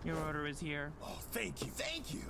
Your order is here. Oh, thank you, thank you.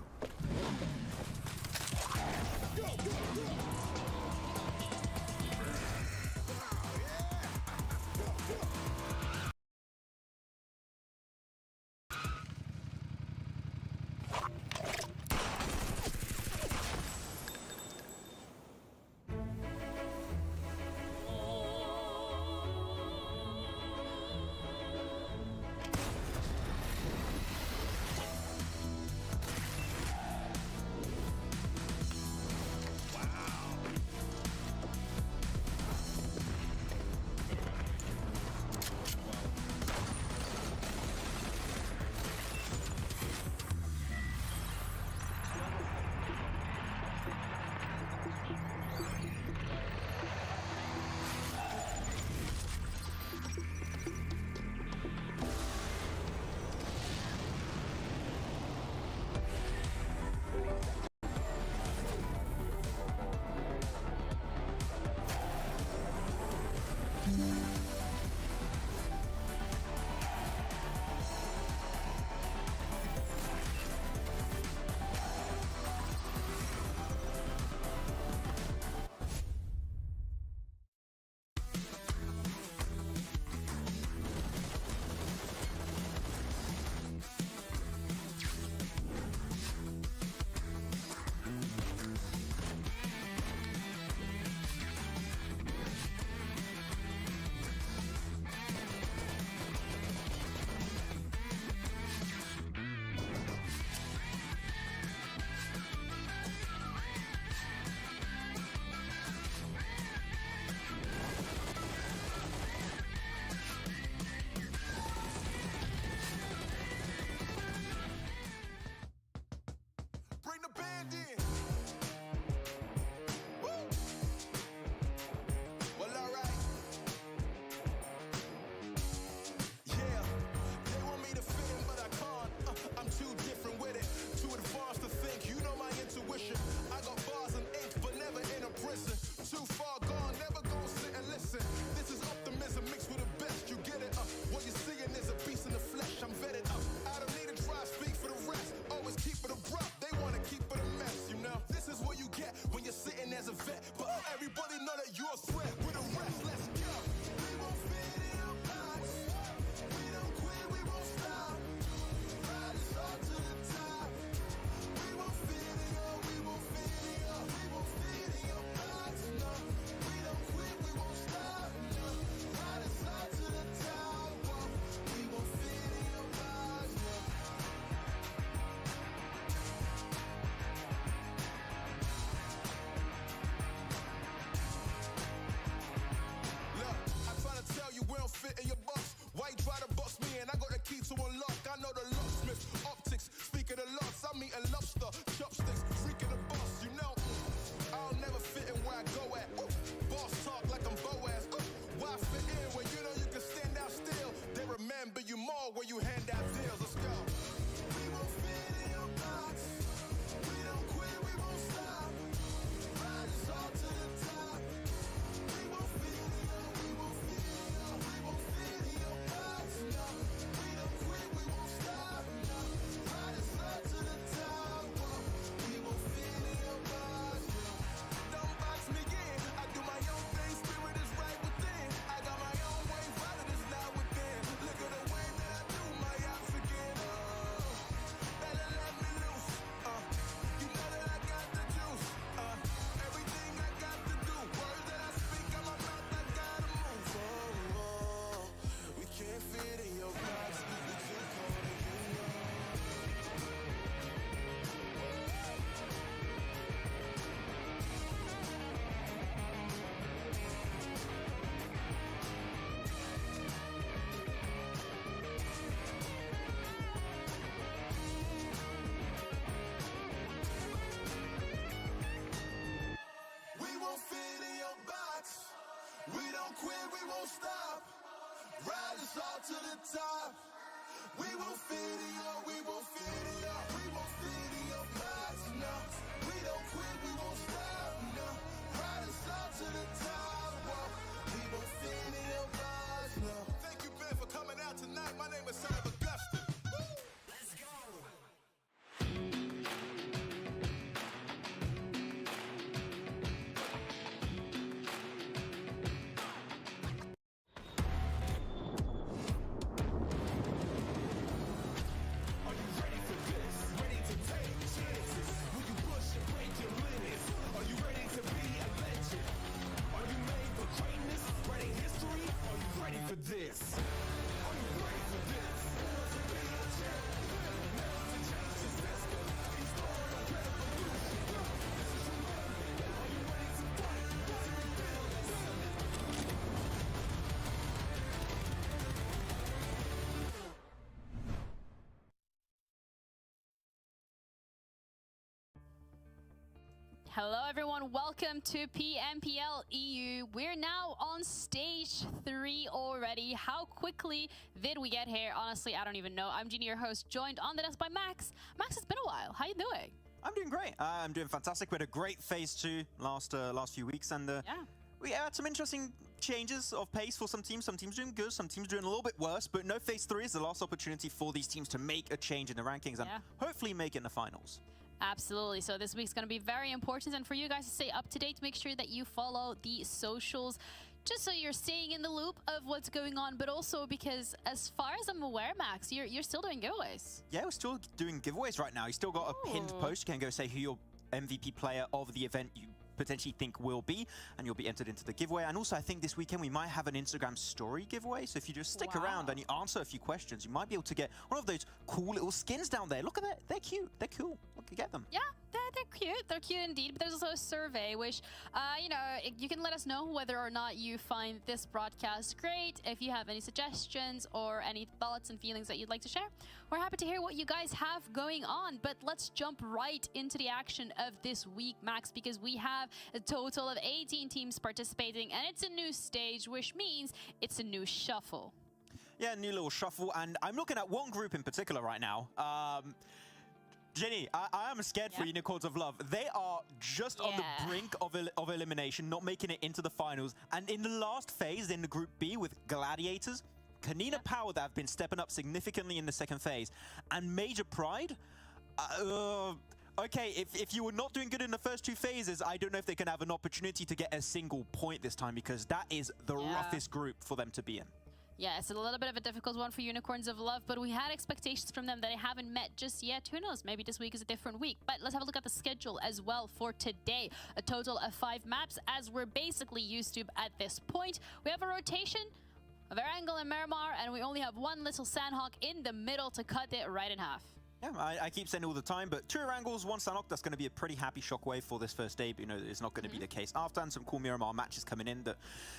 Bring the band in. Woo. Well, all right. Yeah, they want me to fit in, but I can't. I'm too different with it. Too advanced to think. You know my intuition. I got bars and ink, but never in a prison. Too far gone, never gonna sit and listen. This is optimism mixed with the best. You get it? What you're seeing is a beast in the flesh. I'm vetted up. I don't need to try to speak for the rest. Always keep it abrupt. They wanna keep it a mess, you know. This is what you get when you're sitting as a vet. But everybody know that you're a threat. With the rest, let's go. We won't fit in your box. We don't quit, we won't stop. Ride us all to the top. We won't fit in your, we won't fit in your, we won't fit in your box. No, we don't quit, we won't stop. No, ride us all to the top. Whoa. We won't fit in your box. No. Look, I try to tell you we don't fit in your box. Why you try to box me and I got the key to unlock? I know the locksmith, optics, speak of the lots. I'm eating lobster, chopsticks, freaking the boss, you know. I'll never fit in where I go at. Ooh, boss talk like I'm Boaz. Ooh, why fit in when you know you can stand out still? They remember you more when you hand out deals. Let's go. We won't fit in your box. We don't quit, we won't stop. Ride us all to the top. We won't fit in your, we won't fit in your, we won't fit in your box. No, we don't quit, we won't stop. No, ride us all to the top. Whoa. We won't fit in your box. No. Don't box me in. I do my own thing. Spirit is right within. I got my own way. Violent is not within. Look at the way that I do my African. Better let me loose. You know that I got the juice. Everything I got to do. Words that I speak out my mouth, I gotta move. We can't fit in your box. We too cold and you know. We won't fit in your box. We don't quit, we won't stop. Ride us all to the top. We won't fit in your, we won't fit in your, we won't fit in your box. No, we don't quit, we won't stop. No, ride us all to the top. Whoa. We won't fit in your box. No. Thank you, Ben, for coming out tonight. My name is Son of Augustus. Woo. Let's go. Hello everyone, welcome to PMPL EU. We're now on stage 3 already. How quickly did we get here? Honestly, I don't even know. I'm Jeannie, your host, joined on the desk by Max. Max, it's been a while. How you doing? I'm doing great. I'm doing fantastic. We had a great phase 2 last few weeks, and we had some interesting changes of pace for some teams. Some teams doing good, some teams doing a little bit worse, but no phase 3 is the last opportunity for these teams to make a change in the rankings and hopefully make it in the finals. Absolutely. So this week's going to be very important, and for you guys to stay up to date, make sure that you follow the socials just so you're staying in the loop of what's going on, but also because as far as I'm aware, Max, you're still doing giveaways. Yeah, we're still doing giveaways right now. You still got a pinned post. You can go say who your MVP player of the event you potentially think will be, and you'll be entered into the giveaway. And also, I think this weekend we might have an Instagram story giveaway, so if you just stick around and you answer a few questions, you might be able to get one of those cool little skins down there. Look at that, they're cute, they're cool. Look, you get them. Yeah, they're cute indeed. But there's also a survey which you know, you can let us know whether or not you find this broadcast great. If you have any suggestions or any thoughts and feelings that you'd like to share, we're happy to hear what you guys have going on. But let's jump right into the action of this week, Max, because we have a total of 18 teams participating, and it's a new stage, which means it's a new shuffle. Yeah, new little shuffle, and I'm looking at one group in particular right now. Jenny, I am scared for Unicorns of Love. They are just on the brink of elimination, not making it into the finals. And in the last phase, in the Group B with Gladiators, Kanina Power that have been stepping up significantly in the second phase, and Major Pride. Okay, if you were not doing good in the first 2 phases, I don't know if they can have an opportunity to get a single point this time, because that is the roughest group for them to be in. Yeah, it's a little bit of a difficult one for Unicorns of Love, but we had expectations from them that they haven't met just yet. Who knows? Maybe this week is a different week. But let's have a look at the schedule as well for today. A total of 5 maps, as we're basically used to at this point. We have a rotation of Erangel and Miramar, and we only have one little Sandhawk in the middle to cut it right in half. Yeah, I keep saying it all the time, but 2 Erangels, 1 Sandhawk, that's going to be a pretty happy shockwave for this first day, but you know, it's not going to be the case after, and some cool Miramar matches coming in that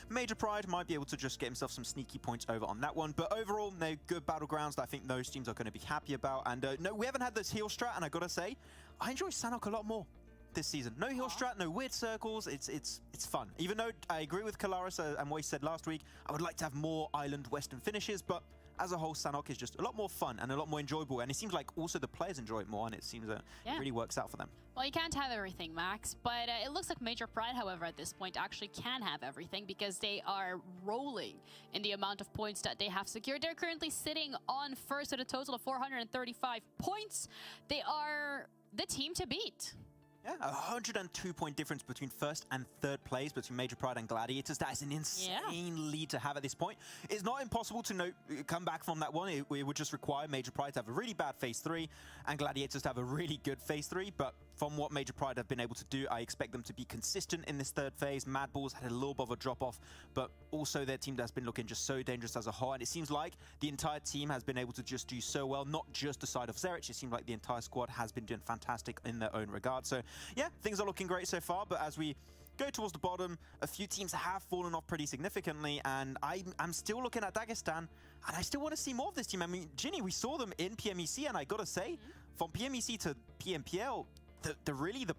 Major Pride might be able to just get himself some sneaky points over on that one. But overall, they're good battlegrounds that I think those teams are going to be happy about. And no, we haven't had this heal strat, and I got to say, I enjoy Sandhawk a lot more this season. No heal strat, no weird circles, it's fun. Even though I agree with Kalaris and what he said last week, I would like to have more island western finishes, but as a whole, Sandhawk is just a lot more fun and a lot more enjoyable, and it seems like also the players enjoy it more, and it seems that it really works out for them. Well, you can't have everything, Max, but it looks like Major Pride, however, at this point actually can have everything, because they are rolling in the amount of points that they have secured. They're currently sitting on first with a total of 435 points. They are the team to beat. Yeah, a 102-point difference between first and third place between Major Pride and Gladiators. That is an insane lead to have at this point. It's not impossible to come back from that one. It would just require Major Pride to have a really bad phase 3 and Gladiators to have a really good phase 3. But from what Major Pride have been able to do, I expect them to be consistent in this third phase. Mad Balls had a little bit of a drop-off, but also their team has been looking just so dangerous as a whole. And it seems like the entire team has been able to just do so well, not just the side of Zerich. It seems like the entire squad has been doing fantastic in their own regard. So yeah, things are looking great so far, but as we go towards the bottom, a few teams have fallen off pretty significantly, and I'm still looking at Dagestan, and I still want to see more of this team. I mean, Ginny, we saw them in PMEC, and I gotta say, from PMEC to PMPL, the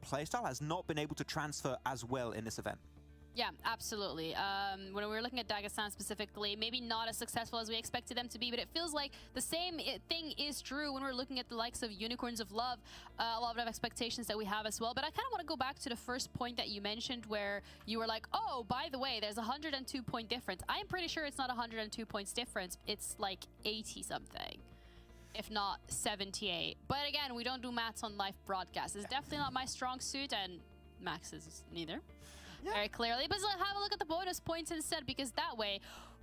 playstyle has not been able to transfer as well in this event. Yeah, absolutely. When we were looking at Dagestan specifically, maybe not as successful as we expected them to be, but it feels like the same thing is true when we're looking at the likes of Unicorns of Love. A lot of expectations that we have as well. But I kind of want to go back to the first point that you mentioned, where you were like, oh, by the way, there's a 102-point difference. I'm pretty sure it's not 102 points difference. It's like 80-something. If not 78. But again, we don't do maths on live broadcasts. It's definitely not my strong suit, and Max's neither. Very clearly. But let's have a look at the bonus points instead, because that way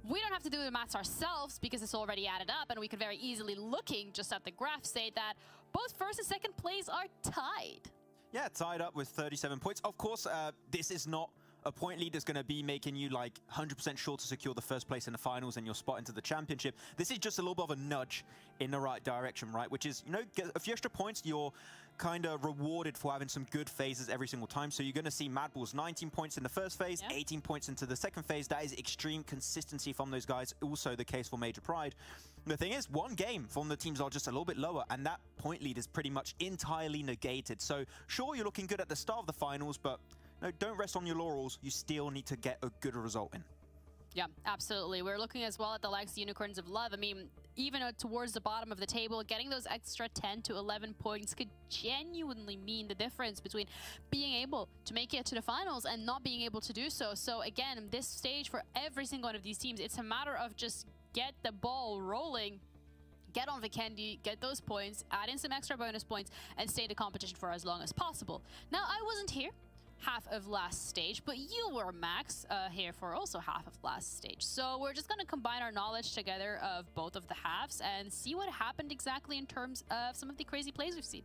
we don't have to do the maths ourselves, because it's already added up, and we could very easily, looking just at the graph, say that both first and second place are tied. Yeah, tied up with 37 points. Of course, this is not a point lead is going to be making you like 100% sure to secure the first place in the finals and your spot into the championship. This is just a little bit of a nudge in the right direction, right? Which is, you know, get a few extra points, you're kind of rewarded for having some good phases every single time. So you're going to see Mad Balls 19 points in the first phase, 18 points into the second phase. That is extreme consistency from those guys. Also the case for Major Pride. The thing is, one game from the teams are just a little bit lower, and that point lead is pretty much entirely negated. So sure, you're looking good at the start of the finals, but no, don't rest on your laurels. You still need to get a good result in. Yeah, absolutely. We're looking as well at the likes of Unicorns of Love. I mean, even towards the bottom of the table, getting those extra 10 to 11 points could genuinely mean the difference between being able to make it to the finals and not being able to do so. So again, this stage for every single one of these teams, it's a matter of just get the ball rolling, get on Vikendi, get those points, add in some extra bonus points, and stay in the competition for as long as possible. Now, I wasn't here half of last stage, but you were, Max, here for also half of last stage. So we're just going to combine our knowledge together of both of the halves and see what happened exactly in terms of some of the crazy plays we've seen.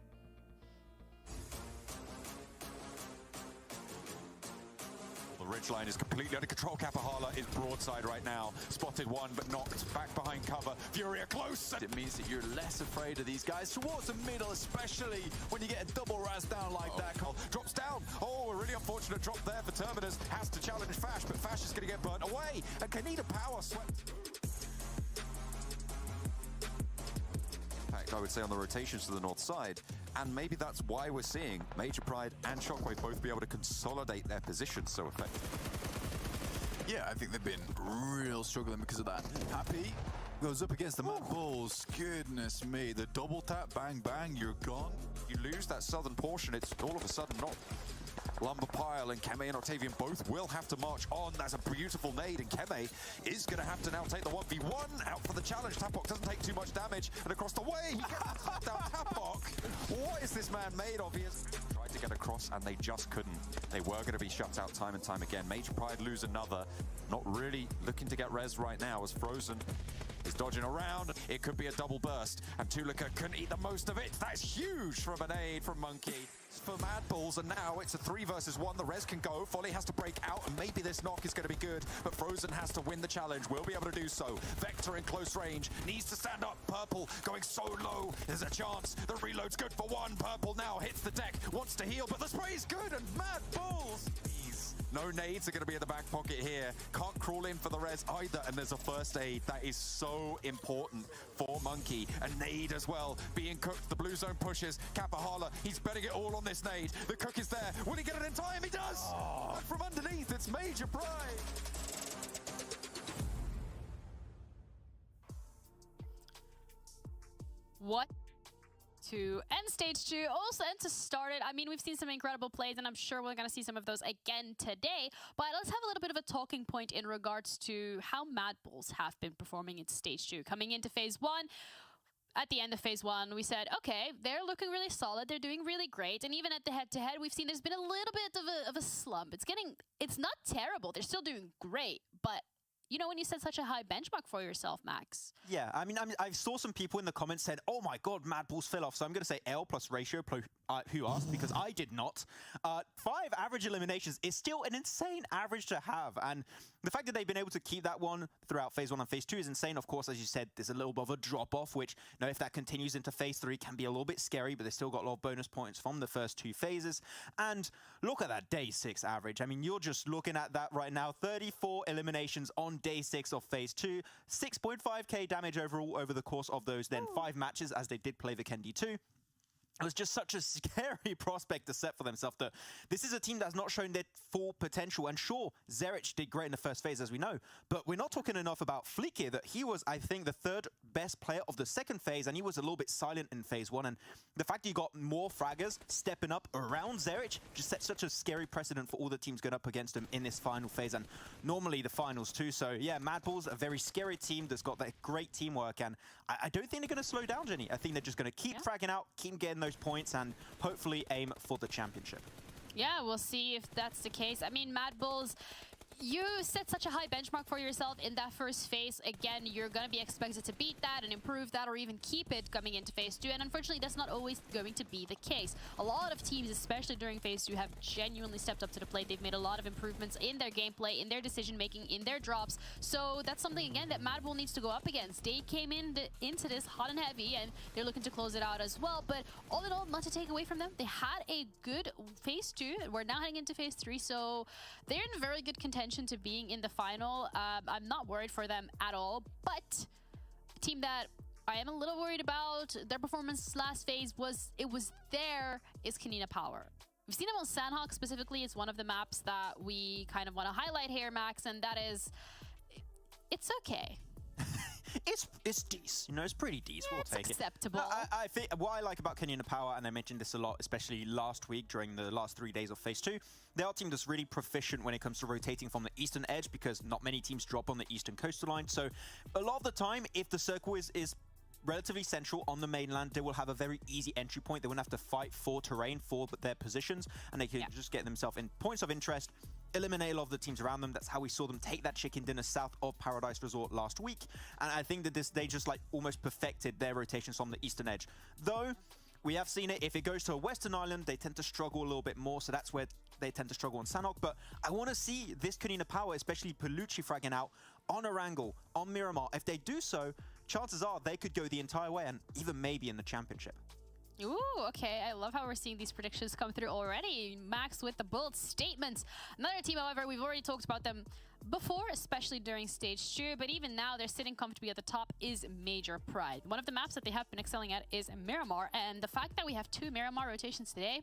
The ridgeline is completely under control. Capahala is broadside right now. Spotted one, but knocked back behind cover. Furia close. It means that you're less afraid of these guys towards the middle, especially when you get a double raz down like that. Drops down. Oh, a really unfortunate drop there for Terminus. Has to challenge Fash, but Fash is going to get burnt away. And Kaneda Power swept. I would say on the rotations to the north side, and maybe that's why we're seeing Major Pride and Shockwave both be able to consolidate their positions so effectively. Yeah, I think they've been real struggling because of that. Happy goes up against the Mad Balls. Goodness me, the double tap, bang, bang, you're gone. You lose that southern portion, it's all of a sudden not. Lumber Pile and Keme and Octavian both will have to march on. That's a beautiful nade, and Keme is going to have to now take the 1v1 out for the challenge. Tapok doesn't take too much damage, and across the way, he gets down Tapok. What is this man made of? He has tried to get across, and they just couldn't. They were going to be shut out time and time again. Major Pride lose another. Not really looking to get res right now, as Frozen is dodging around. It could be a double burst, and Tulika couldn't eat the most of it. That's huge from an aid from Monkey. For Mad Balls, and now it's a 3 versus 1. The res can go. Folly has to break out, and maybe this knock is going to be good, but Frozen has to win the challenge. Will be able to do so. Vector in close range, needs to stand up. Purple going so low. There's a chance. The reload's good for one. Purple now hits the deck, wants to heal, but the spray is good, and Mad Balls. No nades are going to be in the back pocket here. Can't crawl in for the res either, and there's a first aid. That is so important for Monkey. A nade as well, being cooked. The blue zone pushes. Capahala, he's betting it all on this nade. The cook is there. Will he get it in time? He does! Oh. From underneath, it's Major Pride. What? To end stage 2, also and to start it. I mean, we've seen some incredible plays, and I'm sure we're going to see some of those again today. But let's have a little bit of a talking point in regards to how Mad Balls have been performing in stage 2. Coming into phase 1, at the end of phase 1, we said, okay, they're looking really solid, they're doing really great. And even at the head-to-head, we've seen there's been a little bit of a slump. It's not terrible, they're still doing great, but you know, when you set such a high benchmark for yourself, Max. Yeah, I mean, I saw some people in the comments said, oh my god, Mad Balls fell off. So I'm going to say L plus ratio, who asked, because I did not. 5 average eliminations is still an insane average to have. And the fact that they've been able to keep that one throughout phase 1 and phase 2 is insane. Of course, as you said, there's a little bit of a drop-off, which, you know, if that continues into phase 3, can be a little bit scary, but they still got a lot of bonus points from the first 2 phases. And look at that day 6 average. I mean, you're just looking at that right now. 34 eliminations on day 6 of phase 2, 6.5k damage overall over the course of those then 5 matches, as they did play Vikendi 2. It was just such a scary prospect to set for themselves. That this is a team that's not shown their full potential. And sure, Zerich did great in the first phase, as we know. But we're not talking enough about Fleek here, that he was, I think, the 3rd best player of the second phase, and he was a little bit silent in phase 1. And the fact you got more fraggers stepping up around Zerich just set such a scary precedent for all the teams going up against him in this final phase, and normally the finals too. So yeah, Mad Balls, a very scary team that's got that great teamwork, and I don't think they're going to slow down, Jenny. I think they're just going to keep fragging out, keep getting those points, and hopefully aim for the championship. Yeah, we'll see if that's the case. I mean, Mad Balls, you set such a high benchmark for yourself in that first phase. Again, you're going to be expected to beat that and improve that or even keep it coming into phase 2. And unfortunately, that's not always going to be the case. A lot of teams, especially during phase 2, have genuinely stepped up to the plate. They've made a lot of improvements in their gameplay, in their decision-making, in their drops. So that's something, again, that Mad Bull needs to go up against. They came into this hot and heavy, and they're looking to close it out as well. But all in all, not to take away from them, they had a good phase 2. We're now heading into phase 3, so they're in very good contention to being in the final. I'm not worried for them at all, but a team that I am a little worried about their performance last phase was there is Kanina Power. We've seen them on Sandhawk specifically. It's one of the maps that we kind of want to highlight here, Max, and that is, it's okay. It's decent, you know, it's pretty decent. We'll take acceptable. it. I think what I like about Kanina Power, and I mentioned this a lot, especially last week during the last 3 days of phase 2, they are a team that's really proficient when it comes to rotating from the eastern edge, because not many teams drop on the eastern coastal line. So a lot of the time, if the circle is relatively central on the mainland, they will have a very easy entry point. They won't have to fight for terrain for their positions, and they can just get themselves in points of interest, eliminate a lot of the teams around them. That's how we saw them take that chicken dinner south of Paradise Resort last week. And I think that they just like almost perfected their rotations on the eastern edge. Though, we have seen it, if it goes to a western island, they tend to struggle a little bit more, so that's where they tend to struggle on Sanhok. But I want to see this Kanina Power, especially Palucci fragging out on Erangel, on Miramar. If they do so, chances are they could go the entire way and even maybe in the championship. Ooh, okay. I love how we're seeing these predictions come through already. Max with the bold statements. Another team, however, we've already talked about them before, especially during stage 2, but even now they're sitting comfortably at the top, is Major Pride. One of the maps that they have been excelling at is Miramar, and the fact that we have 2 Miramar rotations today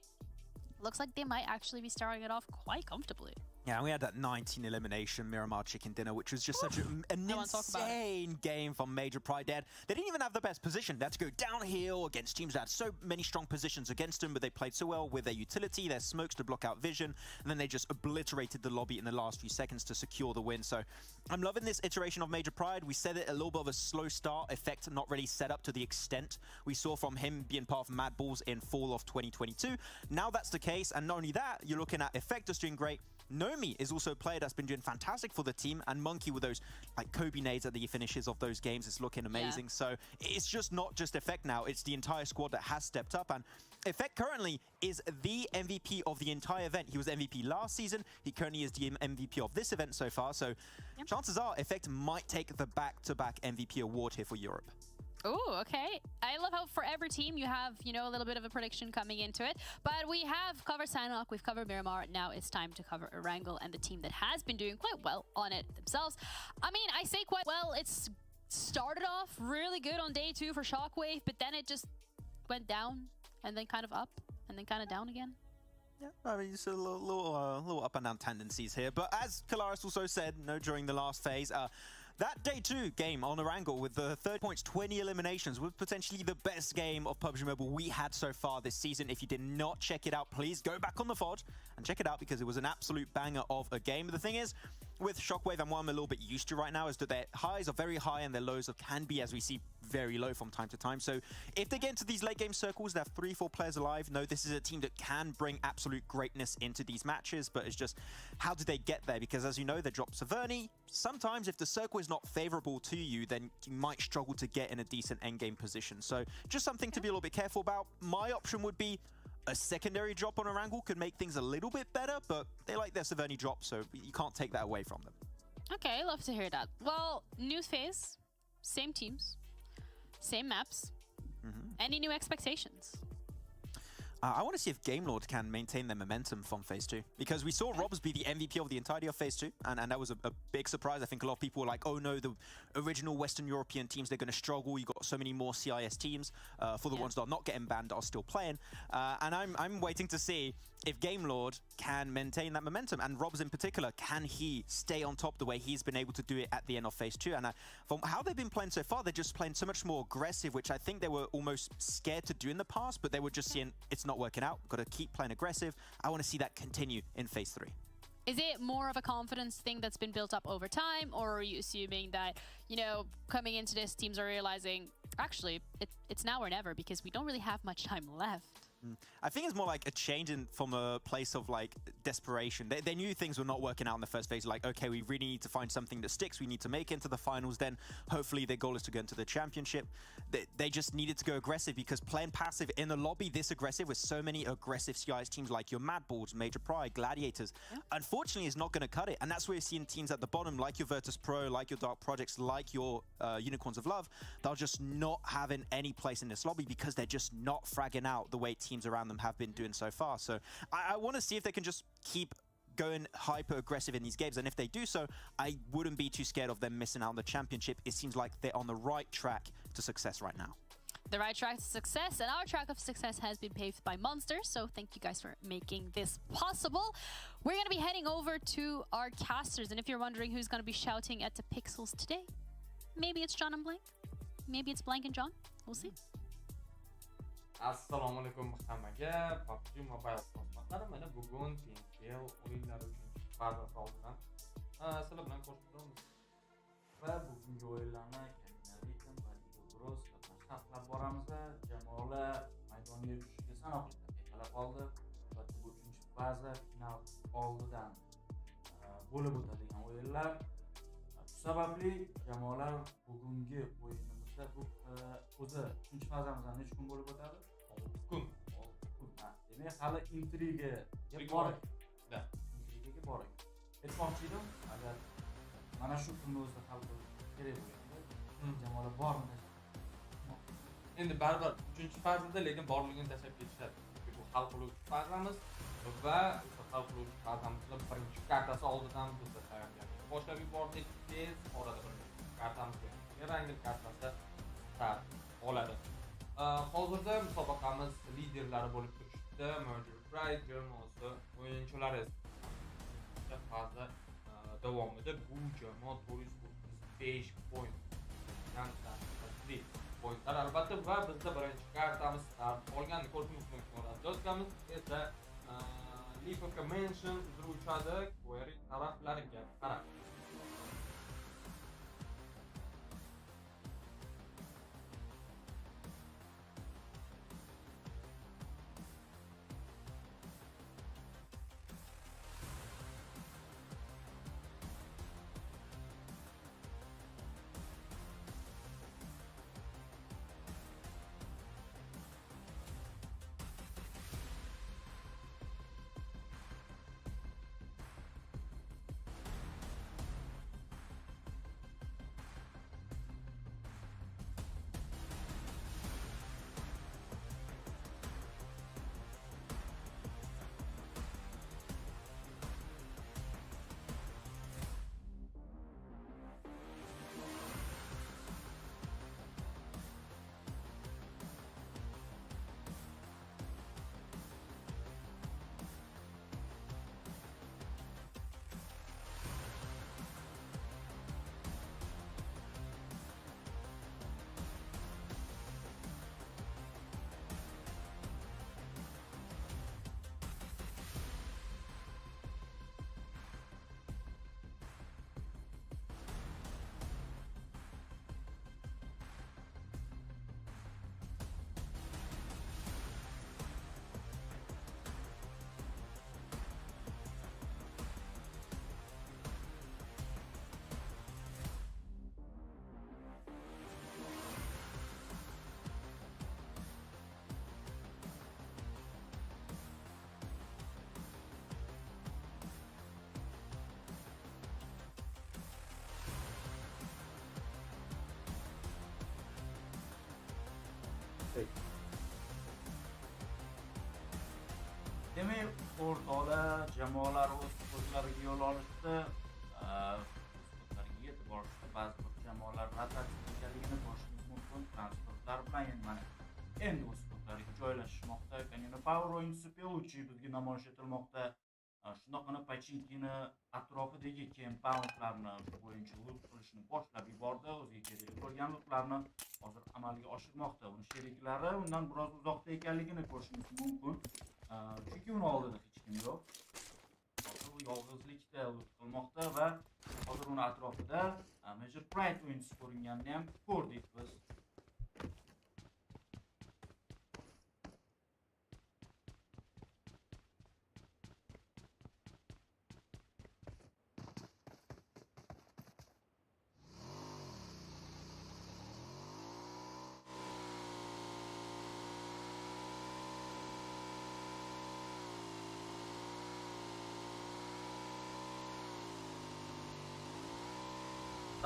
looks like they might actually be starting it off quite comfortably. Yeah, and we had that 19 elimination Miramar chicken dinner, which was just such an insane game from Major Pride. They didn't even have the best position. They had to go downhill against teams that had so many strong positions against them, but they played so well with their utility, their smokes to block out vision, and then they just obliterated the lobby in the last few seconds to secure the win. So I'm loving this iteration of Major Pride. We said it, a little bit of a slow start effect, not really set up to the extent we saw from him being part of Mad Bulls in fall of 2022. Now that's the case, and not only that, you're looking at Effectus doing great. Nomi is also a player that's been doing fantastic for the team, and Monkey with those like Kobe nades at the finishes of those games is looking amazing. Yeah. So it's just not just Effect now, it's the entire squad that has stepped up, and Effect currently is the MVP of the entire event. He was MVP last season, he currently is the MVP of this event so far, so chances are Effect might take the back-to-back MVP award here for Europe. Oh, okay. I love how for every team you have, you know, a little bit of a prediction coming into it. But we have covered Sanhok, we've covered Miramar. Now it's time to cover Erangel and the team that has been doing quite well on it themselves. I mean, I say quite well. It's started off really good on day 2 for Shockwave, but then it just went down and then kind of up and then kind of down again. Yeah, I mean, it's a little up and down tendencies here. But as Kalaris also said, during the last phase, that day 2 game on Erangel with the 30 points, 20 eliminations was potentially the best game of PUBG Mobile we had so far this season. If you did not check it out, please go back on the VOD and check it out because it was an absolute banger of a game. But the thing is, with Shockwave, and what I'm a little bit used to right now is that their highs are very high and their lows can be, as we see, very low from time to time. So if they get into these late game circles, they have 3-4 players alive. No, this is a team that can bring absolute greatness into these matches, but it's just, how do they get there? Because as you know, they drop Severny. Sometimes if the circle is not favorable to you, then you might struggle to get in a decent endgame position. So just something to be a little bit careful about. My option would be a secondary drop on Erangel could make things a little bit better, but they like their Severny drop, so you can't take that away from them. Okay, love to hear that. Well, new phase, same teams, same maps. Any new expectations? I want to see if GameLord can maintain their momentum from Phase 2. Because we saw Robs be the MVP of the entirety of Phase 2, and that was a big surprise. I think a lot of people were like, oh no, the original Western European teams, they're going to struggle. You've got so many more CIS teams for the ones that are not getting banned, that are still playing. And I'm waiting to see if GameLord can maintain that momentum. And Robs in particular, can he stay on top the way he's been able to do it at the end of Phase 2? And from how they've been playing so far, they're just playing so much more aggressive, which I think they were almost scared to do in the past, but they were just seeing it's not working out. Got to keep playing aggressive. I want to see that continue in Phase 3. Is it more of a confidence thing that's been built up over time, or are you assuming that, you know, coming into this, teams are realizing, actually, it's now or never because we don't really have much time left? I think it's more like a change from a place of like desperation. They knew things were not working out in the first phase. Like, okay, we really need to find something that sticks. We need to make it into the finals. Then hopefully their goal is to go into the championship. They just needed to go aggressive, because playing passive in a lobby this aggressive with so many aggressive CIS teams like your Mad Balls, Major Pride, Gladiators, unfortunately is not going to cut it. And that's where you're seeing teams at the bottom like your VIRTUS.PRO, like your Dark Projects, like your Unicorns of Love. They're just not having any place in this lobby because they're just not fragging out the way teams around them have been doing so far. So I want to see if they can just keep going hyper aggressive in these games, and if they do so, I wouldn't be too scared of them missing out on the championship. It seems like they're on the right track to success right now. The right track to success, and our track of success has been paved by Monsters, so thank you guys for making this possible. We're going to be heading over to our casters, and if you're wondering who's going to be shouting at the pixels today, maybe it's John and Blank, maybe it's Blank and John, we'll see. Assalomu alaykum hammaga. PUBG Mobile xizmatlari mana bugun PMPL o'yinlari uchun farzand oldidan sizlar bilan ko'rishib turamiz. Va bugungi o'yinlarni Ritim va Bros qatnashib boramiz va jamoalar maydonga tushishiga sanoqli daqiqalar qoldi. Albatta bu 3-faza final oldidan bo'lib o'tadigan o'yinlar. Shu sababli jamoalar bugungi o'yinimizda bu o'zi 3-fazamizdan necha kun bo'lib o'tadi? 6 kun. Demak, hali intrigaga bor ekan. Intrigaga bor ekan. Aytmoqchi edim, agar mana shu kunni o'zida hal qilish kerak bo'lganda, jamoalar bormi? Endi baribir 3-fazada lekin borligini tashlab ketishadi. Bu hal qiluvchi fazamiz va o'sha hal qiluvchi fazamizning birinchi kartasi oldidan bizda tayyorgarlik boshlab yubordik. Tez orada birinchi kartamizga rangli kartasi start oladi. Hozirda musobaqamiz liderlari bo'lib turishdi. Major Pride jamoasi o'yinchilari faza davomida bu jamoa 435 point pointlar albatta, va bizda birinchi kartamiz start olganini ko'rishingiz mumkin. Do'stlarimiz esa Lipoka Mention uzruvchadi query taraflariga qarab. Demek ortada jamoalar o'z o'zlariga yo'l olishdi. O'zlariga yetib borishdi. Ba'zi bir jamoalar rotatsiya ekanligini ko'rishingiz mumkin. Transferlar bilan endi o'z o'zlariga joylashmoqda. Yana Power o'yinchisi Pelucci bizga namoyish etilmoqda. Shundoqqina Pachinkini atrofidagi compoundlarni bo'yicha loot qilishni boshlab yubordi. O'ziga kerakli bo'lgan lootlarni hozir amalga oshirmoqda. Uni sheriklari undan biroz uzoqda ekanligini ko'rishingiz mumkin. Chunki uni oldida hech kim yo'q. Hozir u yolg'izlikda loot qilmoqda va hozir uni atrofida Major Pride o'yinchisi ko'ringanini ham ko'rdik biz.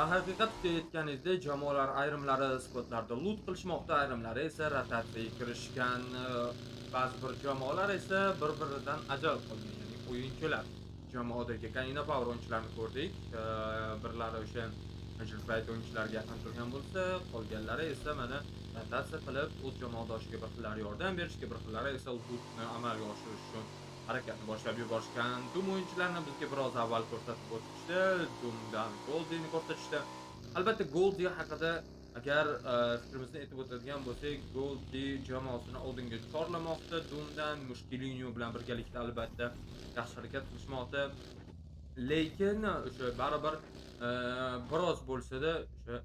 Haqiqat aytganingizda jamoalar ayrimlari spotlarda loot qilishmoqda, ayrimlari esa rotatsiyaga kirishgan. Ba'zi bir jamoalar esa bir-biridan ajal qolgan, ya'ni o'yinchilar. Jamoadagi Kanina Power o'yinchilarini ko'rdik. Birlari o'sha Major o'yinchilarga yaqin turgan bo'lsa, qolganlari esa mana rotatsiya qilib o'z jamoadoshiga bir xillar yordam berishga, bir xillari esa lootni amalga oshirish uchun harakatni boshlab yuborishgan. Doom o'yinchilarini bizga biroz avval ko'rsatib o'tishdi. Doomdan Goldini ko'rsatishdi. Albatta Goldi haqida agar fikrimizni aytib o'tadigan bo'lsak, Goldi jamoasini oldinga chorlamoqda. Doomdan Mushkilinyo bilan birgalikda albatta yaxshi harakat qilishmoqda. Lekin o'sha baribir biroz bo'lsa-da o'sha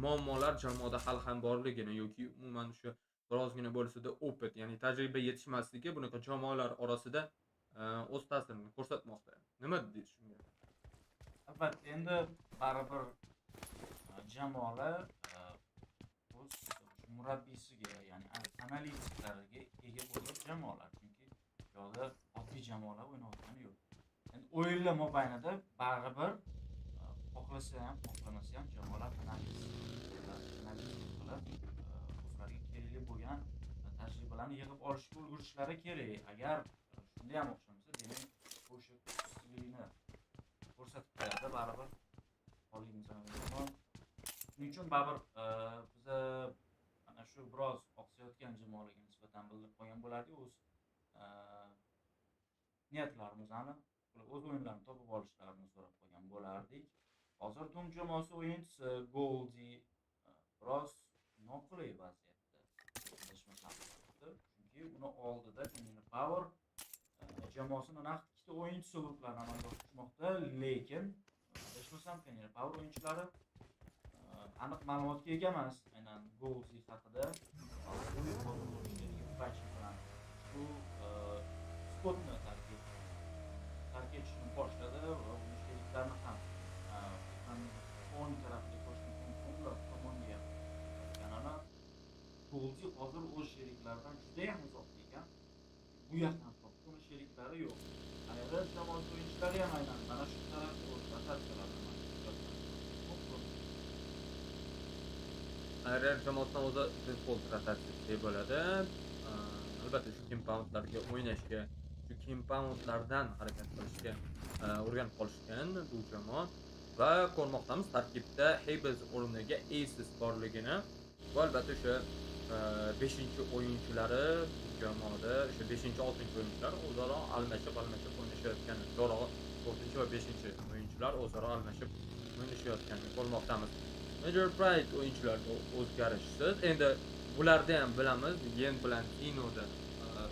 muammolar jamoada hali ham borligini yoki umuman o'sha birozgina bo'lsa-da opit, ya'ni tajriba yetishmasligi bunaqa jamoalar orasida o'z ta'sirini ko'rsatmoqda. Nima deysiz shunga? Albatta, endi baribir jamoalar o'z murabbiysiga, ya'ni analitiklariga ega bo'lgan jamoalar, chunki bu yoqda oddiy jamoalar o'ynayotgani yo'q. Endi o'yinlar mobaynida baribir xohlasa ham, xohlamasa ham jamoalar analiz qilib o'zlariga kerakli bo'lgan tajribalarni yig'ib olishga ulgurishlari kerak. Agar shunda ham o'xshamasa, demak o'sha kuchsizligini ko'rsatib qo'yadi baribir qolganimiz ham. Shuning uchun baribir biza mana shu biroz oqsayotgan jamoalarga nisbatan bildirib qo'ygan bo'lardik o'z niyatlarimizni, o'z o'yinlarini topib olishlarini so'rab qo'ygan bo'lardik. Hozir Doom jamoasi o'yinchisi Goldi biroz noqulay vaziyatda, chunki uni oldida Kanina Power jamoasini naqd ikkita o'yinchisi lootlarni amalga oshirmoqda, lekin adashmasam Kanina Power o'yinchilari aniq ma'lumotga ega emas. Aynan Goldi haqida bu spotni tark etishni boshladi va uni sheriklarni ham o'ng tarafga ko'rishni o'nlab tomonga yaqinlanganini. Goldi hozir o'z sheriklaridan juda ham uzoqda ekan. Bu yoqdan topgan sheriklari yo'q. Ayrim jamoa o'yinchilari ham aynan mana shu tarafga o'z rotatsiyalarni ayrim jamoadan o'zi default rotatsiya bo'ladi. Albatta shu compoundlarga o'ynashga, shu compoundlardan harakat qilishga o'rganib qolishgan bu jamoa va ko'rmoqdamiz tarkibda Habes o'rniga Aces borligini. Va albatta o'sha 5-o'yinchilari bu jamoada, o'sha 5-6 o'yinchilar o'zaro almashib o'ynashayotgan, to'g'ri 4 va 5-o'yinchilar o'zaro almashib o'ynashayotganini ko'rmoqdamiz. Major Pride o'yinchilarga o'zgarishsiz. Endi bularda ham bilamiz, Yen bilan Tinoda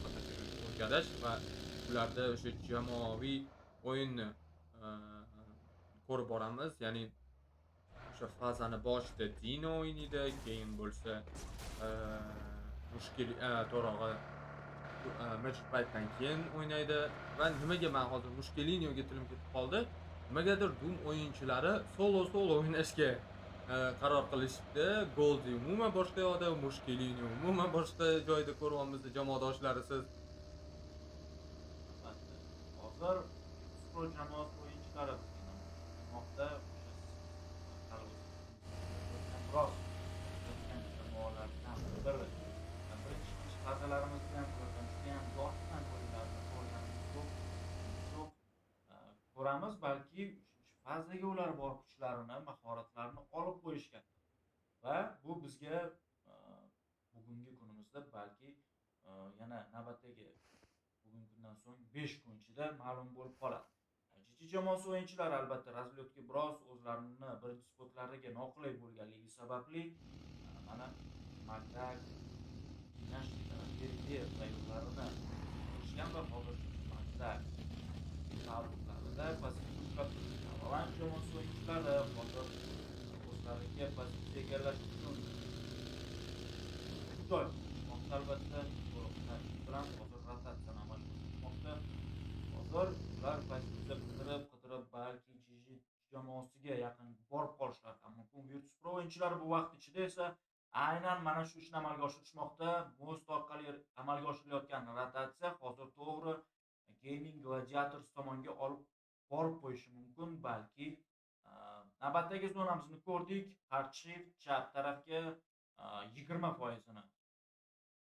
faqat o'zgarish va ularda o'sha jamoaviy o'yinni ko'rib boramiz. Ya'ni o'sha fazani boshida Dino o'ynaydi, keyin bo'lsa mushkil to'rog'i Major Pride'dan keyin o'ynaydi. Va nimaga men hozir Mushkilinyoga tilim ketib qoldi? Nimagadir Doom o'yinchilari solo o'ynashga qaror qilishdi. Goldi umuman boshqa yoqda, Mushkilinyo umuman boshqa joyda ko'ryapmiz jamoadoshlari siz. Hozir Pro jamoasi o'yinchilari moqda biroz jamoalardan birinchi fazalarimizda ham ko'ramiz, balki fazaga ular bor kuchlarini, mahoratlarini olib qo'yishgan va bu bizga bugungi kunimizda balki yana navbatdagi bugungi kundan so'ng 5 kun ichida ma'lum bo'lib qoladi. G.G jamoasi o'yinchilari albatta razlyotga biroz o'zlarini birinchi spotlariga noqulay bo'lganligi sababli mana marta yo'llarini qilishgan va hozir marta Avalanche jamoasi o'yinchilari hozir o'zlariga pozitsiya egallash uchun joy albatta bilan hozir rotatsiyani amalga oshirmoqda. Hozir ular pozitsiya qidirib balki G.G jamoasiga yaqin borib qolishlari ham mumkin. VIRTUS.PRO o'yinchilari bu vaqt ichida esa aynan mana shu ishni amalga oshirishmoqda. Most orqali amalga oshirilayotgan rotatsiya hozir to'g'ri G.GLADIATORS tomonga olib borib qo'yishi mumkin, balki Navbatdagi zonamizni ko'rdik. Qarshi chap tarafga 20%ni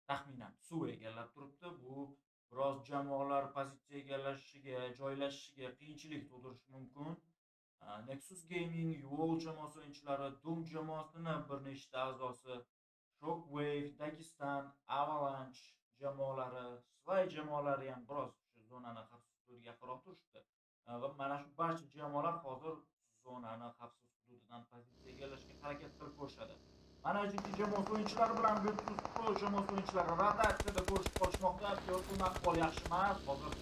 taxminan suv egallab turibdi. Bu biroz jamoalar pozitsiya egallashiga, joylashishiga qiyinchilik tug'dirishi mumkin. Nexus Gaming, UOL jamoasi o'yinchilari, Doom jamoasining bir nechta a'zosi, Shockwave, Dagestan, Avalanche jamoalari, Slay jamoalari ham biroz shu zonani xavfsiz hududiga yaqinroq turishdi. Va mana shu barcha jamoalar hozir zonani xavfsiz hududidan pozitsiya egallashga harakat qilib ko'rishadi. Mana uchinchi jamoa o'yinchilari bilan VIRTUS.PRO jamoasi o'yinchilari rotatsiyada ko'rishib qolishmoqda. Piyo'rning ahvoli yaxshi emas. Hozir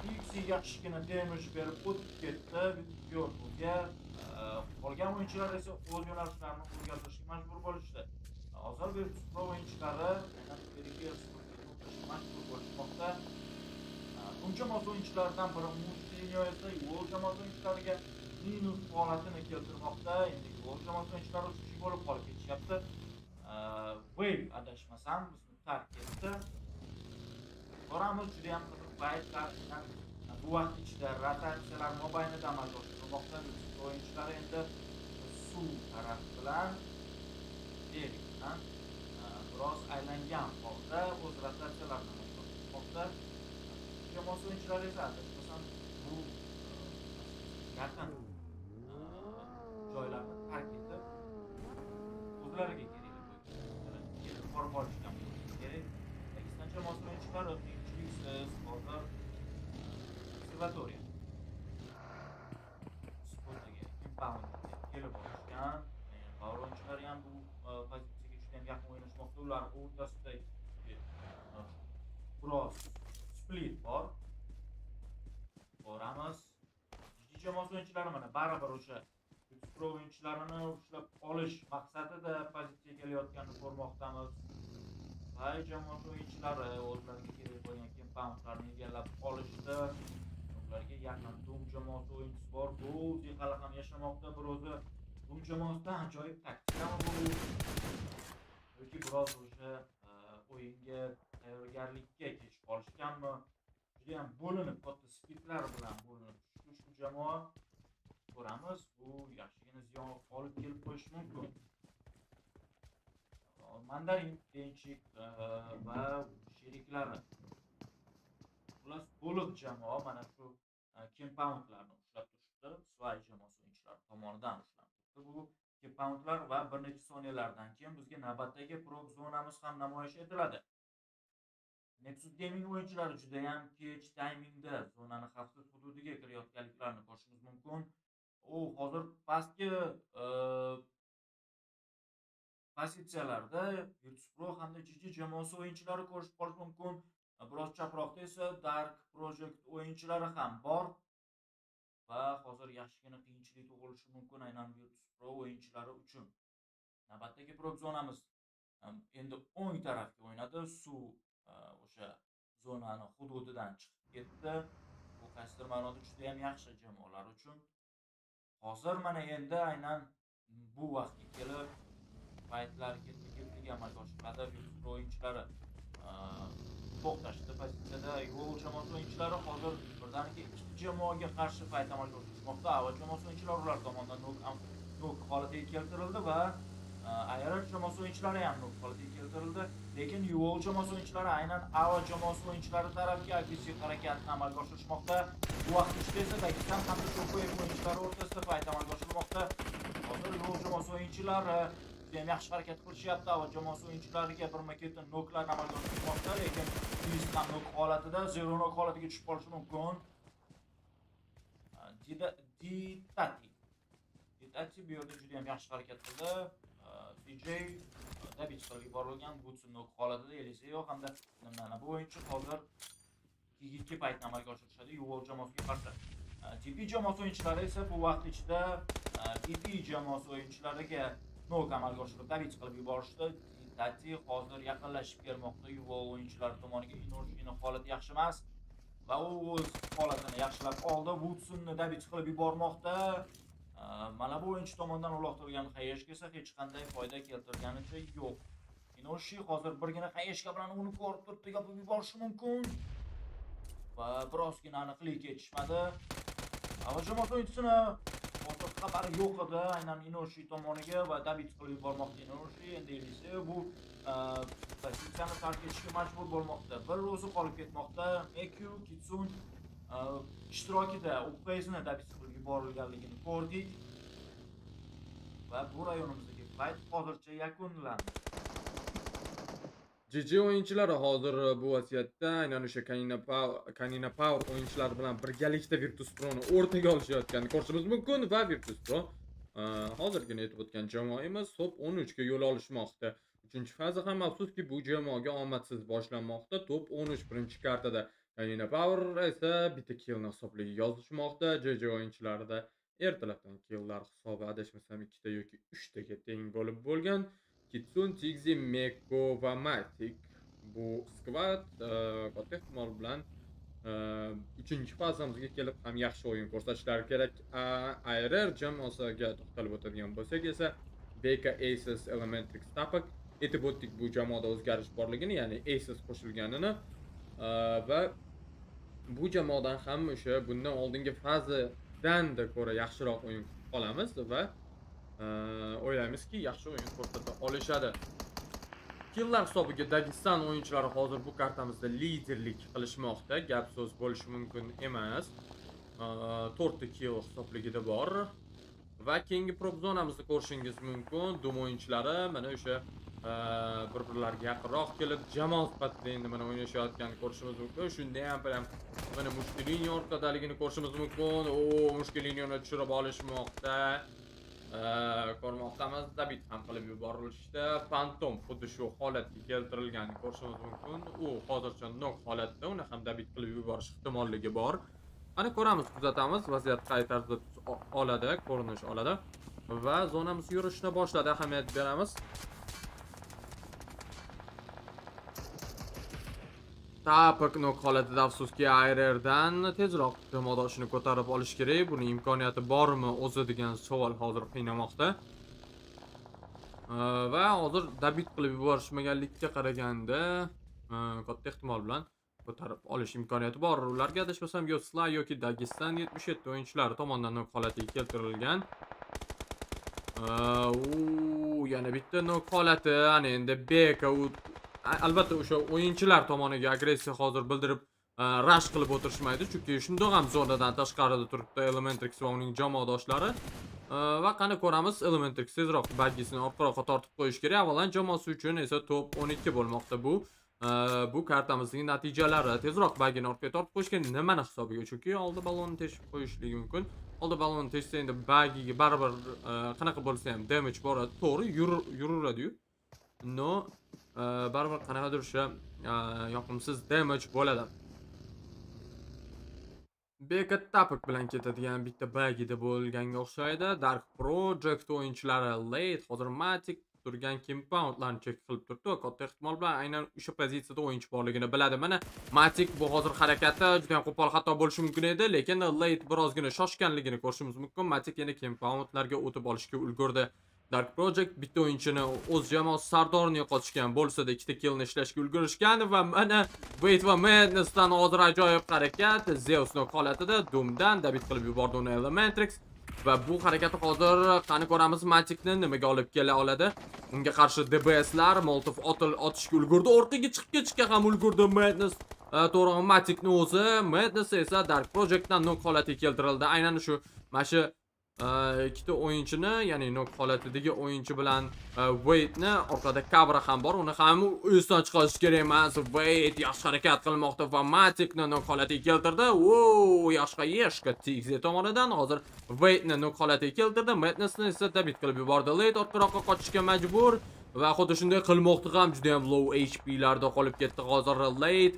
Pixi yaxshigina damage berib o'tib ketdi. Piyo'rga qolgan o'yinchilar esa o'z yo'nalishlarini o'zgartirishga majbur bo'lishdi. Hozir VIRTUS.PRO o'yinchilari majbur bo'lishmoqda. Bu jamoa o'yinchilaridan biri Mushtinyo esa UOL jamoa o'yinchilariga minus holatini keltirmoqda. Endi UOL jamoa o'yinchilari uchinchi bo'lib qolib ketishyapti. Wave adashmasam bizni tark etdi. Ko'ramiz, juda ham qiziq paytlar. Bu vaqt ichida rotatsiyalar mobaynida amalga oshirilmoqda. O'yinchilar endi suv taraf bilan biroz aylangan holda o'z rotatsiyalarini amalga oshirmoqda. Jamoa o'yinchilari esa adashmasam bu yaqin joylarni tark etib o'zlariga kerak form olishgan kerak. Dagestan jamoasi o'yinchilari qiyinchiliksiz hozir observatoriya spotiga compound kelib olishgan. Power o'yinchilari ham bu pozitsiyaga juda ham yaqin o'ynashmoqda. Ular o'rtasida biroz split bor. Ko'ramiz. Jamoasi o'yinchilari mana baribir o'sha VIRTUS.PRO o'yinchilarini ushlab olish maqsadida pozitsiya kelayotganini ko'rmoqdamiz. Hay jamoasi o'yinchilari o'zlariga kerak bo'lgan compoundlarni egallab olishdi. Ularga yaqin Doom jamoasi o'yinchisi bor. Bu hali ham yashamoqda. Bir o'zi Doom jamoasidan ajoyib taktikami bu? Yoki biroz o'sha o'yinga tayyorgarlikka kech qolishganmi? Juda ham bo'linib, katta splitlar bilan bo'linib ushbu jamoa ko'ramiz. Bu yaxshigina ziyon olib kelib qo'yishi mumkin. Mandarin, Denchik va sheriklari xullas bo'lib jamoa mana shu compoundlarni ushlab turishdi. Slay jamoasi o'yinchilari tomonidan ushlab turibdi. Bu compoundlar va bir necha soniyalardan keyin bizga navbatdagi prog zonamiz ham namoyish etiladi. Nexus Gaming o'yinchilari juda ham kech taymingda zonani xavfsiz hududiga kirayotganliklarini ko'rishimiz mumkin. Hozir pastki pozitsiyalarda VIRTUS.PRO hamda G.G jamoasi o'yinchilari ko'rishib qolish mumkin. Biroz chaproqda esa Dark Project o'yinchilari ham bor. Va hozir yaxshigina qiyinchilik tug'ilishi mumkin aynan VIRTUS.PRO o'yinchilari uchun. Navbatdagi prog zonamiz endi o'ng tarafga o'ynadi. Suv o'sha zonani hududidan chiqib ketdi. Bu qaysidir ma'noda juda ham yaxshi jamoalar uchun. Hozir mana endi aynan bu vaqtga kelib faytlar ketdi-ketdiga amalga oshiriladi. VIRTUS.PRO o'yinchilari to'xtashdi pozitsiyada. UOL jamoasi o'yinchilari hozir birdaniga ikki jamoaga qarshi fayt amalga oshirmoqda. Avval jamoasi o'yinchilari ular tomonidan nok holatiga keltirildi va ayrim jamoasi o'yinchilari ham nok holatiga keltirildi. Lekin UOL jamoasi o'yinchilari aynan Ava jamoasi o'yinchilari tarafga agressiv harakatni amalga oshirishmoqda. Bu vaqt ichida esa Dagestan hamda Shockwave o'yinchilari o'rtasida fayt amalga oshirilmoqda. Hozir UOL jamoasi o'yinchilari ham yaxshi harakat qilishyapti. Ava jamoasi o'yinchilariga birma-ketma noklarni amalga oshirmoqda, lekin biz ham nok holatida, zero nok holatiga tushib qolishi mumkin. Dайте bu yerda juda ham yaxshi harakat qildi. CJ dabit qilib yuborilgan Butson nok holatida Eliseo hamda mana bu o'yinchi hozir ikki paytni amalga oshirishadi UOL jamoasiga qarshi. TP jamoasi o'yinchilari esa bu vaqt ichida TP jamoasi o'yinchilariga nok amalga oshirib dabit qilib yuborishdi. Dati hozir yaqinlashib kelmoqda UOL o'yinchilari tomoniga. Inorshini holati yaxshi emas va u o'z holatini yaxshilab oldi. Butsonni dabit qilib yubormoqda. Mana bu o'yinchi tomonidan uloqtirilgan xayeshga esa hech qanday foyda keltirganicha yo'q. Inorshi hozir birgina xayeshka bilan uni ko'rib turibdi, yopib yuborishi mumkin. Va birozgina aniqlik yetishmadi. Ava jamoasi o'yinchisini hozir xabari yo'q edi aynan Inoshi tomoniga va dabit qilib yubormoqda Inoshi. Endi esa bu pozitsiyani tark etishga majbur bo'lmoqda. Bir o'zi qolib ketmoqda. Meku Kitsun ishtirokida u phase'ni dabit qilib yuborilganligini ko'rdik. Va bu rayonimizdagi fight hozircha yakunlandi. GG o'yinchilari hozir bu vaziyatda aynan o'sha Kanina Power o'yinchilari bilan birgalikda VIRTUS.PRO'ni o'rtaga olishayotganini ko'rishimiz mumkin va VIRTUS.PRO hozirgina aytib o'tgan jamoamiz top 13 ga yo'l olishmoqda. 3-faza ham afsuski bu jamoaga omadsiz boshlanmoqda. Top 13 birinchi kartada Kanina Power esa bitta killni hisobligiga yozishmoqda. GG o'yinchilarida ertalabdan killlar hisobi adashmasam 2 ta yoki 3 taga teng bo'lib bo'lgan. Kitsun, Tigzi, Meko va Matic bu squad katta ehtimol bilan 3-fazamizga kelib ham yaxshi o'yin ko'rsatishlari kerak. ARR jamoasiga to'xtalib o'tadigan bo'lsak esa BK Aces Elementrix Tapak aytib o'tdik bu jamoada o'zgarish borligini, ya'ni Aces qo'shilganini va bu jamoadan ham o'sha bundan oldingi fazadan da ko'ra yaxshiroq o'yin qolamiz va o'ylaymizki yaxshi o'yin ko'rsata olishadi. Killlar hisobiga Dagestan o'yinchilari hozir bu kartamizda liderlik qilishmoqda. Gap so'z bo'lishi mumkin emas. 4 ta kill hisobligida bor. Va keyingi prop zonamizni ko'rishingiz mumkin. Dum o'yinchilari mana o'sha bir-birlariga yaqinroq kelib jamoa sifatida endi mana o'ynashayotganini ko'rishimiz mumkin. Shunda ham mana mushkilinyo orqadaligini ko'rishimiz mumkin. Mushkilinyoni tushirib olishmoqda. Ko'rmoqdamiz, dabit ham qilib yuborilishda. Phantom xuddi shu holatga keltirilganini ko'rishimiz mumkin. U hozircha nok holatda, uni ham dabit qilib yuborish ehtimolligi bor. Ana ko'ramiz, kuzatamiz, vaziyat qay tarzda oladi, ko'rinish oladi va zonamiz yurishni boshladi, ahamiyat beramiz. Tapak nok holatida afsuski ARRdan tezroq jamoadoshini ko'tarib olish kerak. Buni imkoniyati bormi o'zi degan savol hozir qiynamoqda. Va hozir dabit qilib yuborishmaganlikka qaraganda katta ehtimol bilan ko'tarib olish imkoniyati bor. Ularga adashmasam Yosla yoki Dagestan 77 o'yinchilari tomonidan nok holatiga keltirilgan. Yana bitta nok holati, ana endi BK albatta o'sha o'yinchilar tomoniga agressiya hozir bildirib rush qilib o'tirishmaydi, chunki shundoq ham zonadan tashqarida turibdi Elementrix va uning jamoadoshlari. Va qani ko'ramiz, Elementrix tezroq baggisini orqaroqqa tortib qo'yish kerak. Avvalan jamoasi uchun esa top 12 bo'lmoqda bu kartamizning natijalari. Tezroq baggini orqaga tortib qo'yishga nimani hisobiga? Chunki oldi balonni teshib qo'yishligi mumkin. Oldi balonni teshsa endi baggiga baribir qanaqa bo'lsa ham damage boradi. To'g'ri, yuraveradi-yu. No baribir qanaqadir o'sha yoqimsiz damage bo'ladi. Bekat Tapak bilan ketadigan bitta bagida bo'lganga o'xshaydi. Dark.PRO Jack o'yinchilari late hozir Matic turgan compoundlarni check qilib turibdi va katta ehtimol bilan aynan o'sha pozitsiyada o'yinchi borligini biladi. Mana Matic bu hozir harakati juda ham qo'pol xato bo'lishi mumkin edi, lekin late birozgina shoshganligini ko'rishimiz mumkin. Matic yana compoundlarga o'tib olishga ulgurdi. Dark Project bitta o'yinchini o'z jamoasi sardorini yo'qotishgan bo'lsa-da ikkita killni ishlashga ulgurishgan va mana Wait va Madness'dan hozir ajoyib harakat. Zeus nok holatida Doom'dan dabit qilib yubordi uni Elementrix va bu harakatni hozir qani ko'ramiz Matic'ni nimaga olib kela oladi. Unga qarshi DBS'lar Molotov otishga ulgurdi, orqaga chiqib ketishga ham ulgurdi Madness. To'g'ri Matic'ni o'zi, Madness esa Dark Project'dan nok holatiga keltirildi. Aynan shu mana shu ikkita o'yinchini, ya'ni nok holatidagi o'yinchi bilan Wait'ni orqada Cabra ham bor, uni ham o'yindan chiqarish kerak emas. Wait yaxshi harakat qilmoqda va Matic'ni nok holatiga keltirdi. Yashqa Tigzi tomonidan hozir Wait'ni nok holatiga keltirdi. Madness'ni esa dabit qilib yubordi. Late orqaroqqa qochishga majbur va xuddi shunday qilmoqda ham juda ham low HP larda qolib ketdi. Hozir Late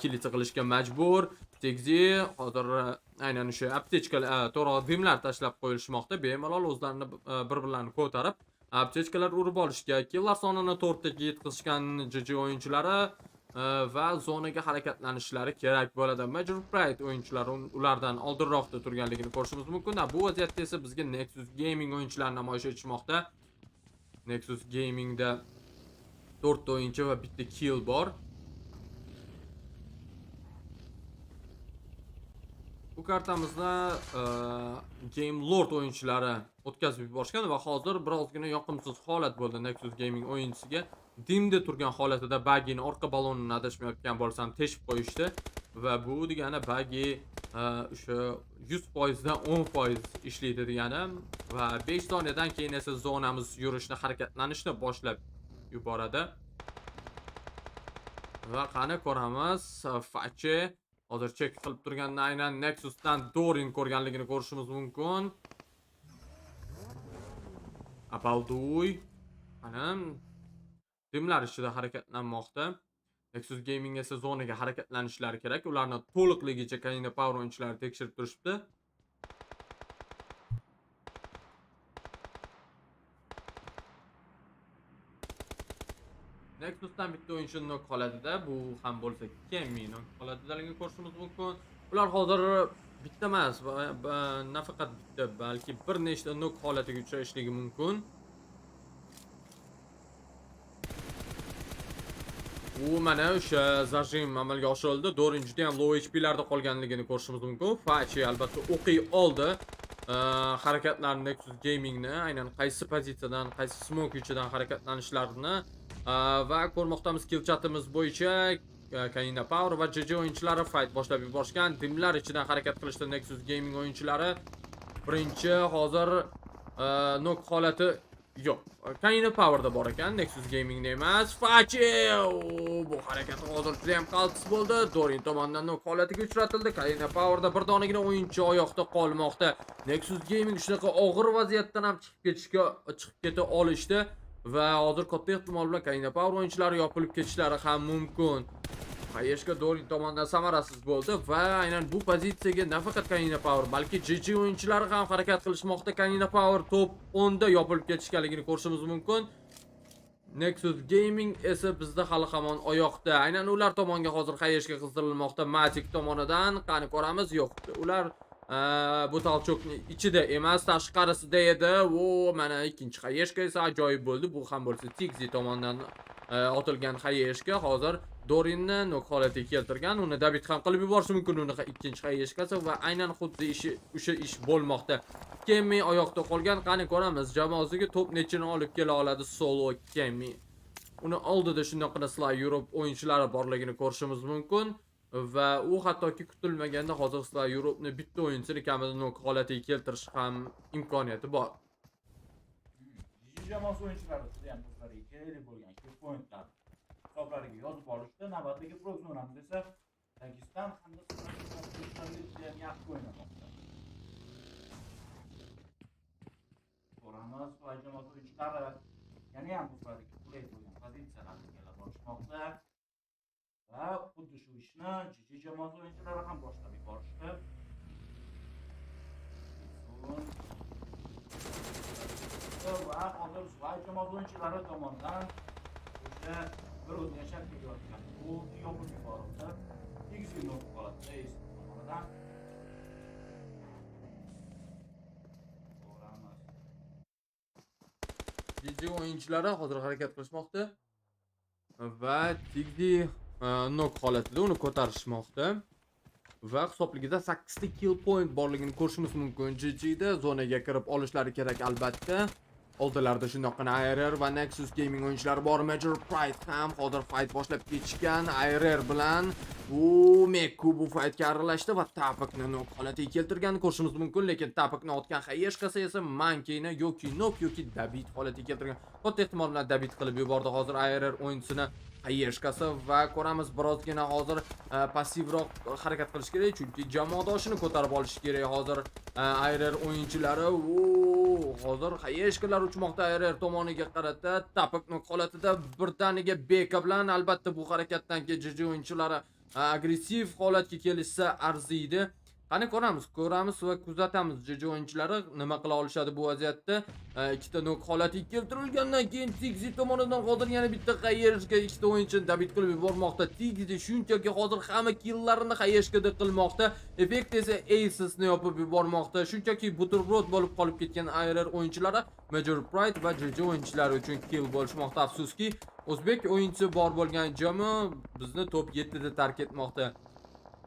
kilitsa qilishga majbur. Tigzi hozir aynan o'sha aptechkalar, to'g'ri dimlar tashlab qo'yilishmoqda. Bemalol o'zlarini bir-birlarini ko'tarib, aptechkalar urib olishga, killlar sonini 4 taga yetkazishgan GG o'yinchilari va zonaga harakatlanishlari kerak bo'ladi. Major Pride o'yinchilari ulardan oldinroqda turganligini ko'rishimiz mumkin. Bu vaziyatda esa bizga Nexus Gaming o'yinchilari namoyish etishmoqda. Nexus Gamingda 4 ta o'yinchi va bitta kill bor. Bu kartamizni Game Lord o'yinchilari o'tkazib yuborishgan va hozir birozgina yoqimsiz holat bo'ldi Nexus Gaming o'yinchisiga. Dimda turgan holatida bagini orqa balonini adashmayotgan bo'lsam teshib qo'yishdi va bu degani bagi o'sha 100% dan 10% ishlaydi degani va 5 soniyadan keyin esa zonamiz yurishni, harakatlanishni boshlab yuboradi. Va qani ko'ramiz, Fache hozir chek qilib turganda aynan Nexusdan Dorin ko'rganligini ko'rishimiz mumkin. Abalduy qani dimlar ichida harakatlanmoqda. Nexus Gaming esa zonaga harakatlanishlari kerak. Ularni to'liqligicha Kanina Power o'yinchilari tekshirib turishibdi. Nexusdan bitta o'yinchi nok holatida, bu ham bo'lsa Kemi nok holatidaligini ko'rishimiz mumkin. Ular hozir bitta emas, nafaqat bitta, balki bir nechta nok holatiga uchrashligi mumkin. U mana o'sha zajim amalga oshirildi. 4-da ham low HP larda qolganligini ko'rishimiz mumkin. Fachi albatta o'qiy oldi. Harakatlarni Nexus Gamingni aynan qaysi pozitsiyadan, qaysi smoke ichidan harakatlanishlarini va ko'rmoqdamiz kill chatimiz bo'yicha Kanina Power va G.G o'yinchilari fight boshlab yuborishgan. Dimlar ichidan harakat qilishdi Nexus Gaming o'yinchilari. Birinchi hozir nok holati yo'q. Kanina Power'da bor ekan, Nexus Gaming'da emas. Fachi bu harakat hozir juda ham qaltis bo'ldi. Dorin tomonidan nok holatiga uchratildi. Kanina Power'da bir donagina o'yinchi oyoqda qolmoqda. Nexus Gaming shunaqa og'ir vaziyatdan ham chiqib keta olishdi va hozir katta ehtimol bilan Kanina Power o'yinchilari yopilib ketishlari ham mumkin. Qayeshga Dorin tomonidan samarasiz bo'ldi va aynan bu pozitsiyaga nafaqat Kanina Power, balki G.G o'yinchilari ham harakat qilishmoqda. Kanina Power top 10 da yopilib ketishganligini ko'rishimiz mumkin. Nexus Gaming esa bizda hali hamon oyoqda. Aynan ular tomonga hozir qayeshga qizdirilmoqda Matic tomonidan. Qani ko'ramiz, yo'q. Ular bu talchoqni ichida emas, tashqarisida edi. O, mana ikkinchi qayeshga esa ajoyib bo'ldi. Bu ham bo'lsa Tigzi tomonidan otilgan qayeshga hozir Dorinni nok holatiga keltirgan. Uni dabit ham qilib yuborishi mumkin uni ikkinchi qayeshgasi va aynan xuddi o'sha ish bo'lmoqda. Kemi oyoqda qolgan. Qani ko'ramiz, jamoasiga top nechini olib kela oladi solo Kemi. Uni oldida shundoqqina Sly Europe o'yinchilari borligini ko'rishimiz mumkin va u hattoki kutilmaganda hozir Sly Europe'ni bitta o'yinchisini kamida nok holatiga keltirish ham imkoniyati bor. Jamoasi o'yinchilari juda ham o'zlariga kerak bo'lgan kill pointlar hisoblariga yozib olishdi. Navbatdagi prognozamiz esa Dagestan hamda juda ham yaxshi o'ynamoqda. Ko'ramiz, va jamoasi o'yinchilari yana ham o'zlariga qulay bo'lgan pozitsiyalarga kelib borishmoqda va xuddi shu ishni G.G jamoasi o'yinchilari ham boshlab yuborishdi. Va hozir Sly jamoasi o'yinchilari tomonidan o'sha bir o'zini shart qilayotgan bu yopib yuborildi. Tegishli nok holatda esa tomonidan ko'ramiz. G.G o'yinchilari hozir harakat qilishmoqda va Tigdi nok holatida uni ko'tarishmoqda va hisobligida 8 ta kill point borligini ko'rishimiz mumkin. G.G'da zonaga kirib olishlari kerak albatta. Oldilarda shundoqqina IRR va Nexus Gaming o'yinchilari bor. Major Pride ham hozir fight boshlab ketishgan. IRR bilan Meku bu fightga aralashdi va Tapikni nok holatiga keltirganini ko'rishimiz mumkin, lekin Tapikni otgan Hayeshkasi esa Mankini yoki nok yoki dabit holatiga keltirgan. Katta ehtimol bilan dabit qilib yubordi hozir IRR o'yinchisini Hayeshkasi va ko'ramiz birozgina hozir passivroq harakat qilish kerak, chunki jamoadoshini ko'tarib olish kerak hozir IRR o'yinchilari. Hozir Hayeshkalar uchmoqda IRR tomoniga qarata. Tapik nok holatida birdaniga beka bilan albatta bu harakatdan keyin G.G o'yinchilari agressiv holatga kelishsa arziydi. Qani ko'ramiz va kuzatamiz G.G o'yinchilari nima qila olishadi bu vaziyatda. Ikkita nok holatiga keltirilgandan keyin Tigzi tomonidan hozir yana bitta Hayeshga ikkita o'yinchini dabit qilib yubormoqda. Tigzi shunchaki hozir hamma killarini Hayeshkada qilmoqda. Effekt esa acesni yopib yubormoqda. Shunchaki buterbrod bo'lib qolib ketgan IRR o'yinchilari Major Pride va G.G o'yinchilari uchun kill bo'lishmoqda. Afsuski, o'zbek o'yinchisi bor bo'lgan jamoa bizni top 7 da tark etmoqda.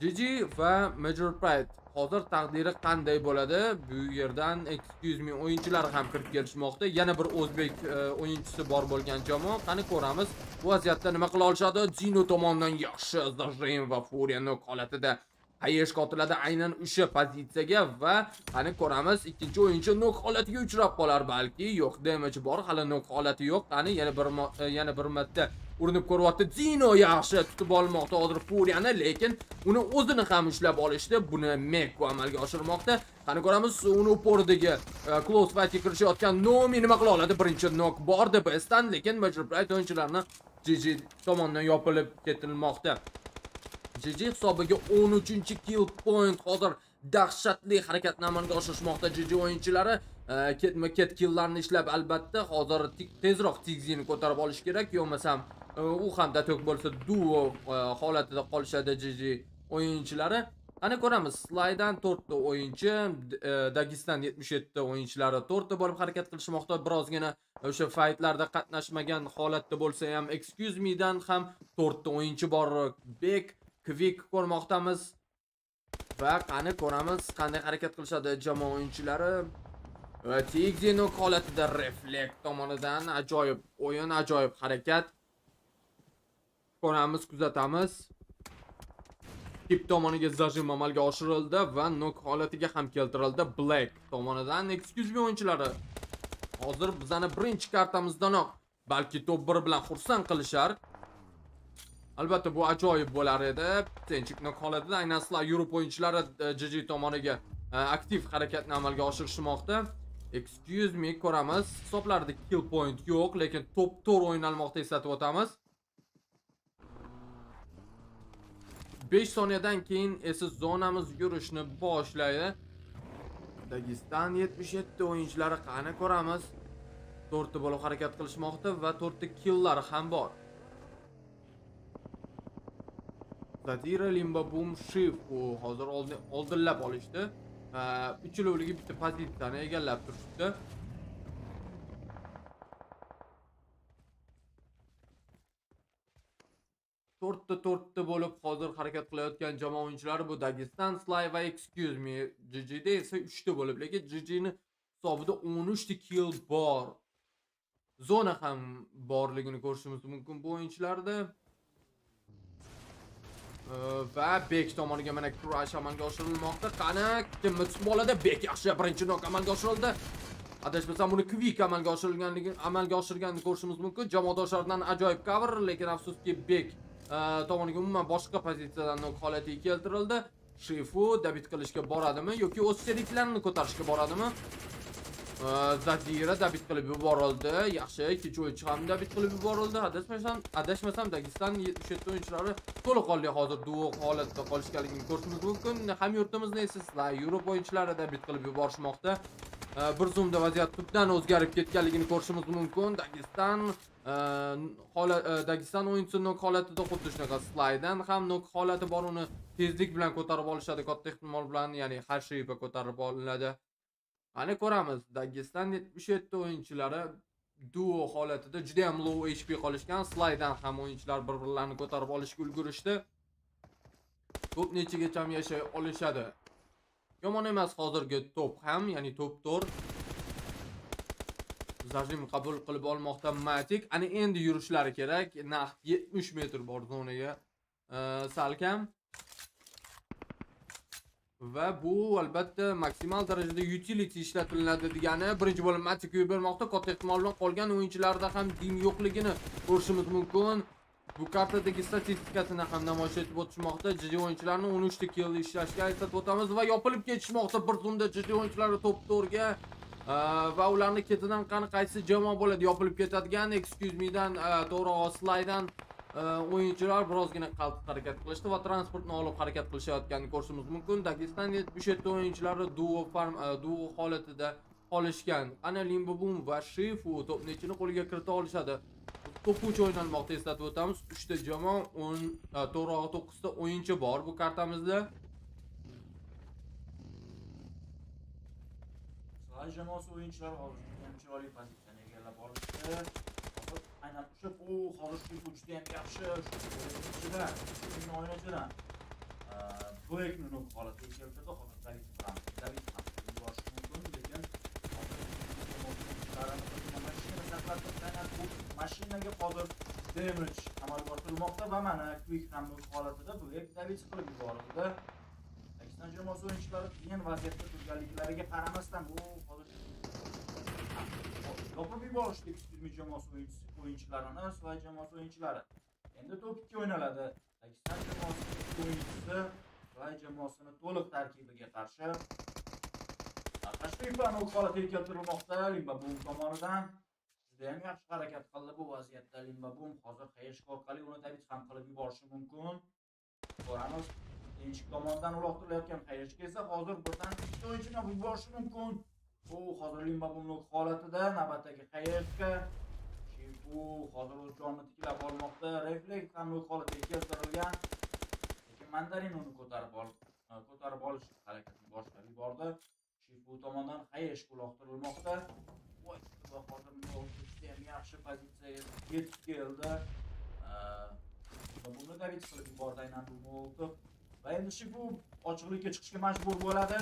G.G va Major Pride hozir taqdiri qanday bo'ladi? Bu yerdan excuse me o'yinchilari ham kirib kelishmoqda. Yana bir o'zbek o'yinchisi bor bo'lgan jamoa. Qani ko'ramiz, bu vaziyatda nima qila olishadi? Zino tomonidan yaxshi zajim va Furiano holatida Hayesh qotiladi aynan o'sha pozitsiyaga va qani ko'ramiz, ikkinchi o'yinchi nok holatiga uchrab qolar balki. Yo'q, damage bor, hali nok holati yo'q. Qani yana bir marta urinib ko'ryapti. Zino yaxshi tutib olmoqda hozir Furiani, lekin uni o'zini ham ushlab olishdi. Buni Mekko amalga oshirmoqda. Qani ko'ramiz, uni upordagi close fightga kirishayotgan Nomi nima qila oladi? Birinchi nok bor deb esdan, lekin Major Pride o'yinchilarini GG tomonidan yopilib ketilmoqda. GG hisobiga 13-kill point. Hozir dahshatli harakatni amalga oshirishmoqda GG o'yinchilari. Ketma-ket killlarni ishlab albatta hozir tezroq Tigzini ko'tarib olish kerak, yo'qmasam u ham datok bo'lsa duo holatida qolishadi GG o'yinchilari. Qani ko'ramiz, slaydan 4 ta o'yinchi, Dagestan 77 ta o'yinchilari 4 ta bo'lib harakat qilishmoqda. Birozgina o'sha fightlarda qatnashmagan holatda bo'lsa ham excuse me dan ham 4 ta o'yinchi bor. Bek Quick ko'rmoqdamiz va qani ko'ramiz qanday harakat qilishadi jamoa o'yinchilari. Tigzino holatida reflekt tomonidan ajoyib o'yin, ajoyib harakat. Ko'ramiz, kuzatamiz. Tip tomoniga zajim amalga oshirildi va nok holatiga ham keltirildi. Black tomonidan excuse me o'yinchilari hozir bizani birinchi kartamizdanoq balki top 1 bilan xursand qilishar. Albatta bu ajoyib bo'lar edi. Tinchlik nok holatida aynan sizlar Yevropa o'yinchilari GG tomoniga aktiv harakatni amalga oshirishmoqda. Excuse me, ko'ramiz. Hisoblarda kill point yo'q, lekin top 4 o'ynalmoqda eslatib o'tamiz. 5 soniyadan keyin esa zonamiz yurishni boshlaydi. Dagestan 77 o'yinchilari qani ko'ramiz. 4 ta bo'lib harakat qilishmoqda va 4 ta killlari ham bor. Zadira, Limba, Boom, Shifu hozir oldinlab olishdi. Uchilovligi bitta pozitsiyani egallab turibdi. To'rtta bo'lib hozir harakat qilayotgan jamoa o'yinchilari bu Dagestan, Sly va excuse me. GG'da esa 3 ta bo'lib, lekin GG'ni hisobida 13 ta kill bor. Zona ham borligini ko'rishimiz mumkin bu o'yinchilarda. Va Bek tomoniga mana crash amalga oshirilmoqda. Qani kimni tutib oladi? Bek yaxshi birinchi nok amalga oshirildi. Adashmasam uni Quick amalga oshirganini ko'rishimiz mumkin. Jamoadoshlaridan ajoyib cover, lekin afsuski Bek tomoniga umuman boshqa pozitsiyadan nok holatiga keltirildi. Shifu dabit qilishga boradimi yoki o'z sheriklarini ko'tarishga boradimi? Zadira dabit qilib yuborildi. Yaxshi, ikkinchi o'yinchi ham dabit qilib yuborildi. Adashmasam Dagestan 77 o'yinchilari to'liqonli hozir duo holatda qolishganligini ko'rishimiz mumkin. Ham yurtimizni esa sizlar Yevropa o'yinchilari dabit qilib yuborishmoqda. Bir zumda vaziyat tubdan o'zgarib ketganligini ko'rishimiz mumkin. Dagestan o'yinchisi nok holatida xuddi shunaqa slaydan ham nok holati bor, uni tezlik bilan ko'tarib olishadi katta ehtimol bilan, ya'ni har shayga ko'tarib olinadi. Qani ko'ramiz, Dagestan 77 o'yinchilari duo holatida juda ham low HP qolishgan. Slaydan ham o'yinchilar bir-birlarini ko'tarib olishga ulgurishdi. Top nechigacha yashay olishadi. Yomon emas hozirgi top ham, ya'ni top 4. Zajim qabul qilib olmoqda Matic. Ana endi yurishlari kerak. Naq 70 metr bor zonaga salkam. Va bu albatta maksimal darajada utility ishlatiladi degani. Birinchi bo'lim Matic bermoqda. Katta ehtimol bilan qolgan o'yinchilarda ham dim yo'qligini ko'rishimiz mumkin. Bu kartadagi statistikasini ham namoyish etib o'tishmoqda. GG o'yinchilarni 13 ta kill ishlashga aytib o'tamiz va yopilib ketishmoqda bir zumda GG o'yinchilari top 4ga. Va ularning ketidan qani qaysi jamoa bo'ladi yopilib ketadigan. Excuse me dan to'g'ri slaydan o'yinchilar birozgina qaltis harakat qilishdi va transportni olib harakat qilishayotganini ko'rishimiz mumkin. Dagestan 77 o'yinchilari duo holatida qolishgan. Ana Limba Boom va Shifu top nechini qo'lga kirita olishadi. To'puvchi o'ynalmoqda eslatib o'tamiz. 3 ta jamoa, 9 ta o'yinchi bor bu kartamizda. Sly jamoasi o'yinchilari hozir ham chiroyli pozitsiyani egallab olishdi. Aynan o'sha bu hozir juda ham yaxshi o'yinchilar, o'ynachilar. Ko'kni nok holatiga keltirdi. Hozir David bilan David ham yuborish mumkin, lekin mashinaga hozir damage amalga oshirilmoqda va mana quick ham nok holatida bu David qilib yuborildi. Pakiston jamoasi o'yinchilari qiyin vaziyatda turganliklariga qaramasdan bu hozir yopib yuborishdi Xtreme jamoasi o'yinchilarini, Sway jamoasi o'yinchilari. Endi top 2 o'ynaladi. Pakiston jamoasi o'yinchisi Sway jamoasini to'liq tarkibiga qarshi tashqi plan holatga keltirilmoqda Limbabum tomonidan. Juda ham yaxshi harakat qildi bu vaziyatda Limbabum. Hozir xayishki orqali uni David ham qilib yuborishi mumkin. Ko'ramiz. Ikkinchi tomondan uloqtirilayotgan xayishki esa hozir birdan ikkita o'yinchini yuborishi mumkin. Bu hozir Limbabumning holatida navbatdagi xayishki bu hozir o'z jonini tiklab olmoqda. Refleks ham holatiga keltirilgan. Lekin Mandarin uni ko'tarib olish harakatini boshlab yubordi. Bu tomondan xayish uloqtirilmoqda. Voy, hozir ham yaxshi pozitsiyaga yetib keldi. Buni David qilib yubordi aynan bu molotov. Va endi bu ochiqlikka chiqishga majbur bo'ladi.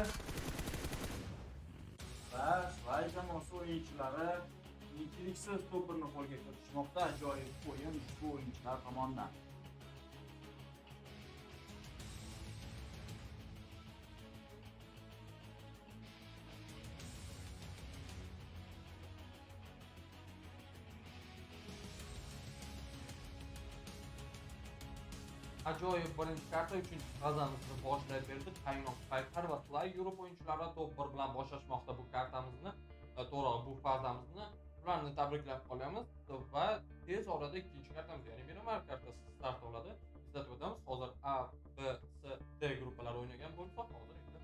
Va Sway jamoasi o'yinchilari Nikiliksiz to'pni qo'lga kiritishmoqda. Ajoyib o'yin ushbu o'yinchilar tomonidan. Ajoyib birinchi karta uchinchi fazamizni boshlab berdi. Qaynoq paytlar va Fly Europe o'yinchilari top 1 bilan boshlashmoqda bu kartamizni. To'g'ri, bu fazamizni ularni tabriklab qolamiz va tez orada ikkinchi kartamiz, ya'ni Miramar kartasi start oladi. Eslatib o'tamiz, hozir A, B, C, D guruhlar o'ynagan bo'lsa, hozir endi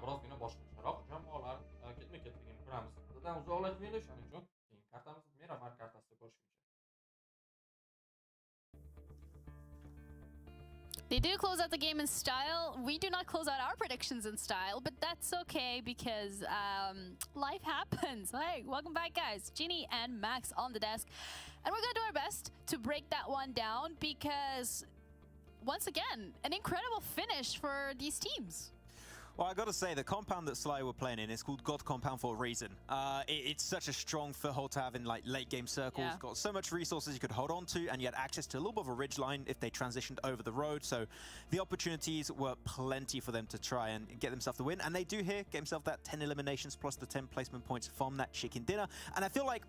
birozgina boshqacharoq jamoalar ketma-ketligini ko'ramiz. Bizdan uzoqlashmaylik, shuning uchun keyingi kartamiz Miramar kartasida ko'rishguncha. They do close out the game in style. We do not close out our predictions in style, but that's okay because life happens. Hey, welcome back, guys. Ginny and Max on the desk. And we're going to do our best to break that one down because, once again, an incredible finish for these teams. Well, I got to say, the compound that Sly were playing in is called God Compound for a reason. It's such a strong foothold to have in like late game circles. Yeah. Got so much resources you could hold on to, and you had access to a little bit of a ridge line if they transitioned over the road. So the opportunities were plenty for them to try and get themselves the win. And they do here get themselves that 10 eliminations plus the 10 placement points from that chicken dinner. And I feel like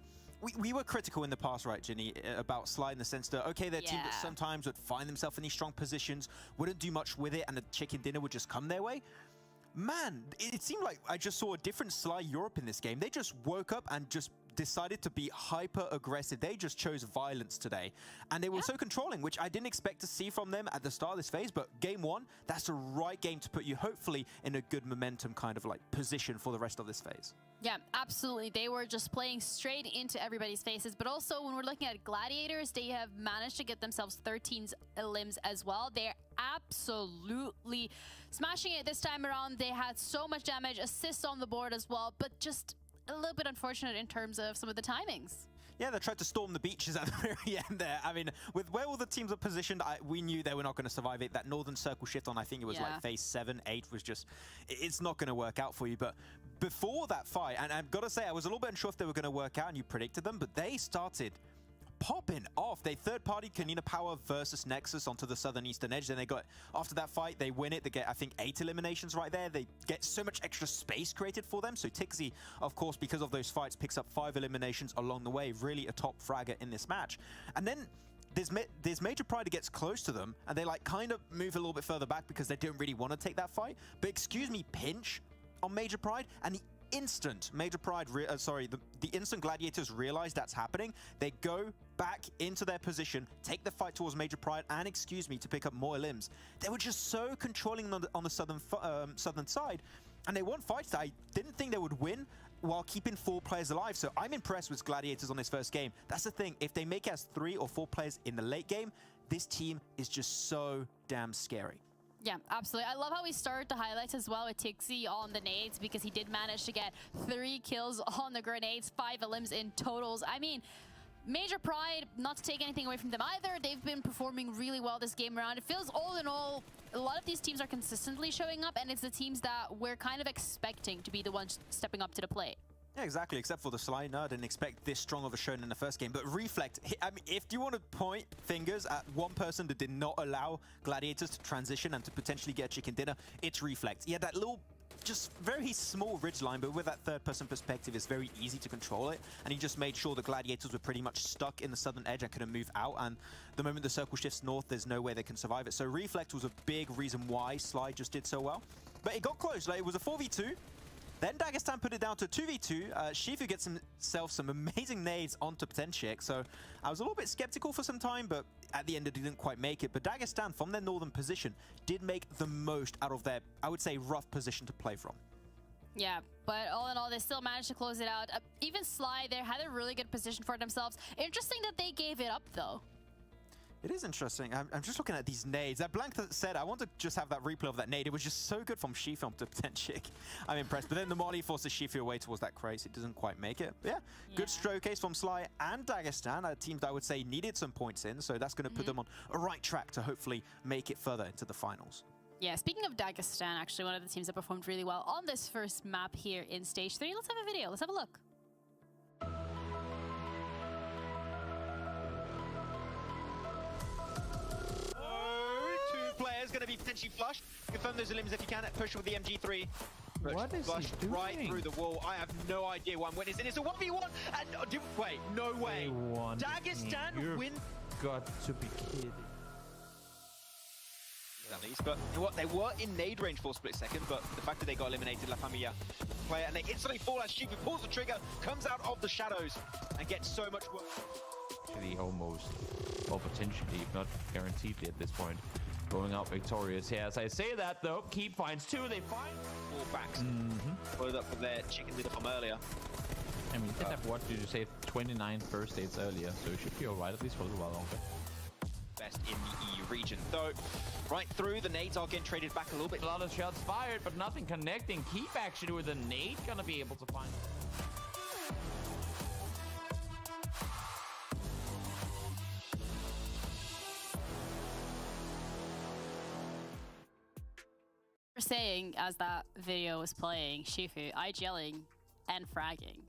we were critical in the past, right, Ginny, about Sly in the sense that, okay, their team that sometimes would find themselves in these strong positions, wouldn't do much with it, and the chicken dinner would just come their way. Man, it seemed like I just saw a different Sly Europe in this game. They just woke up and just decided to be hyper aggressive. They just chose violence today. And they were so controlling, which I didn't expect to see from them at the start of this phase. But game one, that's the right game to put you hopefully in a good momentum kind of like position for the rest of this phase. Yeah, absolutely. They were just playing straight into everybody's faces. But also, when we're looking at Gladiators, they have managed to get themselves 13 limbs as well. They're absolutely smashing it this time around. They had so much damage, assists on the board as well, but just a little bit unfortunate in terms of some of the timings. Yeah, they tried to storm the beaches at the very end there. I mean, with where all the teams are positioned, we knew they were not going to survive it. That northern circle shift on, I think it was like phase 7, 8 was just, it's not going to work out for you. But before that fight, and I've got to say, I was a little bit unsure if they were going to work out, and you predicted them, but they started popping off. They third-party Kanina Power versus Nexus onto the southern eastern edge. Then they got, after that fight, they win it. They get, I think, 8 eliminations right there. They get so much extra space created for them. So Tixi, of course, because of those fights, picks up 5 eliminations along the way. Really a top fragger in this match. And then there's Major Pride that gets close to them, and they like kind of move a little bit further back because they don't really want to take that fight. But excuse me, pinch on Major Pride, and the instant Major Pride, the instant Gladiators realize that's happening, they go back into their position, take the fight towards Major Pride, and excuse me, to pick up more limbs. They were just so controlling on the southern side, and they won fights that I didn't think they would win while keeping 4 players alive. So I'm impressed with Gladiators on this first game. That's the thing, if they make it as 3 or 4 players in the late game, this team is just so damn scary. Yeah, absolutely. I love how we started the highlights as well with Tixi on the nades because he did manage to get 3 kills on the grenades, 5 elims in totals. I mean, Major Pride, not to take anything away from them either, they've been performing really well this game around. It feels all in all, a lot of these teams are consistently showing up, and it's the teams that we're kind of expecting to be the ones stepping up to the plate. Yeah, exactly, except for the Sly. No, I didn't expect this strong of a showing in the first game. But Reflect, I mean, if you want to point fingers at one person that did not allow Gladiators to transition and to potentially get a chicken dinner, it's Reflect. He had that little, just very small ridge line, but with that third-person perspective, it's very easy to control it. And he just made sure the Gladiators were pretty much stuck in the southern edge and couldn't move out. And the moment the circle shifts north, there's no way they can survive it. So Reflect was a big reason why Sly just did so well. But it got close. Like, it was a 4v2. Then Dagestan put it down to 2v2. Shifu gets himself some amazing nades onto Potenchik, so I was a little bit skeptical for some time, but at the end it didn't quite make it. But Dagestan, from their northern position, did make the most out of their, I would say, rough position to play from. Yeah, but all in all, they still managed to close it out. Even Sly there had a really good position for themselves. Interesting that they gave it up, though. It is interesting. I'm just looking at these nades. That blank that said, I want to just have that replay of that nade. It was just so good from Shifu to Potenchik. I'm impressed. But then the Molly forces Shifu away towards that Krace. It doesn't quite make it. But yeah, good showcase from Sly and Dagestan, a team that I would say needed some points in. So that's going to put them on a right track to hopefully make it further into the finals. Yeah, speaking of Dagestan, actually one of the teams that performed really well on this first map here in Stage 3. Let's have a video. Let's have a look. Going to be potentially flushed. Confirm those limbs if you can. Push with the MG3. What is flushed he doing? Right through the wall. I have no idea what I'm witnessing. It's a 1v1. And wait, no way. Dagestan win. Got to be kidding. At least, but they were in nade range for a split second. But the fact that they got eliminated, La Familia player, and they instantly fall as Shifu pulls the trigger, comes out of the shadows, and gets so much work. Actually, almost, or potentially, if not guaranteedly at this point, going out victorious here. As I say that, though, Keep finds two. They find all backs. Followed up for their chicken dinner from earlier. I mean, did have, what did you say, 29 first dates earlier, so it should be alright at least for a little while longer. Best in the EU region. Though, right through, the nades are getting traded back a little bit. A lot of shots fired, but nothing connecting. Keep actually with a nade gonna be able to find. Saying as that video was playing, Shifu IGLing and fragging.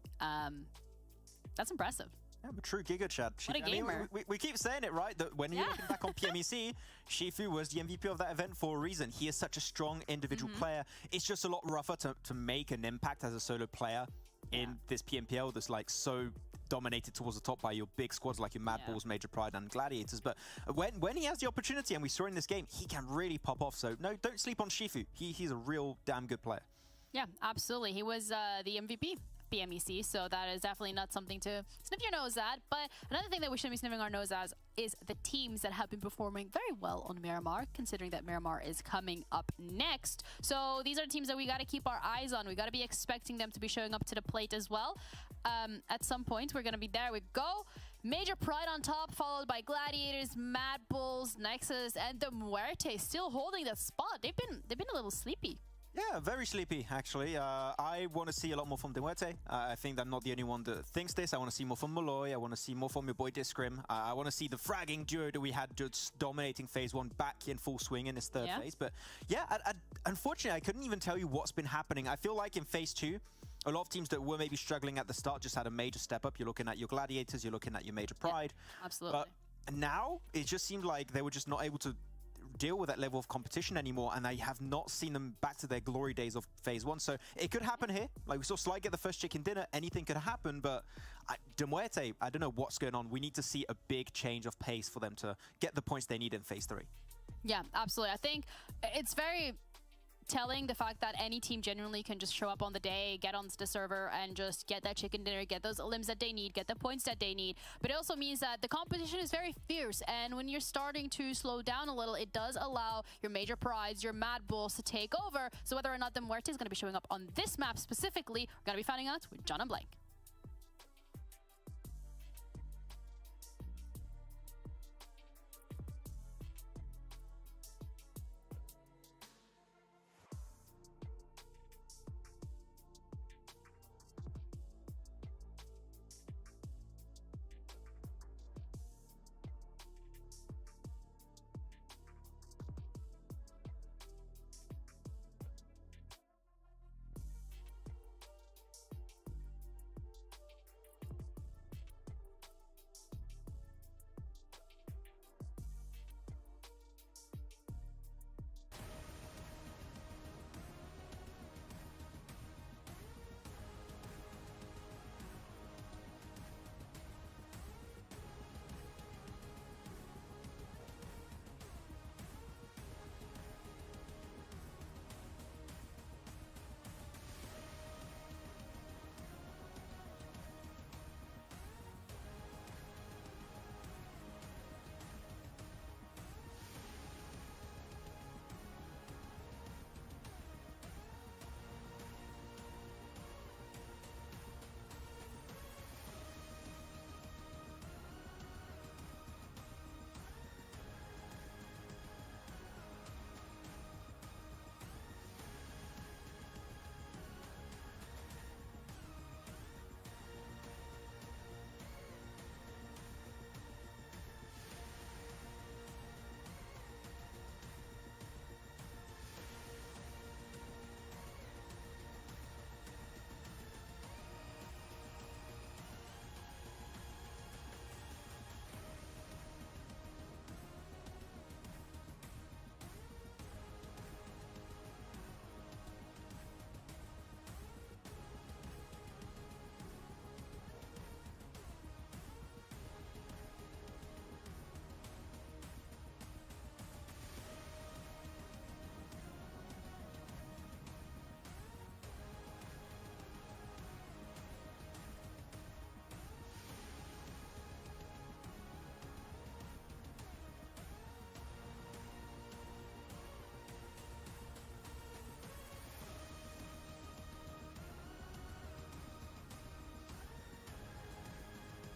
That's impressive. Yeah, but true Giga Chad. What a gamer. We keep saying it, right? That when you're looking back on PMEC, Shifu was the MVP of that event for a reason. He is such a strong individual player. It's just a lot rougher to make an impact as a solo player in this PMPL that's like so dominated towards the top by your big squads like your Mad Balls, Major Pride, and Gladiators. But when he has the opportunity, and we saw in this game, he can really pop off. So no, don't sleep on Shifu. He's a real damn good player. Yeah, absolutely. He was the MVP PMEC, so that is definitely not something to sniff your nose at. But another thing that we shouldn't be sniffing our nose at is the teams that have been performing very well on Miramar, considering that Miramar is coming up next. So these are teams that we got to keep our eyes on. We got to be expecting them to be showing up to the plate as well. At some point, we're going to be there. We go. Major Pride on top, followed by Gladiators, Mad Bulls, Nexus, and the Muerte still holding that spot. They've been a little sleepy. Yeah, very sleepy, actually. I want to see a lot more from De Muerte. I think I'm not the only one that thinks this. I want to see more from Malloy. I want to see more from your boy Discrim. I want to see the fragging duo that we had just dominating phase one back in full swing in this third phase. But yeah, unfortunately, I couldn't even tell you what's been happening. I feel like in phase two, a lot of teams that were maybe struggling at the start just had a major step up. You're looking at your Gladiators, you're looking at your Major Pride. Yeah, absolutely. But now, it just seemed like they were just not able to deal with that level of competition anymore, and I have not seen them back to their glory days of phase one. So it could happen here. Like we saw Sly get the first chicken dinner, anything could happen, but De Muerte, I don't know what's going on. We need to see a big change of pace for them to get the points they need in phase three. Yeah, absolutely. I think it's very telling the fact that any team genuinely can just show up on the day, get onto the server, and just get that chicken dinner, get those limbs that they need, get the points that they need. But it also means that the competition is very fierce, and when you're starting to slow down a little, it does allow your Major Prides, your Mad Bulls to take over. So whether or not the Muerte is going to be showing up on this map specifically, we're going to be finding out with John and Blank.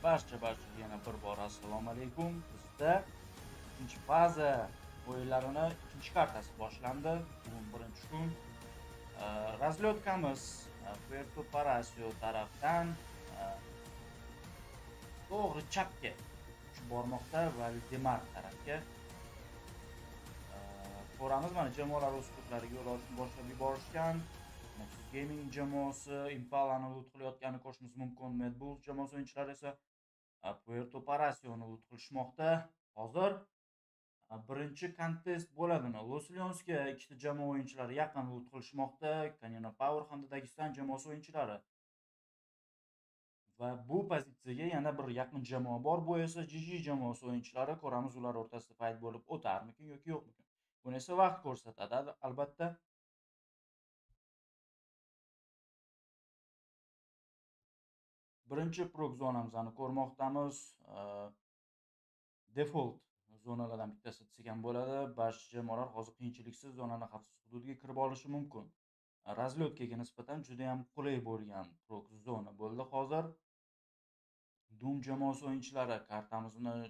Barchaga yana bir bor assalomu alaykum. Bizda ikkinchi faza o'yinlarini ikkinchi kartasi boshlandi. Bugun birinchi kun. Razlyotkamiz VIRTUS.PRO tarafdan to'g'ri chapga uchib bormoqda va Demar tarafga. Ko'ramiz, mana jamoalar o'z klublariga yo'l olishni boshlab yuborishgan. Maxsus Gaming jamoasi Impala'ni lut qilayotganini ko'rishimiz mumkin. Mad Bulls jamoasi o'yinchilari esa VIRTUS.PRO'ni lut qilishmoqda. Hozir birinchi kontest bo'ladimi? Losyonsga ikkita jamoa o'yinchilari yaqin lut qilishmoqda. Kanina Power hamda Dagestan jamoasi o'yinchilari. Va bu pozitsiyaga yana bir yaqin jamoa bor. Bu esa GG jamoasi o'yinchilari. Ko'ramiz, ular o'rtasida fight bo'lib o'tarmikin yoki yo'qmikin. Buni esa vaqt ko'rsatadi, albatta. Birinchi prog zonamizni ko'rmoqdamiz. Default zonalardan bittasi degan bo'ladi. Barcha jamoalar hozir qiyinchiliksiz zonaning xavfsiz hududiga kirib olishi mumkin. Razlyotkaga nisbatan juda ham qulay bo'lgan prog zona bo'ldi hozir. Doom jamoasi o'yinchilari kartamizning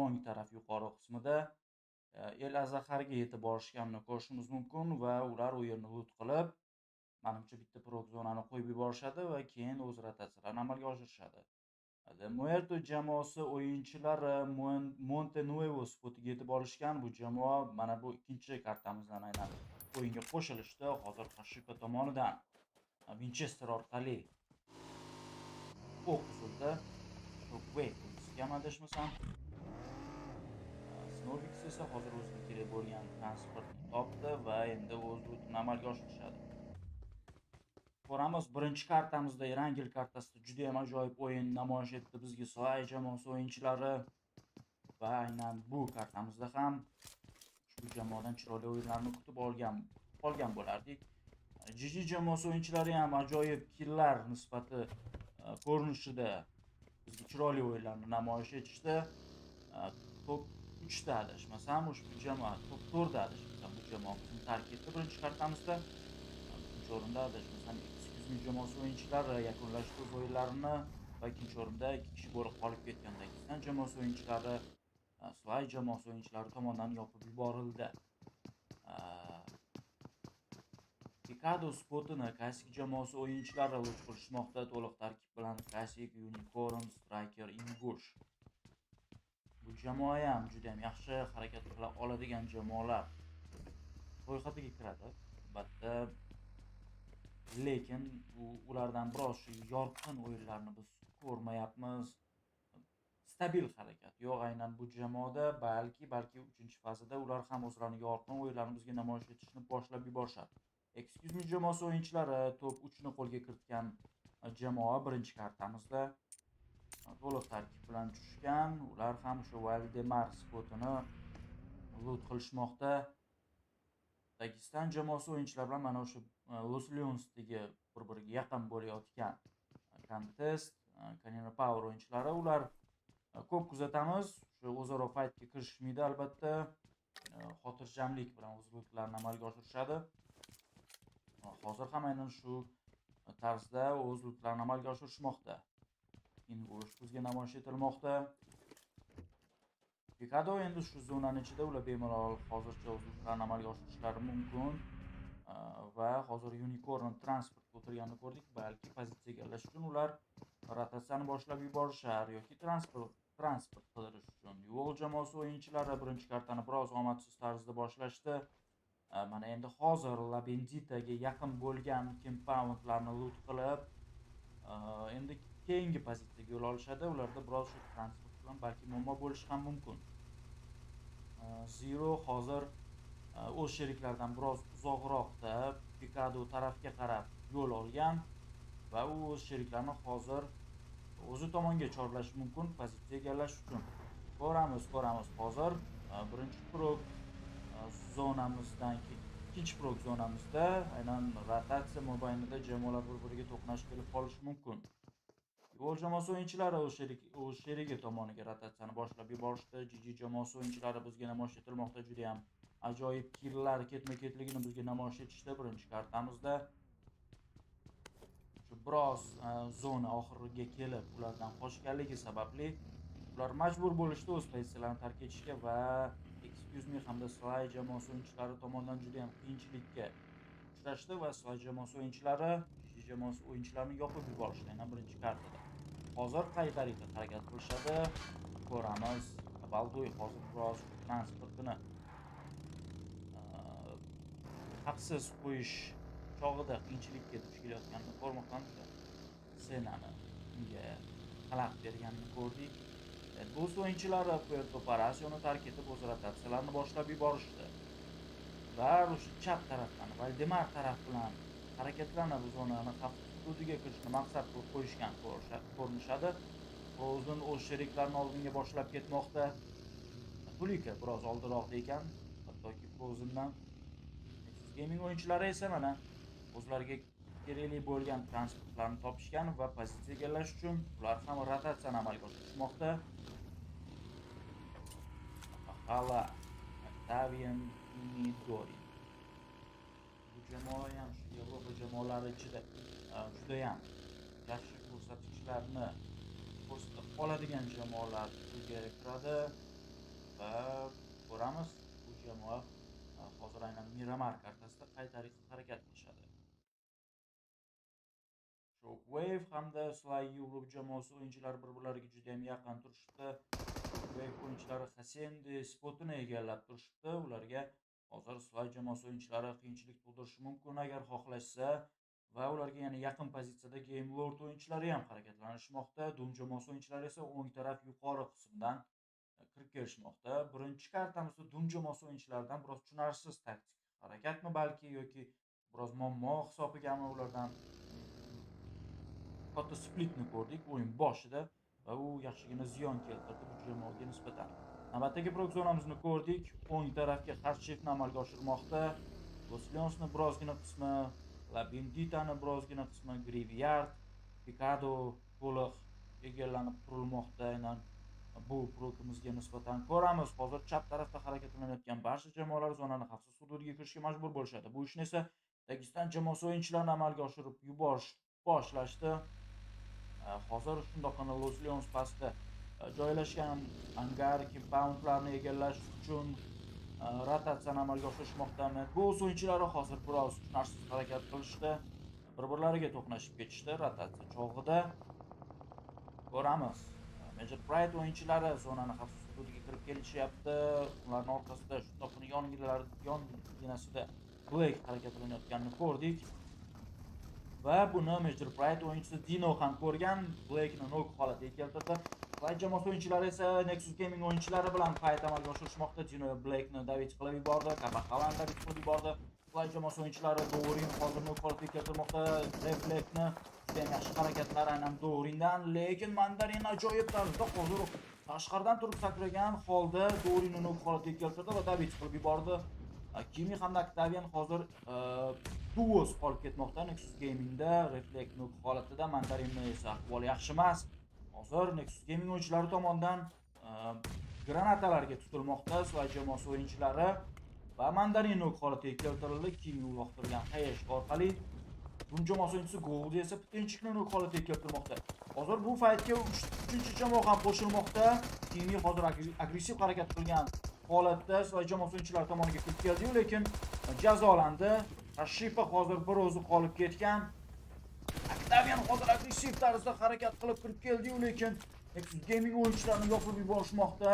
o'ng taraf yuqori qismida El Azaharga yetib borishganini ko'rishimiz mumkin va ular u yerni lut qilib, menimcha bitta prog zonani qo'yib yuborishadi va keyin o'z rotatsiyalarini amalga oshirishadi. Muerto jamoasi o'yinchilari Monte Nuevo spotiga yetib olishgan. Bu jamoa mana bu ikkinchi kartamizdan aynan o'yinga qo'shilishdi. Hozir Qashqqa tomonidan Winchester orqali o'q uzildi. Shockwave ham adashmasam. Snowbix esa hozir o'ziga kerak bo'lgan transportni topdi va endi o'z rutini amalga oshirishadi. Ko'ramiz, birinchi kartamizda Erangel kartasida juda ham ajoyib o'yin namoyish etdi bizga Soay jamoasi o'yinchilari va aynan bu kartamizda ham ushbu jamoadan chiroyli o'yinlarni kutib olgan bo'lardik. GG jamoasi o'yinchilari ham ajoyib killlar nisbati ko'rinishida bizga chiroyli o'yinlarni namoyish etishdi. Top 3 da adashmasam, ushbu jamoa top 4 da adashmasam bu jamoa bizni tark etdi birinchi kartamizda. Ikkinchi o'rinda adashmasam jamoasi o'yinchilari yakunlashdi o'z o'yinlarini va ikkinchi o'rinda 2 kishi bo'lib qolib ketgan Dagestan jamoasi o'yinchilari Soay jamoasi o'yinchilari tomonidan yopib yuborildi. Pikado spotini Kasik jamoasi o'yinchilari lut qilishmoqda to'liq tarkib bilan Kasik, Unicorn, Striker, Ingush. Bu jamoa ham juda ham yaxshi harakat qila oladigan jamoalar ro'yxatiga kiradi. Albatta, lekin ulardan biroz yorqin o'yinlarni biz ko'rmayapmiz. Stabil harakat yo'q aynan bu jamoada, balki 3-fazada ular ham o'zlarining yorqin o'yinlarini bizga namoyish etishni boshlab yuborishadi. Excuse me jamoasi o'yinchilari top 3 ni qo'lga kiritgan jamoa birinchi kartamizda to'liq tarkib bilan tushgan. Ular ham o'sha Valdemar spotini lut qilishmoqda. Dagestan jamoasi o'yinchilari bilan mana o'sha Losyonsdagi bir-biriga yaqin bo'layotgan kontest Kanina Power o'yinchilari ular ko'p kuzatamiz. Shu o'zaro fightga kirishmaydi albatta. Xotirjamlik bilan o'z lutlarini amalga oshirishadi. Hozir ham aynan shu tarzda o'z lutlarini amalga oshirishmoqda. Ingush bizga namoyish etilmoqda. Pikado endi shu zonaning ichida ular bemalol hozircha o'z lutlarini amalga oshirishlari mumkin. Va hozir Unicorn transportga o'tirganini ko'rdik. Balki pozitsiya egallash uchun ular rotatsiyani boshlab yuborishar yoki transport qidirish uchun. Yo'l jamoasi o'yinchilari birinchi kartani biroz omadsiz tarzda boshlashdi. Mana endi hozir Labenditaga yaqin bo'lgan compoundlarni lut qilib, endi keyingi pozitsiyaga yo'l olishadi. Ularda biroz shu transport bilan balki muammo bo'lishi ham mumkin. Zero hozir o'z sheriklaridan biroz uzoqroqda Pikado tarafga qarab yo'l olgan va u o'z sheriklarini hozir o'zi tomonga chorlash mumkin pozitsiya egallash uchun. Ko'ramiz hozir birinchi prog zonamizdan ikkinchi prog zonamizda aynan rotatsiya mobaynida jamoalar bir-biriga to'qnash kelib qolishi mumkin. Yo'l jamoasi o'yinchilari o'z sherigi tomoniga rotatsiyani boshlab yuborishdi. GG jamoasi o'yinchilari bizga namoyish etilmoqda. Juda ham ajoyib killlar ketma-ketligini bizga namoyish etishdi birinchi kartamizda. Shu biroz zona oxiriga kelib ulardan qochganligi sababli ular majbur bo'lishdi o'z pozitsiyalarini tark etishga va excuse me hamda slay jamoasi o'yinchilari tomonidan juda ham qiyinchilikka uchrashdi va slay jamoasi o'yinchilari jamoasi o'yinchilarini yopib yuborishdi aynan birinchi kartada. Hozir qay tariqa harakat qilishadi ko'ramiz. Baldoy hozir biroz transportini xavfsiz qo'yish chog'ida qiyinchilikka duch kelayotganini ko'rmoqdamiz. Senani unga xalaqit berganini ko'rdik. Bu o'yinchilari PMPL tark etib o'z rotatsiyalarini boshlab yuborishdi. Va o'sha chap tarafdan Valdemar taraf bilan harakatlanib zonani xavfsiz hududiga kirishni maqsad qilib qo'yishgan ko'rinishadi. Frozen o'z sheriklarini oldinga boshlab ketmoqda. Tulika biroz oldiroqda ekan, hattoki Frozendan. Nexus Gaming o'yinchilari esa mana o'zlariga kerakli bo'lgan transportlarni topishgan va pozitsiya egallash uchun ular ham rotatsiyani amalga oshirmoqda. Hala Octavian Midori. Bu jamoa ham shu Yevropa jamoalari ichida juda ham yaxshi ko'rsatkichlarni ko'rsatib qoladigan jamoalar turga kiradi va ko'ramiz bu jamoa hozir aynan Miramar kartasida qay tariqa harakat qilishadi. Shockwave hamda Sly Europe jamoasi o'yinchilari bir-birlariga juda ham yaqin turishdi. Shockwave o'yinchilari Hasendi spotini egallab turishdi. Ularga hozir Sly jamoasi o'yinchilari qiyinchilik tug'dirishi mumkin agar xohlashsa va ularga yana yaqin pozitsiyada Game Lord o'yinchilari ham harakatlanishmoqda. Doom jamoasi o'yinchilari esa o'ng taraf yuqori qismidan kirib kelishmoqda. Birinchi kartamizda Doom jamoasi o'yinchilaridan biroz tushunarsiz taktik harakatmi balki yoki biroz muammo hisobigami ulardan katta splitni ko'rdik o'yin boshida va u yaxshigina ziyon keltirdi bu jamoaga nisbatan. Navbatdagi prog zonamizni ko'rdik. O'ng tarafga qarshi shiftni amalga oshirmoqda. Goslionsni birozgina qismi, La Benditani birozgina qismi, Graveyard, Picado to'liq egallanib turilmoqda. Aynan bu progimizga nisbatan ko'ramiz. Hozir chap tarafda harakatlanayotgan barcha jamoalar zonani xavfsiz hududiga kirishga majbur bo'lishadi. Bu ishni esa Dagestan jamoasi o'yinchilarini amalga oshirib yuborish boshlashdi. Hozir shundoqqina Los Lions pastda joylashgan angar compoundlarni egallash uchun rotatsiyani amalga oshirishmoqda. Bu o'yinchilari hozir biroz tushunarsiz harakat qilishdi. Bir-birlariga to'qnashib ketishdi rotatsiya chog'ida. Ko'ramiz. Major Pride o'yinchilari zonani xavfsiz hududiga kirib kelishyapti. Ularning orqasida shundoqqina yonginasida Blake harakatlanayotganini ko'rdik. Va buni Major Pride o'yinchisi Dino ham ko'rgan. Blake'ni nok holatiga keltirdi. Flight jamoasi o'yinchilari esa Nexus Gaming o'yinchilari bilan fight amalga oshirishmoqda. Dino Blake'ni David qilib yubordi, Kabahalan David qilib yubordi. Flight jamoasi o'yinchilari Dorin hozir nok holatiga keltirmoqda. Reflektni juda yaxshi harakatlar aynan Dorindan, lekin Mandarin ajoyib tarzda hozir tashqaridan turib sakragan holda Dorinni nok holatiga keltirdi va David qilib yubordi. Kimi hamda Octavian hozir duos qolib ketmoqda Nexus Gamingda. Reflect nok holatida, Mandarinni esa ahvoli yaxshi emas. Hozir Nexus Gaming o'yinchilari tomonidan granatalarga tutilmoqda Sly jamoasi o'yinchilari va Mandarin nok holatiga keltirildi. Kimi uloqtirgan hayash orqali Doom jamoasi o'yinchisi Gold esa Potenchikni nok holatiga keltirmoqda. Hozir bu faytga 3-chi jamoa ham qo'shilmoqda. Kimi hozir agressiv harakat qilgan holatda Sly jamoasi o'yinchilari tomoniga kirib keldi, lekin jazolandi. Tashifa hozir bir o'zi qolib ketgan. Octavian hozir agressiv tarzda harakat qilib kirib keldi, lekin Nexus Gaming o'yinchilarini yopib yuborishmoqda.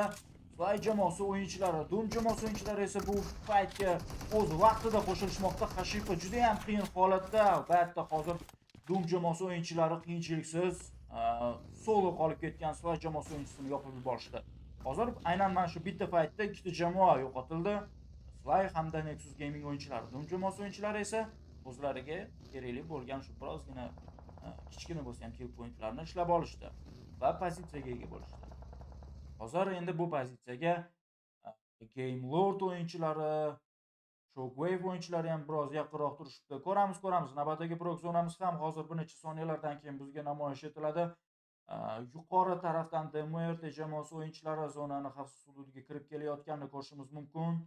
Sly jamoasi o'yinchilari, Doom jamoasi o'yinchilari esa bu faytga o'z vaqtida qo'shilishmoqda. Tashifa juda ham qiyin holatda. Albatta hozir Doom jamoasi o'yinchilari qiyinchiliksiz solo qolib ketgan Sly jamoasi o'yinchisini yopib yuborishdi. Hozir aynan mana shu bitta faytda ikkita jamoa yo'qotildi. Sly hamda Nexus Gaming o'yinchilari. Doom jamoasi o'yinchilari esa o'zlariga kerakli bo'lgan shu birozgina kichkina bo'lsa ham kill pointlarni ishlab olishdi va pozitsiyaga ega bo'lishdi. Hozir endi bu pozitsiyaga Game Lord o'yinchilari, Shockwave o'yinchilari ham biroz yaqinroq turishdi. Ko'ramiz. Navbatdagi prog zonamiz ham hozir bir necha soniyalardan keyin bizga namoyish etiladi. Yuqori tarafdan DMRT jamoasi o'yinchilari zonani xavfsiz hududiga kirib kelayotganini ko'rishimiz mumkin.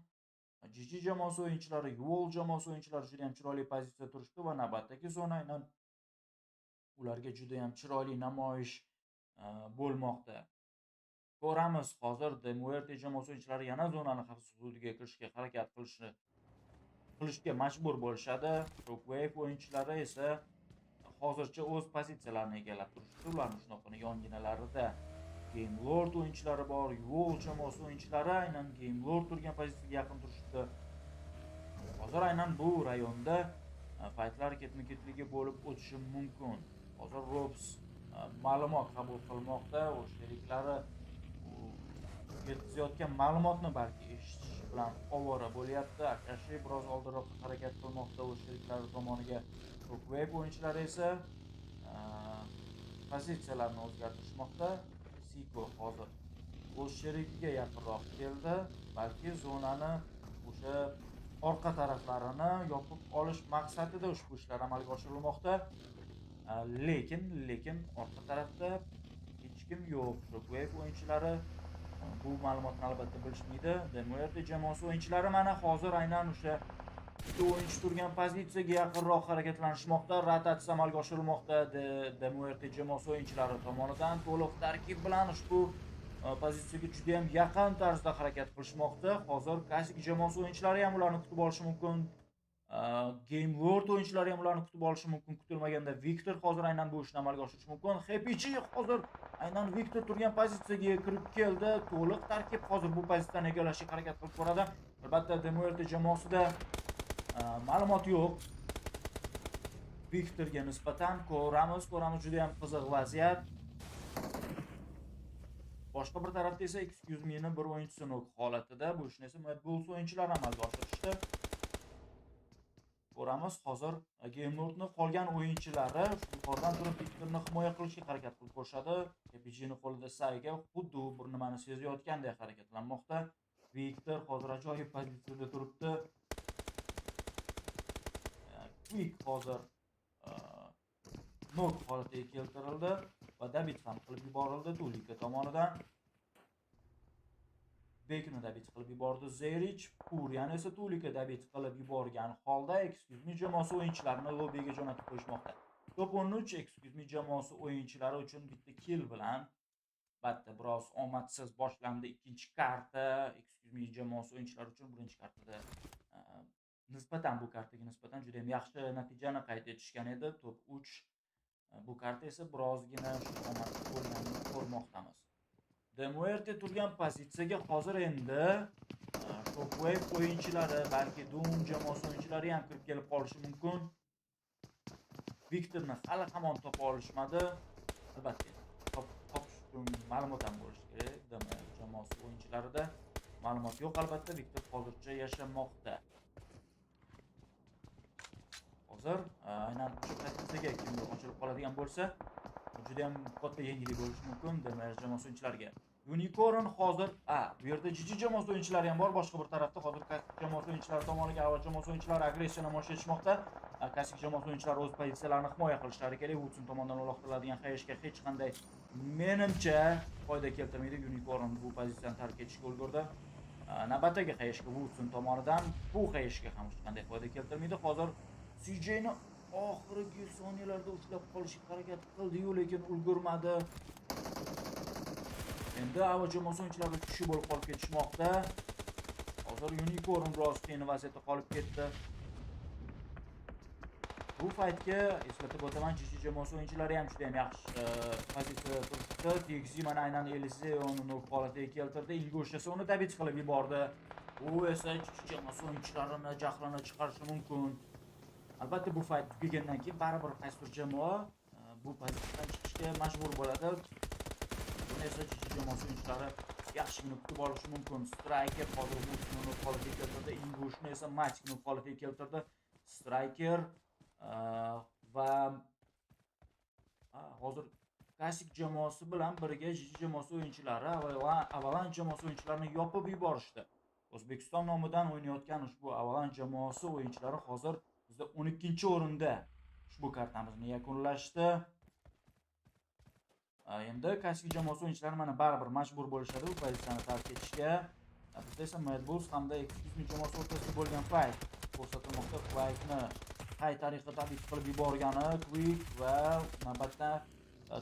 G.G jamoasi o'yinchilari, UOL jamoasi o'yinchilari juda ham chiroyli pozitsiyada turishdi va navbatdagi zona aynan ularga juda ham chiroyli namoyish bo'lmoqda. Ko'ramiz, hozir Demuerte jamoasi o'yinchilari yana zonani xavfsiz hududiga kirishga harakat qilishga majbur bo'lishadi. Shockwave o'yinchilari esa hozircha o'z pozitsiyalarini egallab turishdi. Ularning shunaqa yonginalarida Game Lord o'yinchilari bor. Yuol jamoasi o'yinchilari aynan Game Lord turgan pozitsiyaga yaqin turishdi. Hozir aynan bu rayonda faytlar ketma-ketligi bo'lib o'tishi mumkin. Hozir Robs ma'lumot qabul qilmoqda, o'z sheriklari yetkazayotgan ma'lumotni balki eshitish bilan ovora bo'lyapti. Akashi biroz oldinroq harakat qilmoqda o'z sheriklari tomoniga. Shockwave o'yinchilari esa pozitsiyalarini o'zgartirishmoqda. Siko hozir o'z sherigiga yaqinroq keldi. Balki zonani o'sha orqa taraflarini yopib olish maqsadida ushbu ishlar amalga oshirilmoqda. Lekin orqa tarafda hech kim yo'q. Shockwave o'yinchilari bu ma'lumotni albatta bilishmaydi. Demuerte jamoasi o'yinchilari mana hozir aynan o'sha ikki o'yinchi turgan pozitsiyaga yaqinroq harakatlanishmoqda. Rotatsiya amalga oshirilmoqda. Demuerte jamoasi o'yinchilari tomonidan to'liq tarkib bilan ushbu pozitsiyaga juda ham yaqin tarzda harakat qilishmoqda. Hozir Classic jamoasi o'yinchilari ham ularni kutib olishi mumkin. Game Lord o'yinchilari ham ularni kutib olishi mumkin. Kutilmaganda Victor hozir aynan bu ishni amalga oshirishi mumkin. Happychi hozir aynan Victor turgan pozitsiyaga kirib keldi. To'liq tarkib hozir bu pozitsiyani egallashga harakat qilib ko'radi. Albatta Demuerte jamoasida ma'lumot yo'q. Victorga nisbatan ko'ramiz juda ham qiziq vaziyat. Boshqa bir tarafda esa Excuse Me'ni bir o'yinchisi nok holatida. Bu ishni esa Mad Bulls o'yinchilari amalga oshirishdi. Ko'ramiz, hozir Game Lordni qolgan o'yinchilari yuqoridan turib Victorni himoya qilishga harakat qilib ko'rishadi. KPG'ni qo'lida Sayga xuddi bir nimani sezayotgandek harakatlanmoqda. Victor hozir ajoyib pozitsiyada turibdi. Quick hozir nok holatiga keltirildi va dabit ham qilib yuborildi Tulika tomonidan. Bekni dabit qilib yubordi Zerich. Puryan esa Tulika dabit qilib yuborgan holda Excuse Me jamoasi o'yinchilarini lobbiga jo'natib qo'yishmoqda. Top 13 Excuse Me jamoasi o'yinchilari uchun bitta kill bilan albatta biroz omadsiz boshlandi ikkinchi karta. Excuse Me jamoasi o'yinchilari uchun birinchi kartada nisbatan bu kartaga nisbatan juda ham yaxshi natijani qayd etishgan edi. Top 3 bu karta esa birozgina omadsiz bo'lganini ko'rmoqdamiz. Demuerte turgan pozitsiyaga hozir endi Shockwave o'yinchilari, balki Doom jamoasi o'yinchilari ham kirib kelib qolishi mumkin. Victorni hali hamon topa olishmadi. Albatta, topish uchun ma'lumot ham bo'lishi kerak. Demuerte jamoasi o'yinchilarida ma'lumot yo'q albatta. Victor hozircha yashamoqda. Hozir aynan o'sha pozitsiyaga kimdir ochilib qoladigan bo'lsa, juda ham katta yangilik bo'lishi mumkin Demuerte jamoasi o'yinchilariga. Unicorn hozir bu yerda G.G jamoasi o'yinchilari ham bor. Boshqa bir tarafda hozir Classic jamoasi o'yinchilari tomoniga avval jamoasi o'yinchilari agressiya namoyish etishmoqda. Classic jamoasi o'yinchilari o'z pozitsiyalarini himoya qilishlari kerak. Woodson tomonidan uloqtiriladigan xayishga hech qanday menimcha foyda keltirmaydi. Unicorn bu pozitsiyani tark etishga ulgurdi. Navbatdagi xayishga Woodson tomonidan bu xayishga ham hech qanday foyda keltirmaydi. Hozir CJ'ni oxirgi soniyalarda ushlab qolishga harakat qildi-yu, lekin ulgurmadi. Endi ava jamoasi o'yinchilari kuchli bo'lib qolib ketishmoqda. Hozir Unicorn biroz qiyin vaziyatda qolib ketdi. Bu faytga eslatib o'taman, G.G jamoasi o'yinchilari ham juda ham yaxshi pozitsiyada turibdi. TXG mana aynan Eliseoni nok holatiga keltirdi. Ingosh esa uni dabit qilib yubordi. U esa G.G jamoasi o'yinchilarini jahrini chiqarishi mumkin. Albatta bu fayt tugagandan keyin baribir qaysi bir jamoa bu pozitsiyadan chiqishga majbur bo'ladi. Buni esa G.G jamoasi o'yinchilari yaxshigina kutib olishi mumkin. Striker hozir bu holatiga keltirdi. Ingoshni esa Matikni holatiga keltirdi. Striker va hozir Classic jamoasi bilan birga G.G jamoasi o'yinchilari Avalanche jamoasi o'yinchilarini yopib yuborishdi. O'zbekiston nomidan o'ynayotgan ushbu Avalanche jamoasi o'yinchilari hozir bizda 12-o'rinda ushbu kartamizni yakunlashdi. Endi Classic jamoasi o'yinchilari mana baribir majbur bo'lishadi bu pozitsiyani tark etishga. Bizda esa Mad Bulls hamda Excuse Me jamoasi o'rtasida bo'lgan fayt ko'rsatilmoqda. Faytni qay tariqa tabiiy qilib yuborgani, Quick va navbatda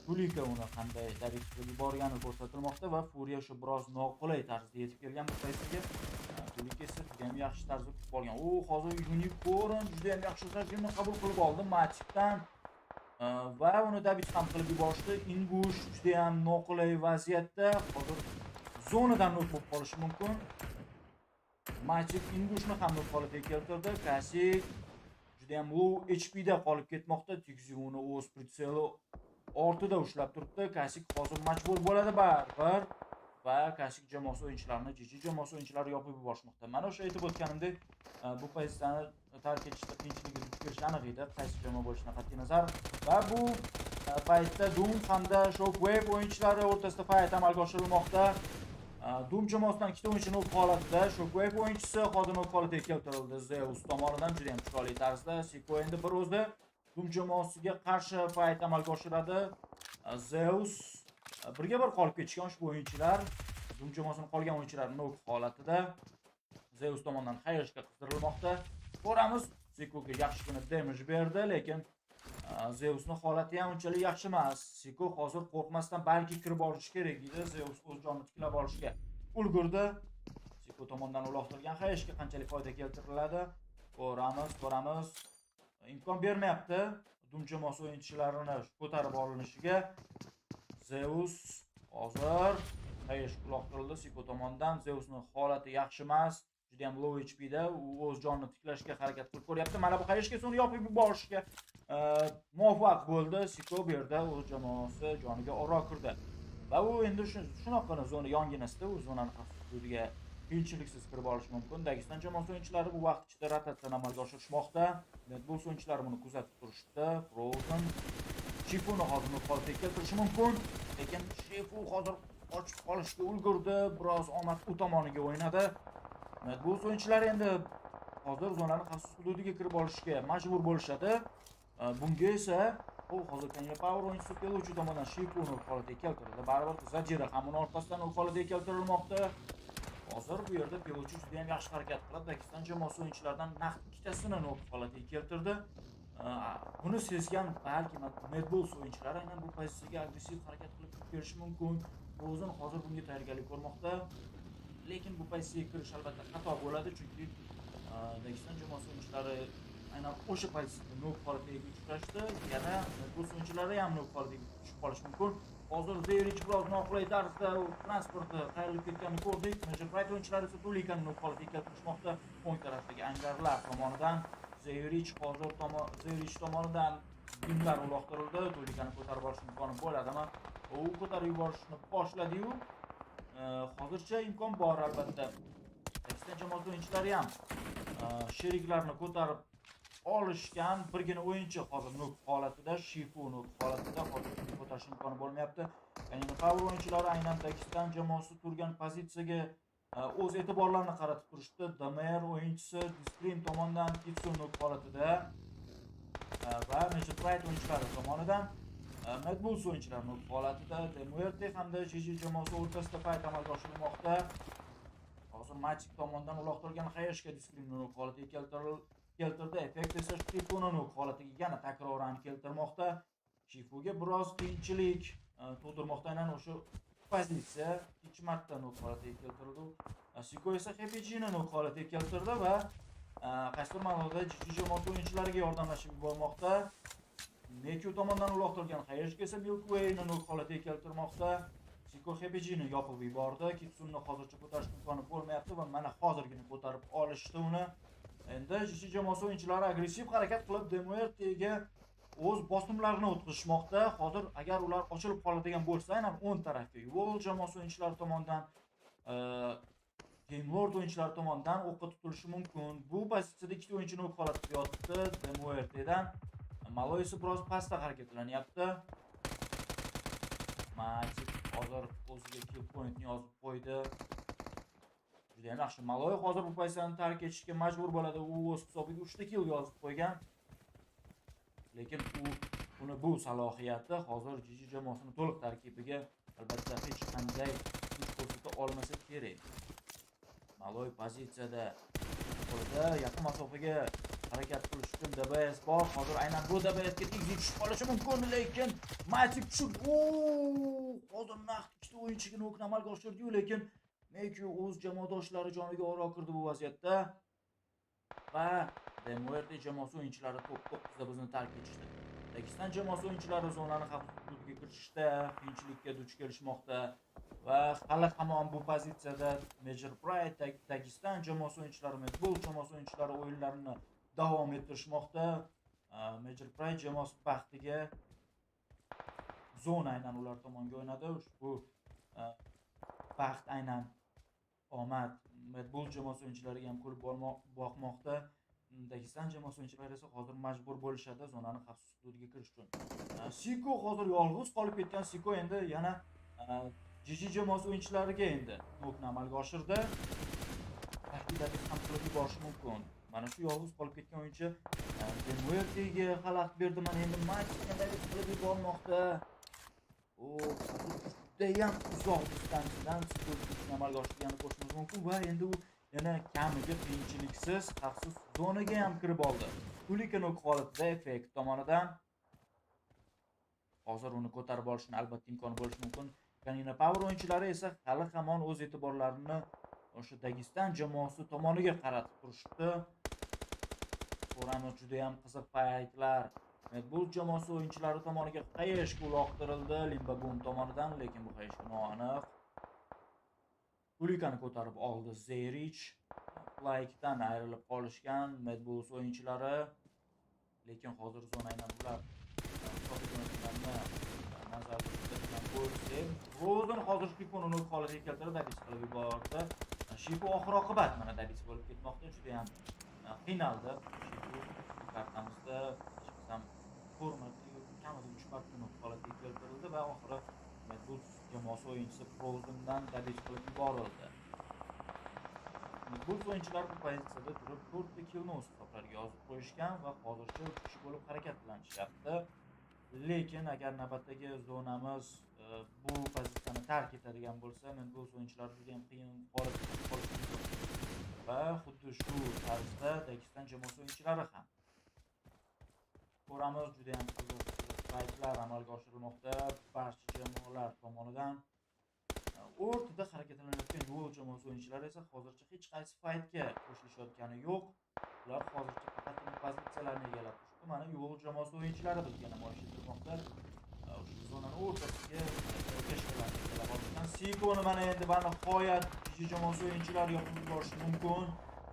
Tulika uni qanday tabiiy qilib yuborgani ko'rsatilmoqda va Furia shu biroz noqulay tarzda yetib kelgan bu paytga. Tulika esa juda ham yaxshi tarzda kutib olgan. Hozir Unicorn juda ham yaxshi tarjimani qabul qilib oldi Matikdan. Va uni tabiiy ham qilib yuborishdi. Ingush juda ham noqulay vaziyatda. Hozir zonadan not bo'lib qolishi mumkin. Matik Ingushni ham not holatiga keltirdi. Kasik juda ham low HP da qolib ketmoqda. Tigzi uni o'z pritseli ortida ushlab turibdi. Kasik hozir majbur bo'ladi baribir va Kasik jamoasi o'yinchilarini, G.G jamoasi o'yinchilari yopib yuborishmoqda. Mana o'sha aytib o'tganimdek, bu pozitsiyani tark etishda qiyinchilikga duch kelish aniq edi, qaysi jamoa bo'lishidan qat'iy nazar. Va bu paytda Doom hamda Shockwave o'yinchilari o'rtasida fight amalga oshirilmoqda. Doom jamoasidan ikkita o'yinchi nok holatida, Shockwave o'yinchisi hozir nok holatiga keltirildi. Zeus tomonidan juda ham chiroyli tarzda Siko endi bir o'zida Doom jamoasiga qarshi fight amalga oshiradi. Zeus birga bir qolib ketishgan ushbu o'yinchilar, Doom jamoasining qolgan o'yinchilari nok holatida Zeus tomonidan xayrishga qizdirilmoqda. Ko'ramiz, Sikoga yaxshigina damage berdi, lekin Zeusning holati ham unchalik yaxshi emas. Siko hozir qo'rqmasdan balki kirib olishi kerak edi. Zeus o'z jonini tiklab olishga ulgurdi. Siko tomonidan uloqtirilgan xayrishga qanchalik foyda keltiriladi? Ko'ramiz. Imkon bermayapti Doom jamoasi o'yinchilarini ko'tarib olinishiga. Zeus hozir xayrish uloqtirildi Siko tomonidan. Zeusning holati yaxshi emas, juda ham low HP da, u o'z jonini tiklashga harakat qilib ko'ryapti. Mana bu xayrishga uni yopib yuborishga muvaffaq bo'ldi. Siko bu yerda o'z jamoasi joniga oro kirdi. Va u endi shunaqa zona yonginasida u zonani hududiga qiyinchiliksiz kirib olish mumkin. Dageston jamoasi o'yinchilari bu vaqt ichida rotatsiyani amalga oshirishmoqda. Bu o'yinchilar buni kuzatib turishdi. Frozen Shifuni hozir nuqolga keltirishi mumkin, lekin Shifu hozir ochib qolishga ulgurdi. Biroz omad u tomoniga o'ynadi. Bu o'yinchilar endi hozir zonaning xavfsiz hududiga kirib olishga majbur bo'lishadi. Bunga esa hozir Power o'yinchisi Peluchi tomonidan Shifuni nuqolga keltirildi. Baribir Zajira ham uni orqasidan nuqolga keltirilmoqda. Hozir bu yerda Peluchi juda ham yaxshi harakat qilib, Dageston jamoasi o'yinchilaridan naqd ikkitasini nuqolga keltirdi. Buni sezgan balki Medbulls o'yinchilari aynan bu pozitsiyaga agressiv harakat qilib kirishi mumkin. O'zini hozir bunga tayyorgarlik ko'rmoqda. Lekin bu pozitsiyaga kirish albatta xato bo'ladi, chunki Dageston jamoasi o'yinchilari aynan o'sha pozitsiyada nok holatiga uchrashdi. Yana Medbulls o'yinchilari ham nok holatiga tushib qolishi mumkin. Hozir Zerich biroz noqulay tarzda transportni qayrilib ketganini ko'rdik. Majority o'yinchilari esa Tulikani nok holatiga keltirishmoqda. o'ng tarafdagi angarlar tomonidan Zerich tomonidan bimlar uloqtirildi. Tulikani ko'tarib olish imkoni bo'ladimi? U ko'tarib yuborishni boshladi-yu, hozircha imkon bor albatta. Dageston jamoasi o'yinchilari ham sheriklarini ko'tarib olishgan. Birgina o'yinchi hozir nuk holatida, Shifu nuk holatida, hozir ko'tarish imkoni bo'lmayapti. Ya'ni Power o'yinchilari aynan Dageston jamoasi turgan pozitsiyaga o'z e'tiborlarini qaratib turishdi. DMR o'yinchisi Discream tomonidan Kitsu nuk holatida va Majority o'yinchilari tomonidan Medbulls o'yinchilari nuk holatida, Demuerte hamda G.G jamoasi o'rtasida fight amalga oshirilmoqda. Hozir Matik tomonidan uloqtirilgan xayrishga Discream nuk holatiga keltirdi. Effekt esa Shifuni nuk holatiga yana takroran keltirmoqda. Shifuga biroz qiyinchilik tug'dirmoqda aynan o'sha pozitsiya. Ikkinchi marta nuk holatiga keltirildi. Siko esa HPG'ni nuk holatiga keltirdi va qaysidir ma'noda G.G jamoasi o'yinchilariga yordamlashib bormoqda. Meku tomonidan uloqtirilgan xayrishga esa Milkway'ni nuk holatiga keltirmoqda. Siko HPG'ni yopib yubordi. Kitsunni hozircha ko'tarish imkoni bo'lmayapti va mana hozirgina ko'tarib olishdi uni. Endi G.G jamoasi o'yinchilari agressiv harakat qilib Demuertega o'z bosimlarini o'tkazishmoqda. Hozir agar ular ochilib qoladigan bo'lsa, aynan o'ng tarafga yo'l jamoasi o'yinchilari tomonidan Game Lord o'yinchilari tomonidan o'qqa tutilishi mumkin. Bu pozitsiyada ikkita o'yinchi nok holatda yotibdi. Demuertedan Maloy esa biroz pastda harakatlanyapti. Matik hozir o'ziga kill pointni yozib qo'ydi. Juda ham yaxshi. Maloy hozir bu pozitsiyani tark etishga majbur bo'ladi. U o'z hisobiga 3 ta kill yozib qo'ygan. Lekin uni bu salohiyati hozir G.G jamoasini to'liq tarkibiga albatta hech qanday kuch ko'rsata olmasa kerak. Maloy pozitsiyada qo'lida yaqin masofaga harakat qilish uchun DBS bor. Hozir aynan bu DBSga tegib tushib qolishi mumkin, lekin Matic tushib, hozir naqd ikkita o'yinchiga nokni amalga oshirdi-yu, lekin Meki o'z jamoadoshlari joniga oro kirdi bu vaziyatda. Va Demuerte jamoasi o'yinchilari top-9da bizni tark etishdi. Dagestan jamoasi o'yinchilari zonani xavfsiz hududga kirishda qiyinchilikka duch kelishmoqda va hali hamon bu pozitsiyada Major Pride Dagestan jamoasi o'yinchilari, Medbull jamoasi o'yinchilari o'yinlarini davom ettirishmoqda. Major Pride jamoasi baxtiga zona aynan ular tomonga o'ynadi. Ushbu baxt aynan omad Medbull jamoasi o'yinchilariga ham kulib boqmoqda. Dagestan jamoasi o'yinchilari esa hozir majbur bo'lishadi zonani xavfsiz hududiga kirish uchun. Siko hozir yolg'iz qolib ketgan. Siko endi yana GG jamoasi o'yinchilariga endi nokni amalga oshirdi. Tahdidlarga ham qilib yuborishi mumkin. Mana shu yolg'iz qolib ketgan o'yinchi Demuertega xalaqit berdi. Mana endi matchga qilib yubormoqda. Judayam uzoq distansiyadan Siko'ni amalga oshirganini ko'rishimiz mumkin va endi u yana kamiga qiyinchiliksiz xavfsiz zonaga ham kirib oldi. Kulikani holatida effekt tomonidan hozir uni ko'tarib olishni albatta imkoni bo'lishi mumkin. Kanina Power o'yinchilari esa hali hamon o'z e'tiborlarini o'sha Dagestan jamoasi tomoniga qaratib turishdi. Ko'ramiz juda ham qiziq paytlar. Medbull jamoasi o'yinchilari tomoniga qayishga uloqtirildi Limba Boom tomonidan, lekin bu qayishga noaniq. Kulikani ko'tarib oldi Zerich. Like-dan ayrilib qolishgan Medbull o'yinchilari, lekin hozir zona aynan ular nazarda tutadigan bo'lsa, Rozen hozir Shiponi o'z holatiga keltirib dabis qilib yubordi. Shipo oxir oqibat mana dabis bo'lib ketmoqda, juda ham qiynaldi. Shipo kartamizda ham hurmatli kamida 3 marta o'z holatiga keltirildi va oxiri Medbull jamoasi o'yinchisi Rozendan dabis qilib yuborildi. Medbull o'yinchilari bu pozitsiyada turib 4 ta killni o'z hisoblariga yozib qo'yishgan va hozircha 3 kishi bo'lib harakatlanishyapti. Lekin agar navbatdagi zonamiz bu pozitsiyani tark etadigan bo'lsa, Medbull o'yinchilari juda ham qiyin holatga qolishi mumkin. Va xuddi shu tarzda Dagestan jamoasi o'yinchilari ham. Ko'ramiz, juda ham qiziq faytlar amalga oshirilmoqda barcha jamoalar tomonidan. O'rtada harakatlanayotgan yo'l jamoasi o'yinchilari esa hozircha hech qaysi faytga qo'shilishayotgani yo'q. Ular hozircha faqat pozitsiyalarni egallab turibdi. Mana yo'l jamoasi o'yinchilari bizga namoyish etilmoqda. Shu zonani o'rtasiga kashkalarni egallab olgan. Sikoni mana endi nihoyat GG jamoasi o'yinchilari yoqib yuborishi mumkin.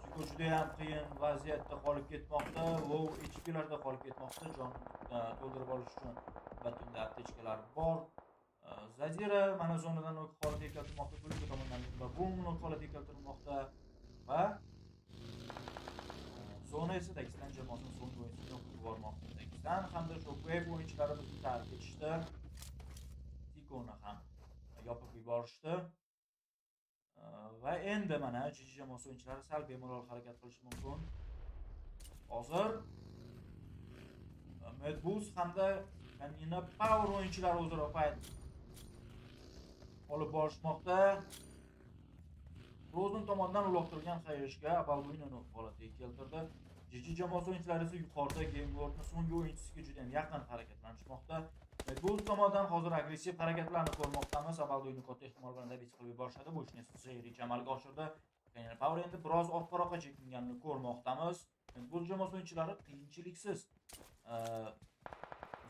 Siko juda ham qiyin vaziyatda qolib ketmoqda. Low HP'larda qolib ketmoqda. Jon to'ldirib olish uchun batunda aptechkalar bor. Zadira mana zonadan holatiga keltirmoqda, Kulika tomonidan va Boomni holatiga keltirmoqda va zona esa Dagestan jamoasining so'nggi o'yinchisiga yo'q yubormoqda. Dagestan hamda Shockwave o'yinchilari bizni tark etishdi. Tikoni ham yopib yuborishdi. Va endi mana GG jamoasi o'yinchilari sal bemalol harakat qilishi mumkin. Hozir Medbull hamda Kanina Power o'yinchilari o'zaro fight olib borishmoqda. Rozen tomonidan uloqtirilgan xayishga Balduinini holatiga keltirdi. GG jamoasi o'yinchilari esa yuqorida Game Lordning so'nggi o'yinchisiga juda ham yaqin harakatlanishmoqda. Medbull tomonidan hozir agressiv harakatlarni ko'rmoqdamiz. Balduinni katta ehtimol bilan dabis qilib yuborishadi. Bu ishni Zerich amalga oshirdi. Kanina Power endi biroz orqaroqqa chekinganini ko'rmoqdamiz. Medbull jamoasi o'yinchilari qiyinchiliksiz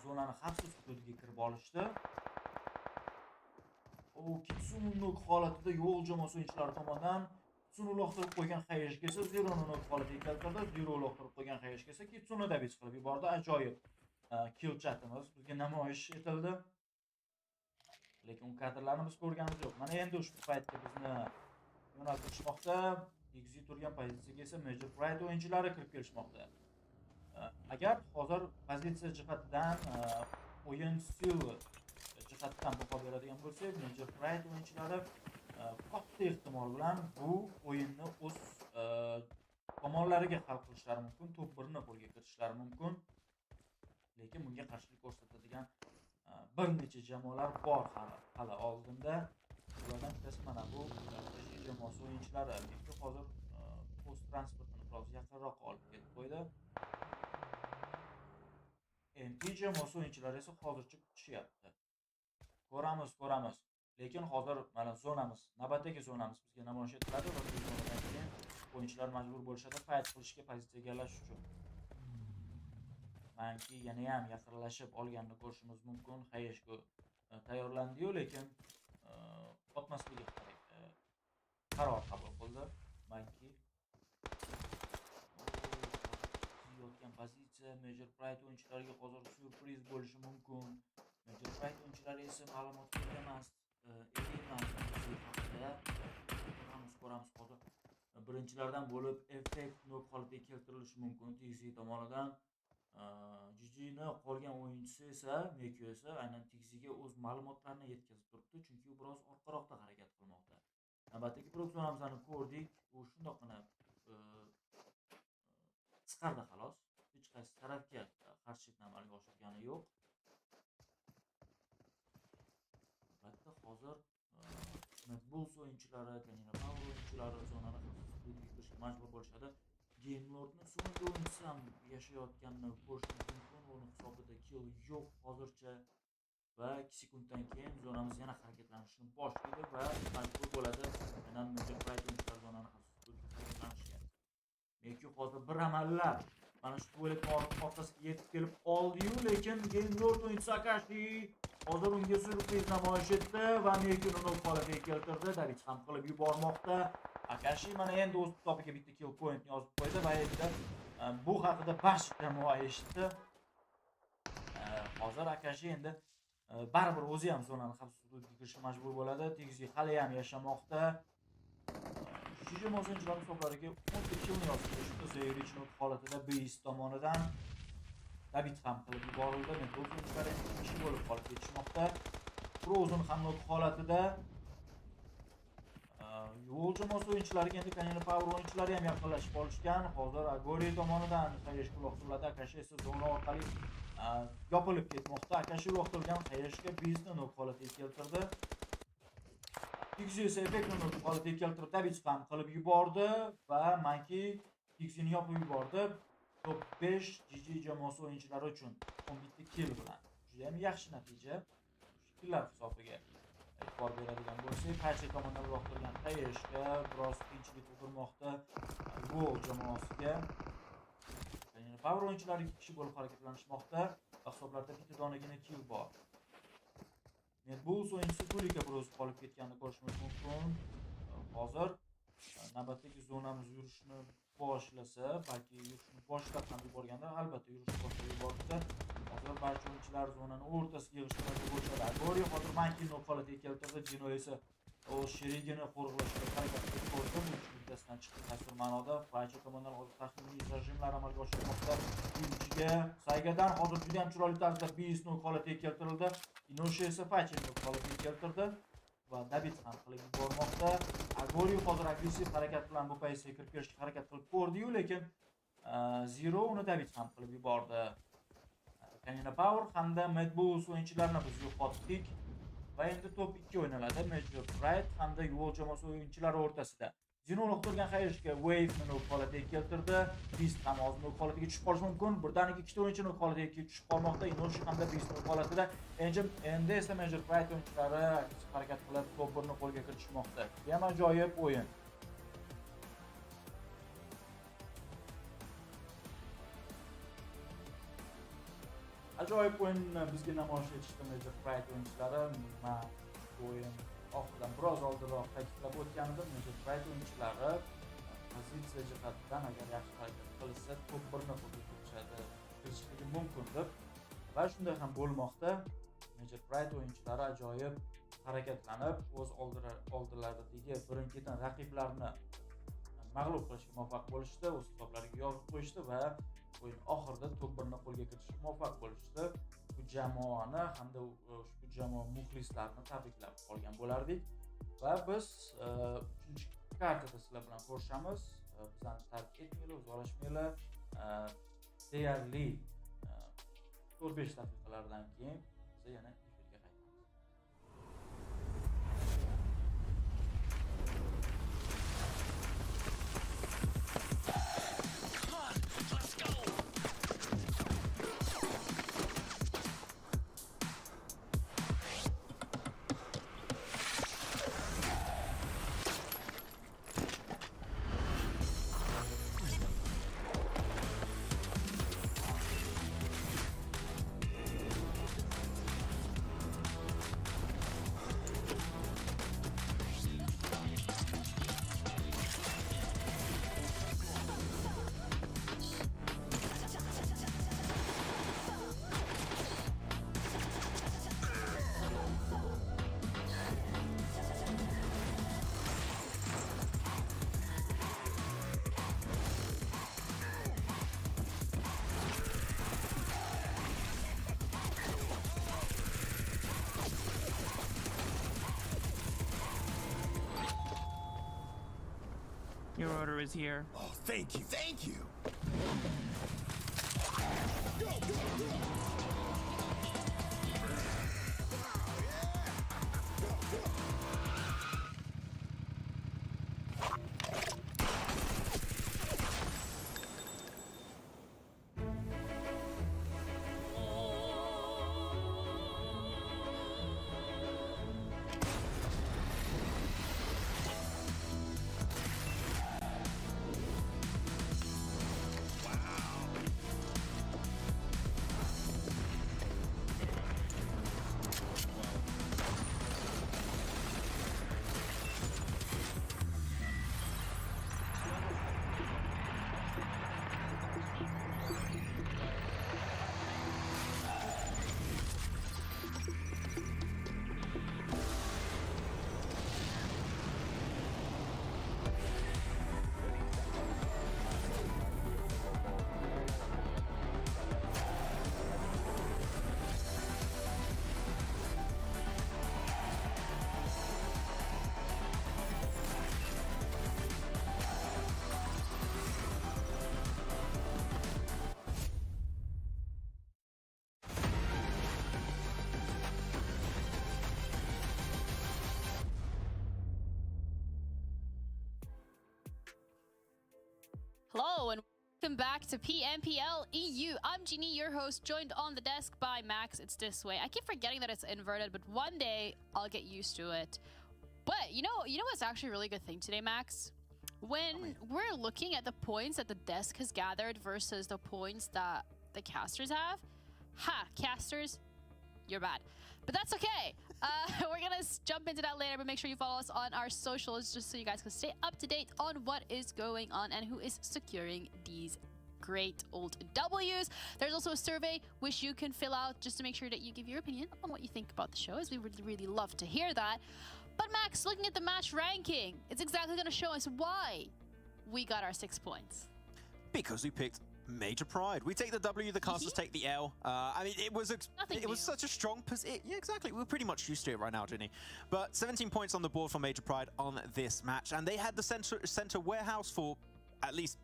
zonani xavfsiz hududiga kirib olishdi. Kitsunuk holatida yo'l jamoasi o'yinchilari tomonidan Kitsuni uloqtirib qo'ygan xayishga esa Zero'ni holatiga keltirdi. Zero uloqtirib qo'ygan xayishga esa Kitsuni dabis qilib yubordi. Ajoyib kill chatimiz bizga namoyish etildi. Lekin kadrlarni biz ko'rganimiz yo'q. Mana endi ushbu paytda bizni yo'naltirishmoqda. Egzi turgan pozitsiyaga esa Major Pride o'yinchilari kirib kelishmoqda. Agar hozir pozitsiya jihatidan o'yin stil jihatidan baho beradigan bo'lsak, Major Pride o'yinchilari katta ehtimol bilan bu o'yinni o'z tomonlariga hal qilishlari mumkin, top 1ni qo'lga kiritishlari mumkin. Lekin bunga qarshilik ko'rsatadigan bir necha jamoalar bor hali oldinda. Ulardan bittasi mana bu jamoasi o'yinchilari. Lekin hozir post transportini biroz yaqinroq olib kelib qo'ydi. MT jamoasi o'yinchilari esa hozircha kutishyapti. Ko'ramiz. Lekin hozir mana zonamiz, navbatdagi zonamiz bizga namoyish etiladi va bu zonadan keyin o'yinchilar majbur bo'lishadi fight qilishga, pozitsiya egallash uchun. Manki yana ham yaqinlashib olganini ko'rishimiz mumkin. Hayeshga tayyorlandi-yu, lekin otmasligi qaror qabul qildi. Manki yotgan pozitsiya Major Pride o'yinchilariga hozir syurpriz bo'lishi mumkin. Major Pride o'yinchilari esa ma'lumotga ega emas. Ko'ramiz hozir. Birinchilardan bo'lib effekt nok holatiga keltirilishi mumkin TZ tomonidan. G.G.ni qolgan o'yinchisi esa Mekyo esa aynan TX'ga o'z ma'lumotlarini yetkazib turibdi, chunki u biroz orqaroqda harakat qilmoqda. Navbatdagi prognozamizni ko'rdik. U shundoqqina qisqardi xolos. Hech qaysi tarafga qarshilikni amalga oshirgani yo'q. Albatta hozir Bulls o'yinchilari, Kanina Power o'yinchilari zonani xavfsizlikka kirishga majbur bo'lishadi. Game Lordni so'nggi o'yinchisi ham yashayotganini ko'rishimiz mumkin. Uning hisobida kill yo'q hozircha va 2 sekunddan keyin zonamiz yana harakatlanishni boshlaydi va majbur bo'ladi aynan Major Pride o'yinchilari zonani xavfsizlikka harakatlanishga. Mekyo hozir bir amallab mana shu tuvaletning orqasiga yetib kelib oldi-yu, lekin Game Lord o'yinchisi Akashi hozir unga syurpriz namoyish etdi va Mekyoni nok holatiga keltirdi. David ham qilib yubormoqda. Akashi mana endi o'z topiga bitta kill point yozib qo'ydi va endi bu haqida bash jamoa eshitdi. Hozir Akashi endi baribir o'zi ham zonani xavfsizlikka kirishga majbur bo'ladi. Tegizli hali ham yashamoqda. Uchinchi o'yinchilar hisoblariga 10 killni yozib qo'yishdi. Zeyrich nok holatida Beast tomonidan David ham qilib yuborildi. Endi o'yinchilar endi kishi bo'lib qolib ketishmoqda. Frozen ham nok holatida. Yo'l jamoasi o'yinchilariga endi Kanina Power o'yinchilari ham yaqinlashib olishgan. Hozir Agori tomonidan Hayeshga uloqtiriladi. Akashi esa zona orqali yopilib ketmoqda. Akashi uloqtirilgan Hayeshga bizni nok holatiga keltirdi. Tixi esa effektni nok holatiga keltirib David ham qilib yubordi va Manki Tixini yopib yubordi. Top 5 GG jamoasi o'yinchilari uchun 11 kill bilan. Juda ham yaxshi natija. Killlar hisobiga e'tibor beradigan bo'lsak, qaysi tomondan uloqtirilgan Hayeshga biroz qiyinchilik tug'dirmoqda gol jamoasiga. Ya'ni Power o'yinchilari 2 kishi bo'lib harakatlanishmoqda va hisoblarda bitta donagina kill bor. Bulls o'yinchisi Kulika biroz qolib ketganini ko'rishimiz mumkin. Hozir navbatdagi zonamiz yurishni boshlasa, balki yurishni boshlab ham yuborganlar, albatta yurishni boshlab yuborsa, hozir barcha o'yinchilar zonani o'rtasiga yig'ishga majbur bo'lishadi. Agori hozir Manki nok holatiga keltirdi. Jino esa o'z sherigini qo'riqlashga harakat qilib ko'rdi. Bu uddasidan chiqdi tasvir ma'noda. Faycha tomonidan hozir taxminiy rejimlar amalga oshirilmoqda. Ikkinchiga Saygadan hozir juda ham chiroyli tarzda Beast nok holatiga keltirildi. Inoshi esa Faycha nok holatiga keltirdi va David ham qilib yubormoqda. Agori hozir agressiv harakat bilan bu paytga kirib kelishga harakat qilib ko'rdi-yu, lekin Zero uni David ham qilib yubordi. Kanina Power hamda Bulls o'yinchilarini biz yo'qotdik va endi top 2 o'ynaladi. Major Pride hamda yo'l jamoasi o'yinchilari o'rtasida. Zino uloqtirgan Hayeshga Wave nok holatiga keltirdi. Beast ham hozir nok holatiga tushib qolishi mumkin. Birdaniga ikkita o'yinchi nok holatiga tushib qolmoqda. Inoshi hamda Beast nok holatida. Endi esa Major Pride o'yinchilari harakat qilib top 1ni qo'lga kiritishmoqda. Ham ajoyib o'yin. Ajoyib o'yinni bizga namoyish etishdi Major Pride o'yinchilari. Men o'yin oxiridan biroz oldinroq ta'kidlab o'tgandim. Major Pride o'yinchilari pozitsiya jihatidan agar yaxshi harakat qilsa, top 1ni qo'lga kirishligi mumkin deb va shunday ham bo'lmoqda. Major Pride o'yinchilari ajoyib harakatlanib, o'z oldilaridagi birin-ketin raqiblarni mag'lub qilishga muvaffaq bo'lishdi, o'z hisoblariga yozib qo'yishdi va o'yin oxirida top 1ni qo'lga kiritishga muvaffaq bo'lishdi. Bu jamoani hamda ushbu jamoa muxlislarini tabriklab qolgan bo'lardik va biz 3-kartada sizlar bilan ko'rishamiz. Bizani tark etmanglar, uzolashmanglar. Deyarli 4-5 daqiqalardan keyin biz yana efirga qaytamiz. Your order is here. Oh, thank you, thank you. Go, go, go. Hello and welcome back to PMPL EU. I'm Jeannie, your host, joined on the desk by Max. It's this way. I keep forgetting that it's inverted, but one day I'll get used to it. But you know what's actually a really good thing today, Max? When we're looking at the points that the desk has gathered versus the points that the casters have, casters, you're bad. But that's okay. We're gonna jump into that later, but make sure you follow us on our socials just so you guys can stay up to date on what is going on and who is securing these great old W's. There's also a survey which you can fill out just to make sure that you give your opinion on what you think about the show, as we would really love to hear that. But Max, looking at the match ranking, it's exactly gonna show us why we got our 6 points. Because we picked Major Pride. We take the W, the casters take the L. I mean, it was such a strong position. Yeah, exactly. We're pretty much used to it right now, Ginny. But 17 points on the board for Major Pride on this match, and they had the center warehouse for at least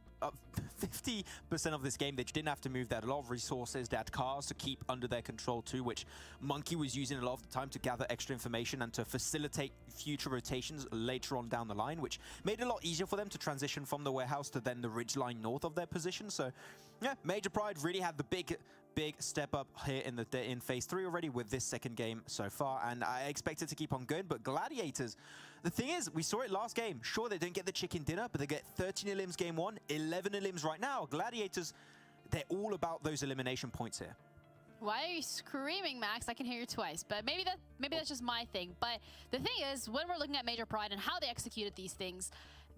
50% of this game. They didn't have to move. They had a lot of resources. They had cars to keep under their control too, which Monkey was using a lot of the time to gather extra information and to facilitate future rotations later on down the line, which made it a lot easier for them to transition from the warehouse to then the ridge line north of their position. So yeah, Major Pride really had the big step up here in phase 3 already with this second game so far, and I expect it to keep on going. But Gladiators, the thing is, we saw it last game. Sure, they didn't get the chicken dinner, but they get 13 elims game 1, 11 elims right now. Gladiators, they're all about those elimination points here. Why are you screaming, Max? I can hear you twice, but maybe that's just my thing. But the thing is, when we're looking at Major Pride and how they executed these things,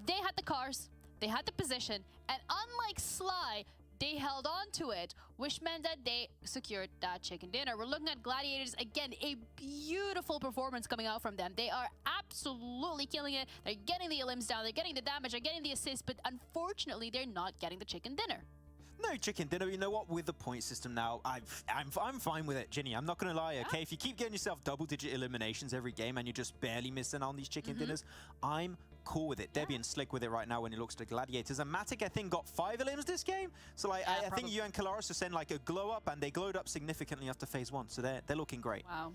they had the cars, they had the position, and unlike Sly, they held on to it, which meant that they secured that chicken dinner. We're looking at Gladiators, again, a beautiful performance coming out from them. They are absolutely killing it. They're getting the elims down, they're getting the damage, they're getting the assist, but unfortunately, they're not getting the chicken dinner. No chicken dinner. You know what? With the point system now, I'm fine with it, Ginny. I'm not gonna lie. Okay, if you keep getting yourself double-digit eliminations every game and you're just barely missing on these chicken dinners, I'm cool with it. Debian's slick with it right now when he looks to Gladiators. And Matic, I think, got 5 elims this game. So like, I think you and Kalaris are sending like a glow up, and they glowed up significantly after phase 1. So they're looking great. Wow.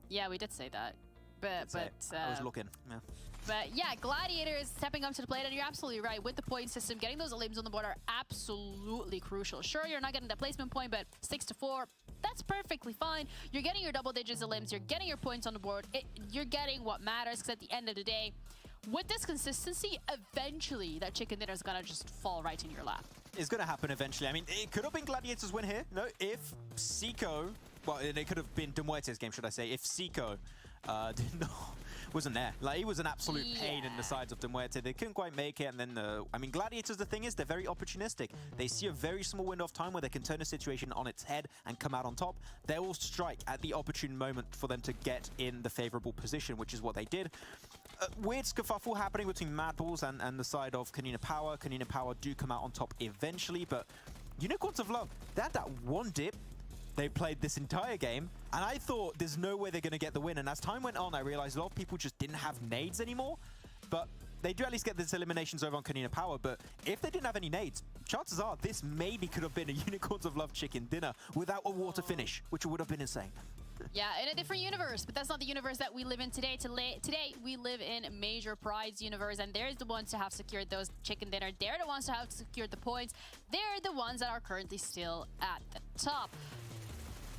Yeah, we did say that. But I was looking. Yeah. But yeah, Gladiators stepping up to the plate, and you're absolutely right. With the point system, getting those elims on the board are absolutely crucial. Sure, you're not getting the placement point, but 6 to 4, that's perfectly fine. You're getting your double digits elims, you're getting your points on the board. You're getting what matters, because at the end of the day, with this consistency, eventually that chicken dinner is gonna just fall right in your lap. It's gonna happen eventually. I mean, it could have been Gladiators' win here. No, if Seiko, well, it could have been Demuerte's game, should I say, if Seiko wasn't there. Like, he was an absolute pain in the sides of Demuerte. They couldn't quite make it, and then I mean, Gladiators, the thing is, they're very opportunistic. They see a very small window of time where they can turn a situation on its head and come out on top. They will strike at the opportune moment for them to get in the favorable position, which is what they did. Weird scuffle happening between Mad Balls and the side of Kanina Power. Kanina Power do come out on top eventually, but Unicorns of Love, they had that one dip they played this entire game, and I thought there's no way they're going to get the win. And as time went on, I realized a lot of people just didn't have nades anymore, but they do at least get this eliminations over on Kanina Power, but if they didn't have any nades, chances are this maybe could have been a Unicorns of Love chicken dinner without a water finish, which would have been insane. Yeah, in a different universe, but that's not the universe that we live in today. Today, we live in Major Pride's universe, and they're the ones to have secured those chicken dinner. They're the ones to have secured the points. They're the ones that are currently still at the top.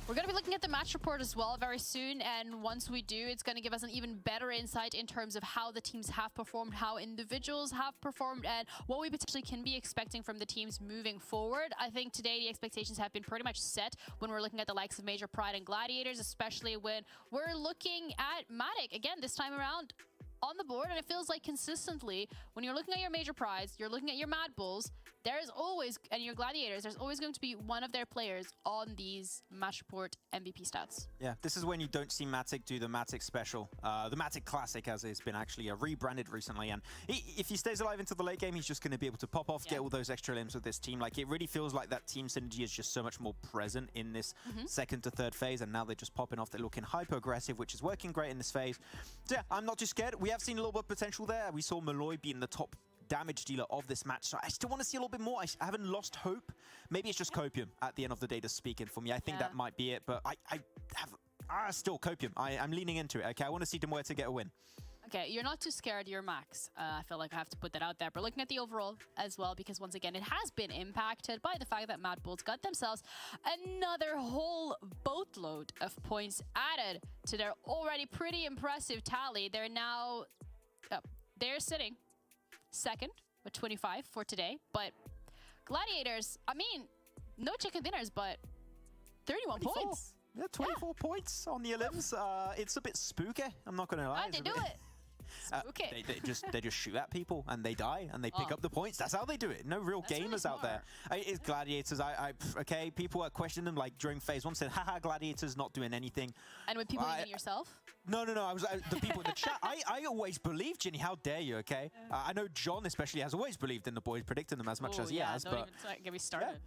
We're going to be looking at the match report as well very soon, and once we do, it's going to give us an even better insight in terms of how the teams have performed, how individuals have performed, and what we potentially can be expecting from the teams moving forward. I think today the expectations have been pretty much set when we're looking at the likes of Major Pride and Gladiators, especially when we're looking at Matic, again, this time around on the board, and it feels like consistently when you're looking at your Major Prides, you're looking at your Mad Bulls, there's always, and your Gladiators, there's always going to be one of their players on these match report MVP stats. Yeah, this is when you don't see Matic do the Matic special, the Matic Classic, as it's been actually rebranded recently, and if he stays alive into the late game, he's just going to be able to pop off, get all those extra limbs with this team. Like, it really feels like that team synergy is just so much more present in this second to third phase, and now they're just popping off, they're looking hyper aggressive, which is working great in this phase. So yeah, I'm not too scared. We have seen a little bit of potential there. We saw Malloy being the top damage dealer of this match, so I still want to see a little bit more. I haven't lost hope. Maybe it's just Copium at the end of the day that's speaking for me. I think that might be it, but I have still Copium. I'm leaning into it. Okay, I want to see Demoy to get a win. Okay, you're not too scared, you're Max. I feel like I have to put that out there. But looking at the overall as well, because once again, it has been impacted by the fact that Mad Bulls got themselves another whole boatload of points added to their already pretty impressive tally. They're now, they're sitting second with 25 for today. But Gladiators, I mean, no chicken dinners, but 31 points. Yeah, 24 points on the elims. It's a bit spooky, I'm not going to lie. How'd they do it? Okay. They just shoot at people and they die and they pick up the points. That's how they do it. No real gamers out there. It's Gladiators. Okay, people are questioning them like during phase one, said, haha, Gladiators not doing anything. And with people even yourself? No. I was the people in the chat. I always believed, Ginny. How dare you? Okay. I know John especially has always believed in the boys, predicting them as much as he has. Don't even get me started. Yeah.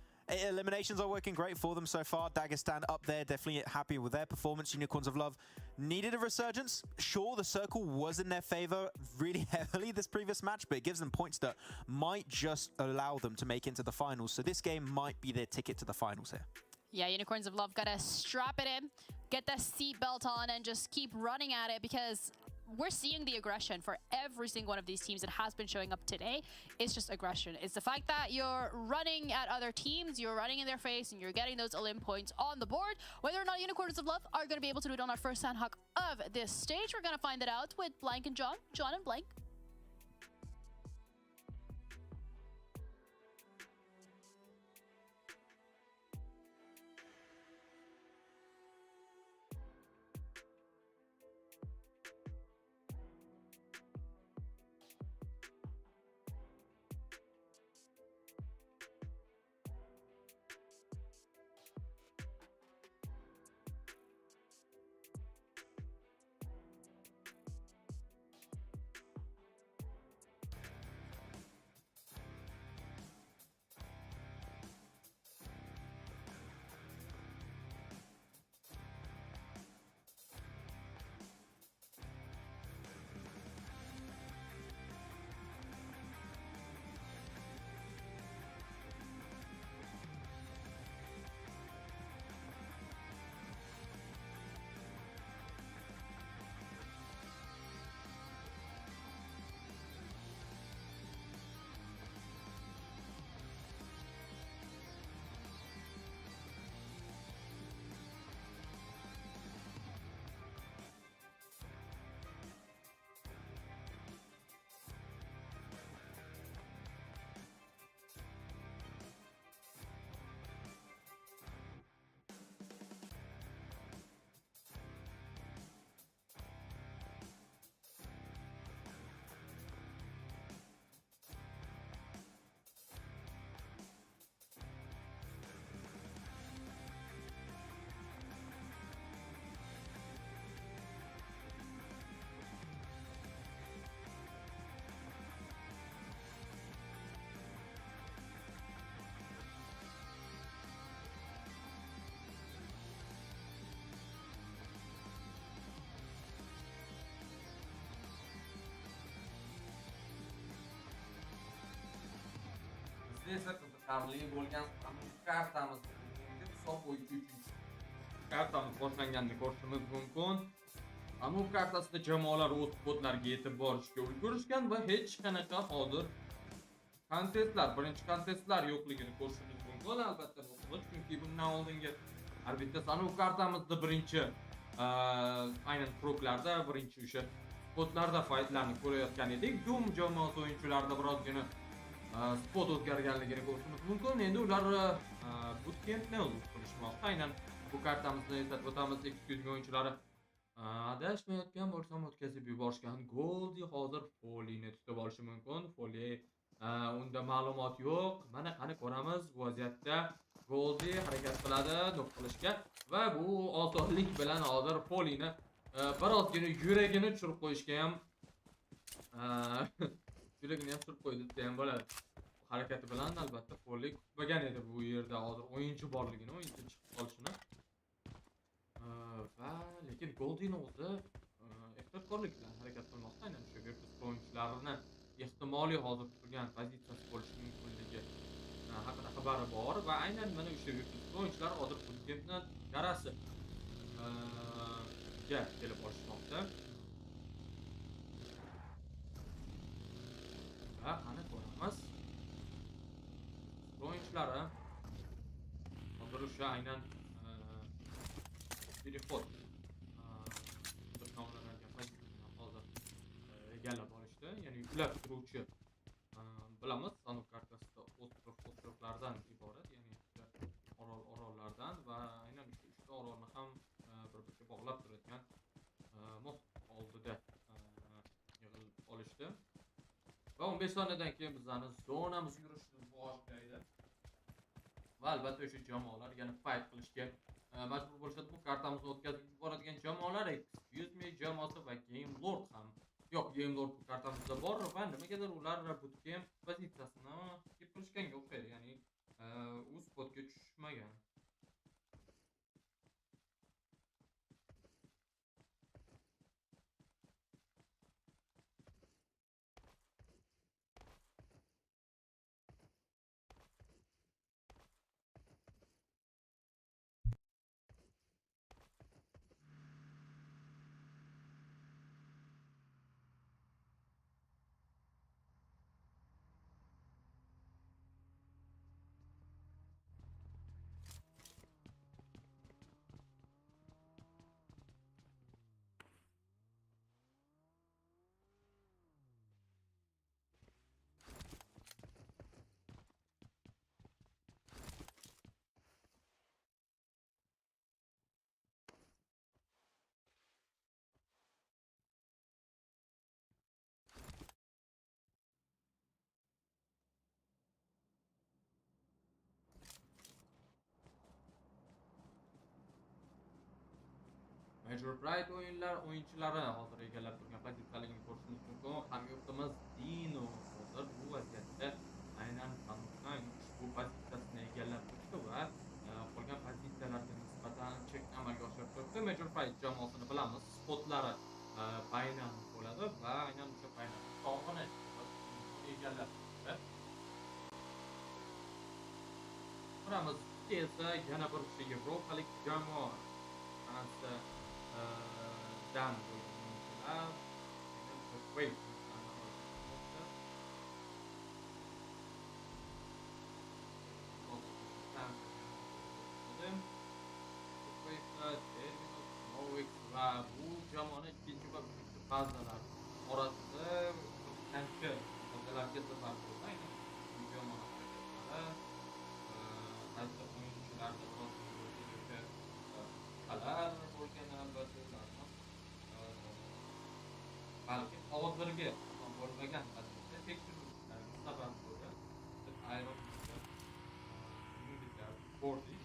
Eliminations are working great for them so far. Dagestan up there, definitely happy with their performance. Unicorns of Love needed a resurgence. Sure, the circle was in their favor really heavily this previous match, but it gives them points that might just allow them to make into the finals. So this game might be their ticket to the finals here. Yeah, Unicorns of Love gotta strap it in, get that seatbelt on, and just keep running at it, because we're seeing the aggression for every single one of these teams that has been showing up today. It's just aggression. It's the fact that you're running at other teams, you're running in their face, and you're getting those Olymp points on the board. Whether or not Unicorns of Love are going to be able to do it on our first sandhawk of this stage, we're going to find it out with Blank and John. John and Blank. esa qiziqarli bo'lgan kartamiz hisob bo'yicha 3-chi kartamiz boshlanganini ko'rishimiz mumkin. Ammo kartasida jamoalar o'z spotlarga yetib borishga ulgurishgan va hech qanaqa hozir kontestlar, birinchi kontestlar yo'qligini ko'rishimiz mumkin. Albatta bu chunki bundan oldingi har bitta sanov kartamizda birinchi aynan proklarda birinchi o'sha spotlarda faytlarni ko'rayotgan edik. Doom jamoasi o'yinchilarida birozgina spot o'zgarganligini ko'rishimiz mumkin. Endi ular bootcampni qilishmoqda. Aynan bu kartamizni eslatib o'tamiz, excuse o'yinchilari adashmayotgan bo'lsam o'tkazib yuborishgan. Goldi hozir Folini tutib olishi mumkin. Foli unda ma'lumot yo'q. Mana qani ko'ramiz, vaziyatda Goldi harakat qiladi nok qilishga va bu osonlik bilan hozir Folini birozgina yuragini tushirib qo'yishga ham yuragini ham tushirib qo'ydi desa ham bo'ladi. Harakati bilan albatta Foli kutmagan edi bu yerda hozir o'yinchi borligini, o'yinchi chiqib qolishini. Va lekin Goldini o'zi ehtiyotkorlik bilan harakat qilmoqda. Aynan o'sha VIRTUS.PRO o'yinchilarini ehtimoliy hozir turgan pozitsiyasi bo'lishi mumkinligi haqida xabari bor va aynan mana o'sha VIRTUS.PRO o'yinchilari hozir bootcampni darasi ga kelib olishmoqda. Va qani ko'ramiz. O'yinchilari hozir o'sha aynan telefon deb nomlanadigan pozitsiyani hozir egallab olishdi. Ya'ni ulab turuvchi bilamiz, sanov kartasida ostrovlardan iborat, ya'ni orollardan va aynan shu uchta orolni ham bir-biriga bog'lab turadigan most oldida yig'ilib olishdi. Va 15 soniyadan keyin bizlarni zonamiz yurishni boshlaydi. Va albatta o'sha jamoalar yana fight qilishga majbur bo'lishadi. Bu kartamizni o'tkazib yuboradigan jamoalar Excuse me jamoasi va Game Lord ham. Yo'q, Game Lord bu kartamizda bor va nimagadir ular bootcamp pozitsiyasini kelib qilishganga o'xshaydi. Ya'ni u spotga tushmagan. Major Pride o'yinchilari hozir egallab turgan pozitsiyaligini ko'rishimiz mumkin. Hamyurtimiz Dino hozir bu vaziyatda aynan ushbu pozitsiyasini egallab turibdi va qolgan pozitsiyalarga nisbatan chekni amalga oshirib turibdi. Major Pride jamoasini bilamiz, spotlari Baynan bo'ladi va aynan o'sha Baynan sog'ini egallab turibdi. Ko'ramiz esa yana bir yevropalik jamoa Fransiya dan o'yinchilar wait va bu jamoani ikkinchi va uchinchi bazalar orasida tanki bazalarga zarba bo'lmaydi. Bu jamoa harakatlari qaysi o'yinchilarda qalar bo'lgan albatta ularni balki hozirgi bo'lmagan tadbirda tekshiruvlarga sabab bo'ldi. Biz ayrim ko'rdik.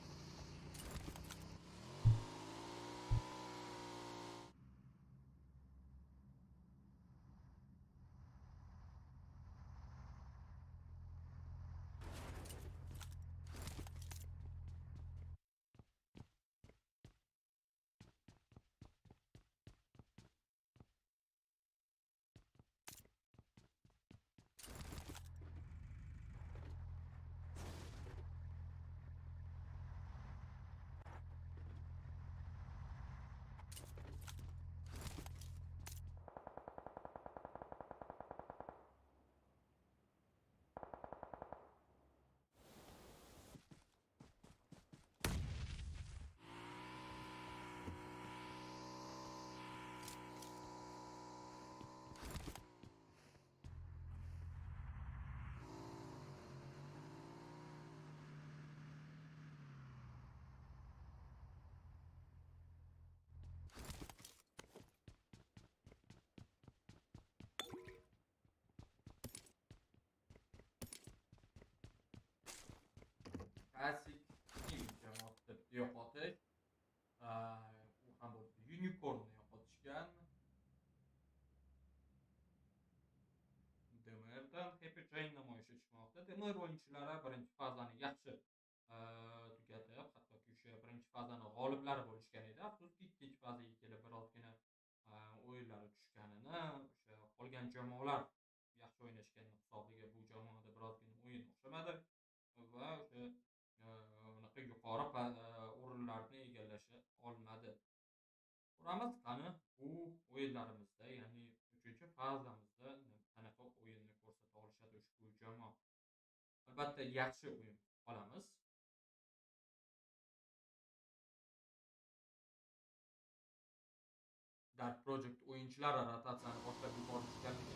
klassik jamoasida yo'qotish, u ham bo'ldi unicornni yo'qotishgan. DMRdan Happy Train namoyish etishmoqda. DMR o'yinchilari birinchi fazani yaxshi tugatib, hattoki o'sha birinchi fazani g'oliblari bo'lishgan edi. Afsuski ikkinchi fazaga kelib birozgina o'yinlari tushganini, o'sha qolgan jamoalar yaxshi o'ynashgan hisobiga bu jamoada birozgina o'yin o'xshamadi va o'sha unaqa yuqori o'rinlarni egallashi olmadi. Ko'ramiz qani bu o'yinlarimizda, ya'ni 3-fazamizda qanaqa o'yinni ko'rsata olishadi ushbu jamoa. Albatta yaxshi o'yin olamiz. Dark Project o'yinchilari rotatsiyani boshlab yuborishganligi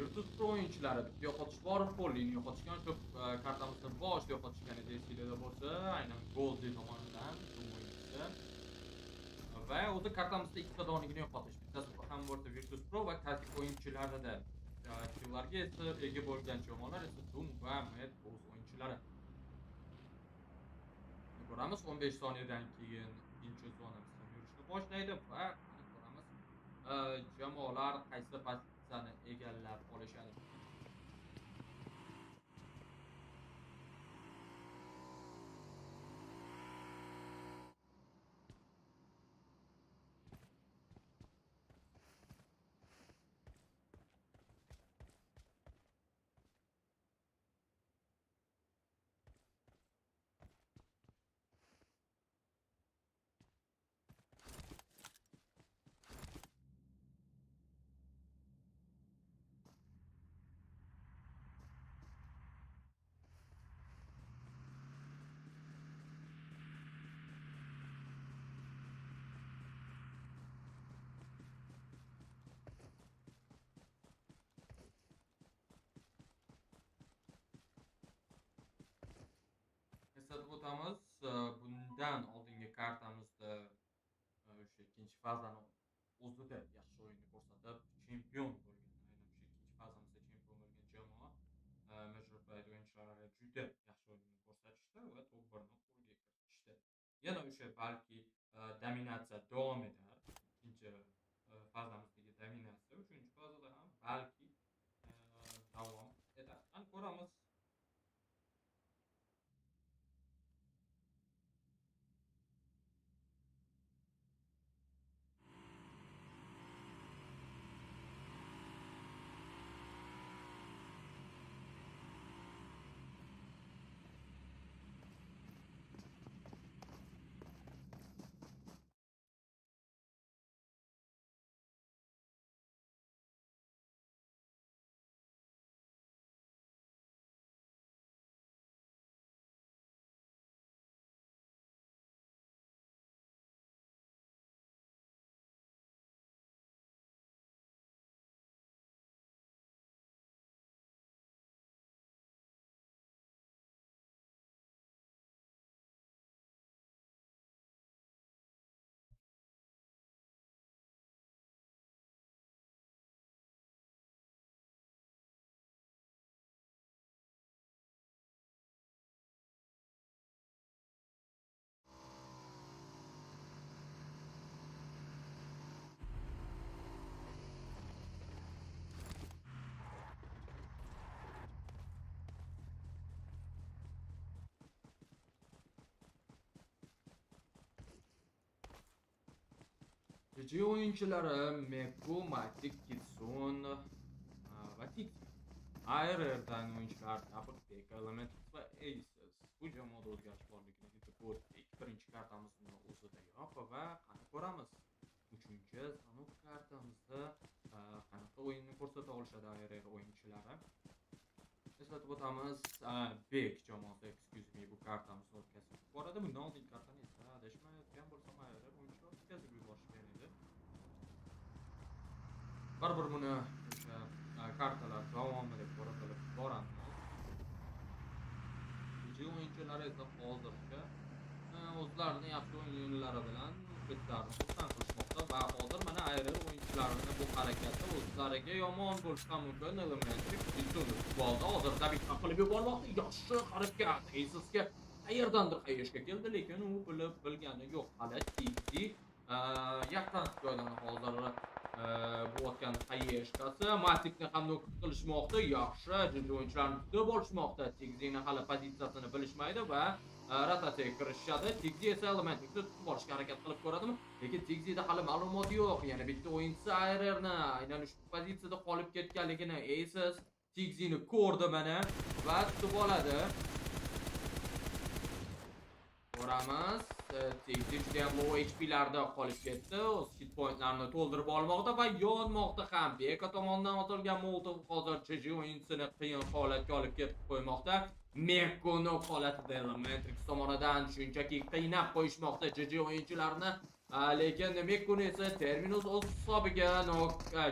VIRTUS.PRO o'yinchilari bitta yo'qotish bor, Polini yo'qotishgan, shu kartamizni boshida yo'qotishgan edi, esingizda bo'lsa, aynan Goldi tomonidan o'yinchisi. Va o'zi kartamizda ikkita donigini yo'qotish, bittasi ham bo'lsa VIRTUS.PRO va klassik o'yinchilarida. Kimlarga esa ega bo'lgan jamoalar esa Doom va Mad o'z o'yinchilari. Ko'ramiz 15 soniyadan keyin ikkinchi zonamizdan yurishni boshlaydi va ko'ramiz jamoalar qaysi pozitsiyani egallab olishadi. Eslatib o'tamiz, bundan oldingi kartamizda o'sha ikkinchi fazani o'zida yaxshi o'yinni ko'rsatib, chempion bo'lgan, aynan o'sha ikkinchi fazamizda chempion bo'lgan jamoa Major Pride o'yinchilari juda yaxshi o'yinni ko'rsatishdi va top 1ni qo'lga kiritishdi. Yana o'sha balki dominatsiya davom etar. Ikkinchi fazamizdagi dominatsiya uchinchi fazada ham balki davom etar. Qani ko'ramiz. G o'yinchilari Meko, Matik, Kitsun va Tik. ARRdan o'yinchilar F3K, Element va Aces. Bu jamoada o'zgarish borligini aytib o'tdik. Birinchi kartamizni o'zidayoq va qani ko'ramiz. Uchinchi sanov kartamizda qanaqa o'yinni ko'rsata olishadi ARR o'yinchilari. Eslatib o'tamiz, Bek jamoasi, excuse me, bu kartamizni o'tkazib yuboradi. Bundan oldingi kartani esa adashmayotgan bo'lsam ARR o'yinchilari o'tkazib yuborishgan edi. bir buni kartalar davomida ko'rib boramiz. O'yinchilari esa hozircha o'zlarining yaxshi o'yinlari bilan bitlarni xursand qilishmoqda va hozir mana ayrim o'yinchilarning bu harakati o'zlariga yomon bo'lishi ham mumkin. Futbolda hozir David qilib yubormoqda, yaxshi harakat. Esizga qayerdandir qayerga keldi, lekin u bilgani yo'q. Hali Tiddi yaqin joydan hozir bo'layotgan qayerkasi Matikni ham nok qilishmoqda. Yaxshi, jinni o'yinchilarni tutib olishmoqda. Tigzini hali pozitsiyasini bilishmaydi va rotatsiyaga kirishadi. Tigzi esa elementni tutib olishga harakat qilib ko'radimi? Lekin Tigzida hali ma'lumot yo'q. Yana bitta o'yinchi Ayrerni aynan ushbu pozitsiyada qolib ketganligini Aces Tigzini ko'rdi mana va tutib oladi. Ko'ramiz. Tigzi juda ham low HP'larda qolib ketdi. O'z hit pointlarini to'ldirib olmoqda va yonmoqda ham. Beka tomonidan otilgan Molotov hozir GG o'yinchisini qiyin holatga olib ketib qo'ymoqda. Mekko'ni holatida Elementrix tomonidan shunchaki qiynab qo'yishmoqda GG o'yinchilarini. Lekin Mekko'ni esa Terminus o'z hisobiga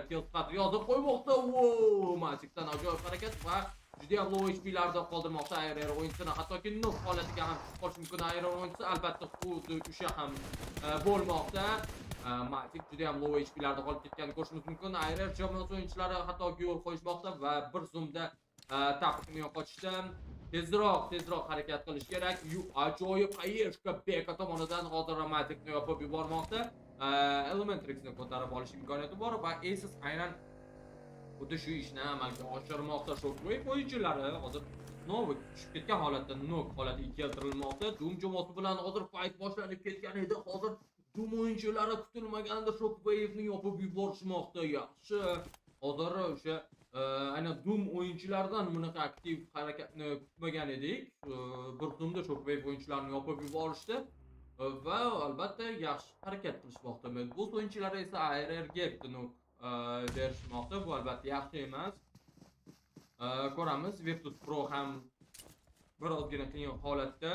kill qat'i yozib qo'ymoqda. Wow! Matikdan ajoyib harakat va juda ham low HP'larda qoldirmoqda Ayrer o'yinchisini. Hattoki nok holatiga ham chiqib qolishi mumkin Ayrer o'yinchisi. Albatta xuddi o'sha ham bo'lmoqda. Matik juda ham low HP'larda qolib ketganini ko'rishimiz mumkin. Ayrer jamoasi o'yinchilari hattoki yo'l qo'yishmoqda va bir zoomda tapni yo'qotishda tezroq harakat qilish kerak. Ajoyib qayerga Beka tomonidan hozir Matikni yopib yubormoqda. Elementrixni ko'tarib olish imkoniyati bor va Aces aynan xuddi shu ishni amalga oshirmoqda. Shockwave o'yinchilari hozir novый tushib ketgan holatda nok holatiga keltirilmoqda. Doom jamoasi bilan hozir fight boshlanib ketgan edi. Hozir Doom o'yinchilari kutilmaganda Shockwave'ni yopib yuborishmoqda. Yaxshi. Hozir o'sha aynan Doom o'yinchilaridan bunaqa aktiv harakatni kutmagan edik. Bir zoomda Shockwave o'yinchilarini yopib yuborishdi va albatta yaxshi harakat qilishmoqda. Medbus o'yinchilari esa ARRga nok berishmoqda. Bu albatta yaxshi emas. Ko'ramiz, VIRTUS.PRO ham birozgina qiyin holatda.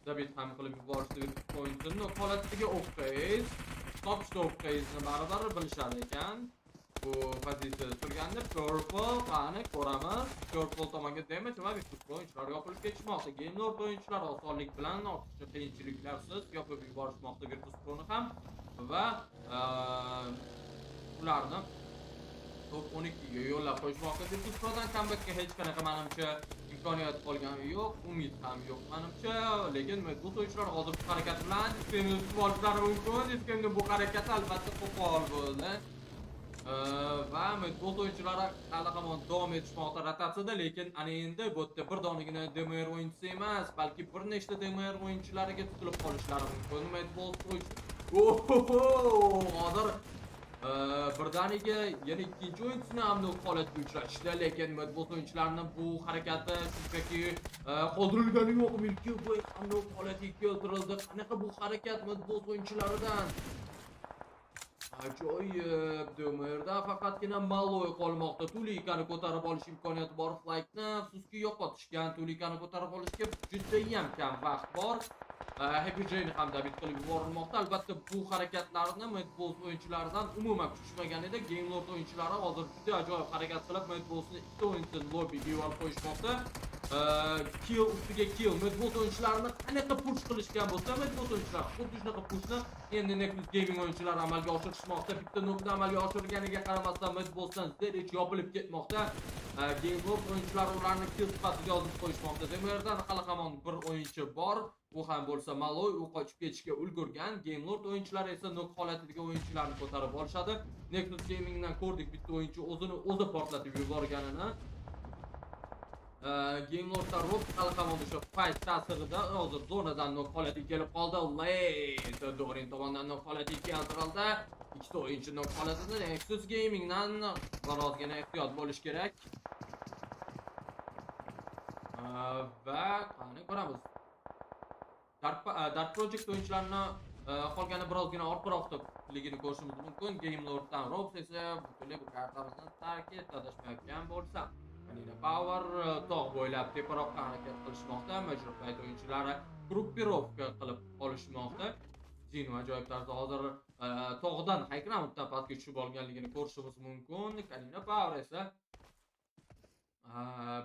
David ham qilib yuborishdi VIRTUS o'yinchini. Holatiga o'xshash. Top-stop'ni baribir bilishar ekan. Bu pozitsiyada turganda Purple qani ko'ramiz. Purple tomonga damage va VIRTUS o'yinchilari yopilib ketishmoqda. Gamelord o'yinchilari osonlik bilan ortiqcha qiyinchiliklarsiz yopib yuborishmoqda VIRTUS.PRO'ni ham va ularni top 12ga yo'llab qo'yishmoqda. VIRTUS.PRO'dan comebackga hech qanaqa menimcha imkoniyat qolgani yo'q, umid ham yo'q menimcha. Lekin Medbus o'yinchilari hozir bu harakat bilan diskremni tutib olishlari mumkin. Diskremni bu harakati albatta qo'pol bo'ldi. Va Medbus o'yinchilari hali hamon davom etishmoqda rotatsiyada, lekin ana endi bu yerda bir donigina DMR o'yinchisi emas, balki bir nechta DMR o'yinchilariga tutilib qolishlari mumkin. Medbus hozir birdaniga yana ikkinchi o'yinchisini ham holatga uchratishdi, lekin Medbus o'yinchilarining bu harakati shunchaki qoldirilgani yo'q, Milky Way ham holatga keltirildi. Qanaqa bu harakat Medbus o'yinchilaridan? Ajoyib. DMRda faqatgina Maloy qolmoqda. Tulikani ko'tarib olish imkoniyati bor. Flightni afsuski yo'qotishgan. Tulikani ko'tarib olishga juda ham kam vaqt bor. Happy Jane ham David qilib yuborilmoqda. Albatta bu harakatlarni Medbus o'yinchilaridan umuman kutishmagan edi. Gamelord o'yinchilari hozir juda ajoyib harakat qilib Medbusni ikkita o'yinchisini lobbiga yuborib qo'yishmoqda. Kill ustiga kill. Medbus o'yinchilarini qanaqa push qilishgan bo'lsa, Medbus o'yinchilari xuddi shunaqa pushni endi Nexus Gaming o'yinchilari amalga oshirishmoqda. Bitta nokta amalga oshirganiga qaramasdan Medbusdan zdech yopilib ketmoqda. Gamelord o'yinchilari ularni kill sifatida yozib qo'yishmoqda. DMRdan hali hamon bir o'yinchi bor. U ham bo'lsa Maloy, u qochib ketishga ulgurgan. Gamelord o'yinchilari esa nok holatidagi o'yinchilarni ko'tarib olishadi. Nexus Gamingdan ko'rdik bitta o'yinchi o'zi portlatib yuborganini. Gamelordda Rob hali hamon o'sha fight ta'sirida hozir zonadan nok holatiga kelib qoldi. Late Dorin tomonidan nok holatiga keltirildi. Ikkita o'yinchi nok holatida Nexus Gamingdan birozgina ehtiyot bo'lish kerak. Va qani ko'ramiz. Dark Project o'yinchilarini qolgani birozgina orqaroqdaligini ko'rishimiz mumkin. Gamelorddan Robs esa butunlay bu kartamizni tark etdi, adashmayotgan bo'lsam. Yana Power tog' bo'ylab teparoqqa harakat qilishmoqda. Major Fight o'yinchilari gruppirovka qilib olishmoqda. Zino ajoyib tarzda hozir tog'dan high grounddan pastga tushib olganligini ko'rishimiz mumkin. Kalina Power esa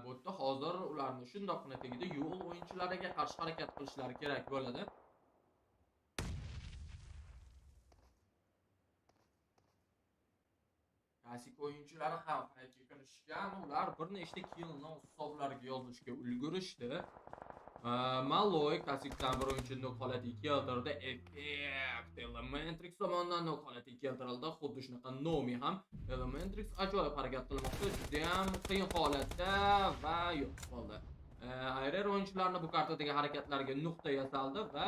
bu yerda hozir ularni shundoqqina tegida yo'l o'yinchilariga qarshi harakat qilishlari kerak bo'ladi. Klassik o'yinchilari ham hayotga kirishgan, ular bir nechta killni hisoblariga yozishga ulgurishdi. Maloy klassikdan bir o'yinchini holatiga keltirdi. Effect Elementrix tomonidan holatiga keltirildi. Xuddi shunaqa Nomi ham Elementrix ajoyib harakat qilmoqda, juda ham qiyin holatda va yo'q qoldi. Ayrer o'yinchilarni bu kartadagi harakatlariga nuqta yasaldi va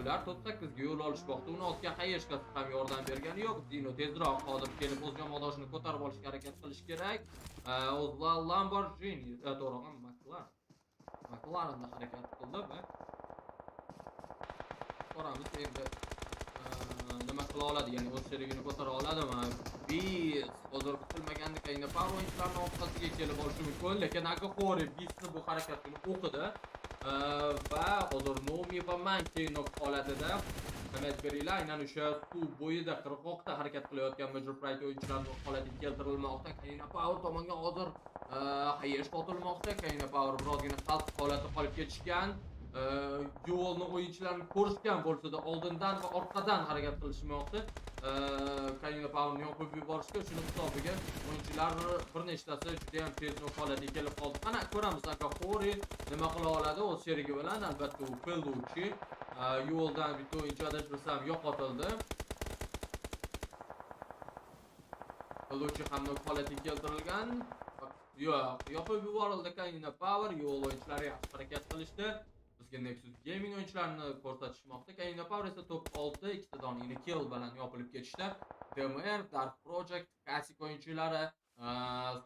ular top 8 ga yo'l olishmoqda. Uni ortga qayishga ham yordam bergani yo'q. Zino tezroq hozir kelib o'z jamoadoshini ko'tarib olishga harakat qilish kerak. O'zlar Lamborghini to'g'ri McLaren'da harakat qildi va ko'ramiz endi nima qila oladi, ya'ni o'z sherigini ko'tara oladimi? Biz hozir kutilmaganda kayni Power o'yinchilarning orqasiga kelib olishi mumkin, lekin Agahori Bizni bu harakatini o'qidi va hozir Nomi va Mankeyno holatida qamat beringlar, aynan o'sha suv bo'yida qirg'oqda harakat qilayotgan Major Pride o'yinchilarining holatiga keltirilmoqda. Kayni Power tomonga hozir hayish botilmoqda. Kayni Power birozgina xalq holatda qolib ketishgan. Yo'lni o'yinchilarni ko'rishgan bo'lsa-da oldindan va orqadan harakat qilishmoqda. Kayni Powerni yopib yuborishga shuni hisobiga o'yinchilar bir nechtasi juda ham tez holatga kelib qoldi. Qana ko'ramiz Agahori nima qila oladi o'z sherigi bilan. Albatta u Peluchi yo'ldan bitta o'yinchi adashmasam yo'qotildi. Peluchi ham holatga keltirilgan. Yo'q, yopib yuborildi Kayni Power. Yo'l o'yinchilari yaxshi harakat qilishdi. Bizga Nexus Gaming o'yinchilarini ko'rsatishmoqda. Kayni Power esa top 6 ikkita donini kill bilan yopilib ketishdi. DMR, Dark Project, klassik o'yinchilari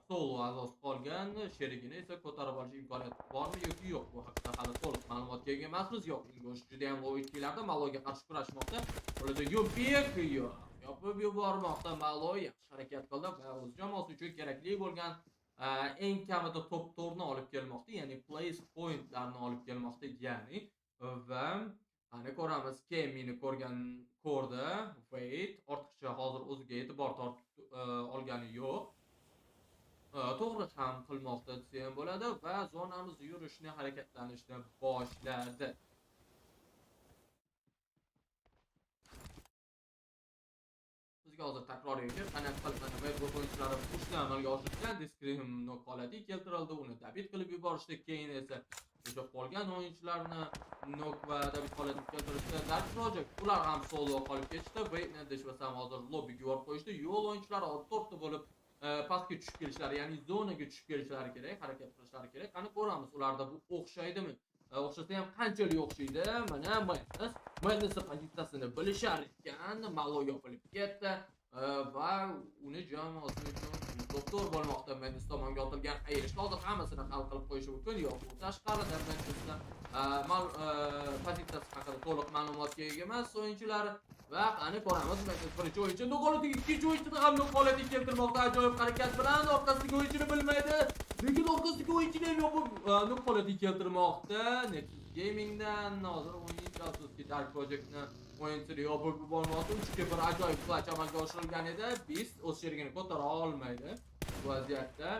solo a'zosi qolgan, sherigini esa ko'tarib olish imkoniyati bormi yoki yo'q? Bu haqida hali to'liq ma'lumotga ega emasmiz. Yo'q, Ingosh juda ham o'yinchilarda Maloyga qarshi kurashmoqda. Bo'ladi Yupik yo'q. Yopib yubormoqda Maloy yaxshi harakat qildi va o'z jamoasi uchun kerakli bo'lgan eng kamida top 4 ni olib kelmoqda, ya'ni place pointlarni olib kelmoqda, ya'ni va ana ko'ramiz Kemini ko'rdi. Wait, ortiqcha hozir o'ziga e'tibor tortib olgani yo'q. To'g'ri ham qilmoqda desam bo'ladi va zonamiz yurishni harakatlanishni boshladi. Bizga hozir takroriy qanday qilib Major o'yinchilari pushni amalga oshirgan, Discrim holatiga keltirildi, uni dabit qilib yuborishdi. Keyin esa o'sha qolgan o'yinchilarni nok va dabit holatiga keltirishdi. Dark Project ular ham solo qolib ketishdi. Waytni deshmasam hozir lobbiga yuborib qo'yishdi. Yo'l o'yinchilari hozir to'rtta bo'lib pastga tushib kelishlari, ya'ni zonaga tushib kelishlari kerak, harakat qilishlari kerak. Qani ko'ramiz ularda bu o'xshaydimi? O'xshasa ham qanchalik o'xshaydi? Mana Madness pozitsiyasini bilishar ekan, Malo yopilib ketdi va uni jamoasi uchun doktor bo'lmoqda. Madness tomonga otilgan ayirish hozir hammasini hal qilib qo'yishi mumkin. Yo'q, u tashqarida Madnessdan pozitsiyasi haqida to'liq ma'lumotga ega emas o'yinchilar. Va qani ko'ramiz, birinchi o'yinchi noqolatiga, ikkinchi o'yinchini ham noqolatiga keltirmoqda ajoyib harakat bilan. Orqasidagi o'yinchini bilmaydi, lekin orqasidagi o'yinchini ham yopib noqolatiga keltirmoqda. Nexus Gamingdan hozir o'yinchi asosiy Dark Projectni o'yinchini yopib yubormoqda. 3-1 ajoyib clutch amalga oshirilgan edi. Biz o'z sherigini ko'tara olmaydi bu vaziyatda.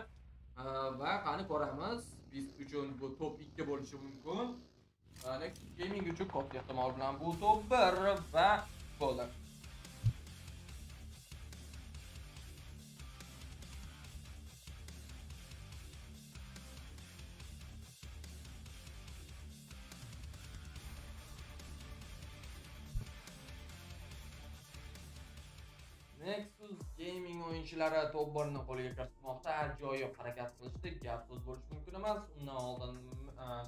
Va qani ko'ramiz, biz uchun bu top 2 bo'lishi mumkin. Nexus Gaming uchun katta ehtimol bilan bu top 1 va bo'ldi. Nexus Gaming o'yinchilari top 1 ni qo'lga kiritmoqda, ajoyib harakat qilishdi, gap so'z bo'lish mumkin emas. Undan oldin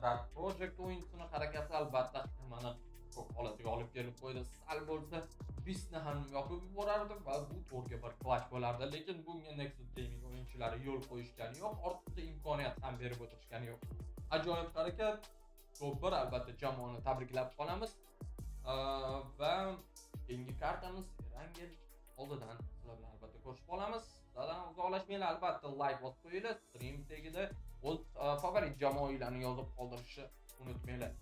Dark Project o'yinchisini harakati albatta mana ko'p holatiga olib kelib qo'ydi. Sal bo'lsa Bizni ham yopib yuborardi va bu to'rga bir clutch bo'lardi, lekin bunga Nexus Gaming o'yinchilari yo'l qo'yishgani yo'q, ortiqcha imkoniyat ham berib o'tirishgani yo'q. Ajoyib harakat. Top 1 albatta jamoani tabriklab qolamiz. Va keyingi kartamiz Rangel oldidan sizlar bilan albatta ko'rishib qolamiz. Sizlardan uzoqlashmanglar, albatta like bosib qo'yinglar. Stream tagida o'z favorit jamoalarni yozib qoldirishni unutmanglar.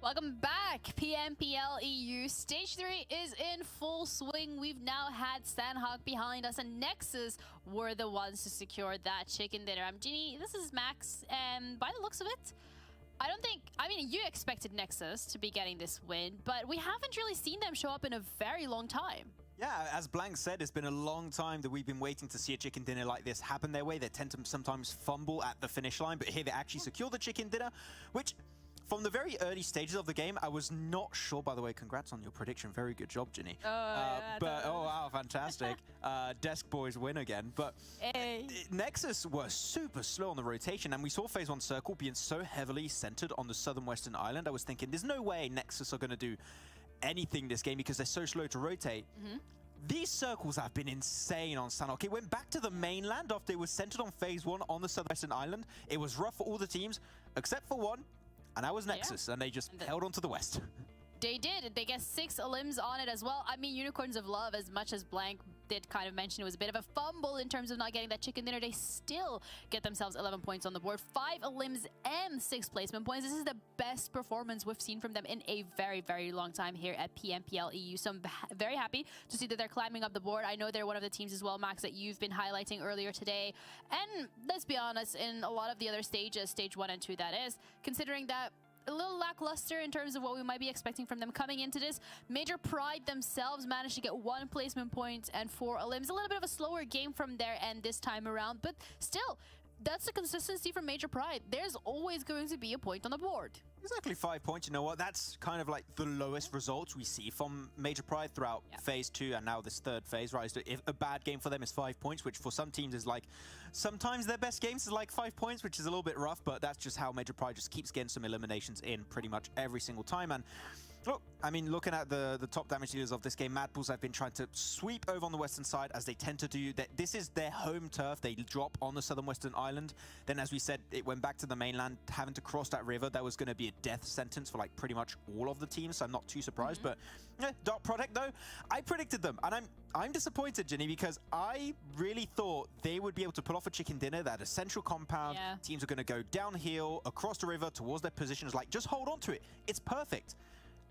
Welcome back, PMPL EU. Stage 3 is in full swing. We've now had Sandhawk behind us, and Nexus were the ones to secure that chicken dinner. I'm Ginny, this is Max, and by the looks of it, I mean, you expected Nexus to be getting this win, but we haven't really seen them show up in a very long time. Yeah, as Blank said, it's been a long time that we've been waiting to see a chicken dinner like this happen their way. They tend to sometimes fumble at the finish line, but here they actually secure the chicken dinner, which from the very early stages of the game, I was not sure. By the way, congrats on your prediction. Very good job, Ginny. Oh wow, fantastic. Desk boys win again. But Nexus were super slow on the rotation, and we saw Phase 1 Circle being so heavily centered on the southern western island. I was thinking, there's no way Nexus are going to do anything this game because they're so slow to rotate. These circles have been insane on Sandhawk. It went back to the mainland after it was centered on Phase 1 on the southwestern island. It was rough for all the teams, except for one. And that was Nexus, and they just held on to the west. They did. They get 6 limbs on it as well. I mean, Unicorns of Love, as much as Blank did kind of mention it was a bit of a fumble in terms of not getting that chicken dinner, they still get themselves 11 points on the board. 5 limbs and 6 placement points. This is the best performance we've seen from them in a very, very long time here at PMPL EU. So I'm very happy to see that they're climbing up the board. I know they're one of the teams as well, Max, that you've been highlighting earlier today. And let's be honest, in a lot of the other stages, stage 1 and 2 that is, considering that a little lackluster in terms of what we might be expecting from them coming into this. Major Pride themselves managed to get 1 placement point and 4 limbs. A little bit of a slower game from their end this time around, but still, that's the consistency from Major Pride. There's always going to be a point on the board. Exactly 5 points. You know what? That's kind of like the lowest results we see from Major Pride throughout Phase 2 and now this third phase, right? So if a bad game for them is 5 points, which for some teams is like, sometimes their best games is like 5 points, which is a little bit rough, but that's just how Major Pride just keeps getting some eliminations in pretty much every single time. And look, I mean, looking at the top damage dealers of this game, Mad Bulls have been trying to sweep over on the western side, as they tend to do. This is their home turf. They drop on the southern western island. Then, as we said, it went back to the mainland, having to cross that river. That was going to be a death sentence for like pretty much all of the teams, so I'm not too surprised. But yeah, Dark Product, though, I predicted them, and I'm disappointed, Ginny, because I really thought they would be able to pull off a chicken dinner, that a central compound. Teams are going to go downhill, across the river, towards their positions. Like, just hold on to it. It's perfect.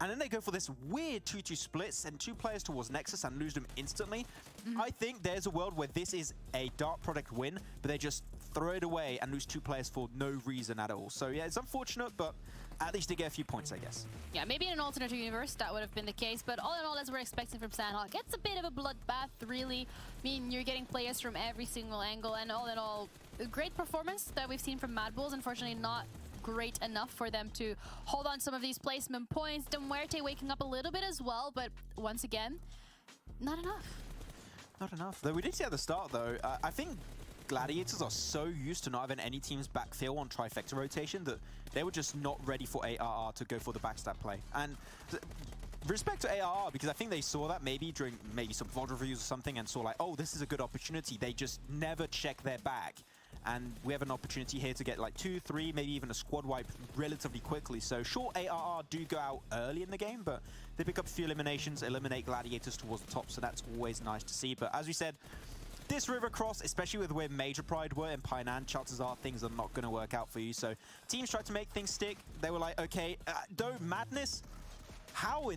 And then they go for this weird 2-2 split, send 2 players towards Nexus and lose them instantly. I think there's a world where this is a Dark Product win, but they just throw it away and lose 2 players for no reason at all. So yeah, it's unfortunate, but at least they get a few points, I guess. Yeah, maybe in an alternate universe that would have been the case, but all in all, as we're expecting from Sandhawk, it's a bit of a bloodbath, really. I mean, you're getting players from every single angle, and all in all, a great performance that we've seen from Mad Bulls. Unfortunately, not great enough for them to hold on some of these placement points. Muerte waking up a little bit as well, but once again, not enough. Not enough. Though we did see at the start, though, I think Gladiators are so used to not having any teams backfill on trifecta rotation that they were just not ready for ARR to go for the backstab play. And respect to ARR, because I think they saw that maybe during some VOD reviews or something and saw like, oh, this is a good opportunity. They just never check their back. And we have an opportunity here to get like 2, 3, maybe even a squad wipe relatively quickly. So sure, ARR do go out early in the game, but they pick up a few eliminations, eliminate Gladiators towards the top, so that's always nice to see. But as we said, this river cross, especially with where Major Pride were in Painan, chances are things are not going to work out for you. So teams tried to make things stick. They were like, okay, though Madness, how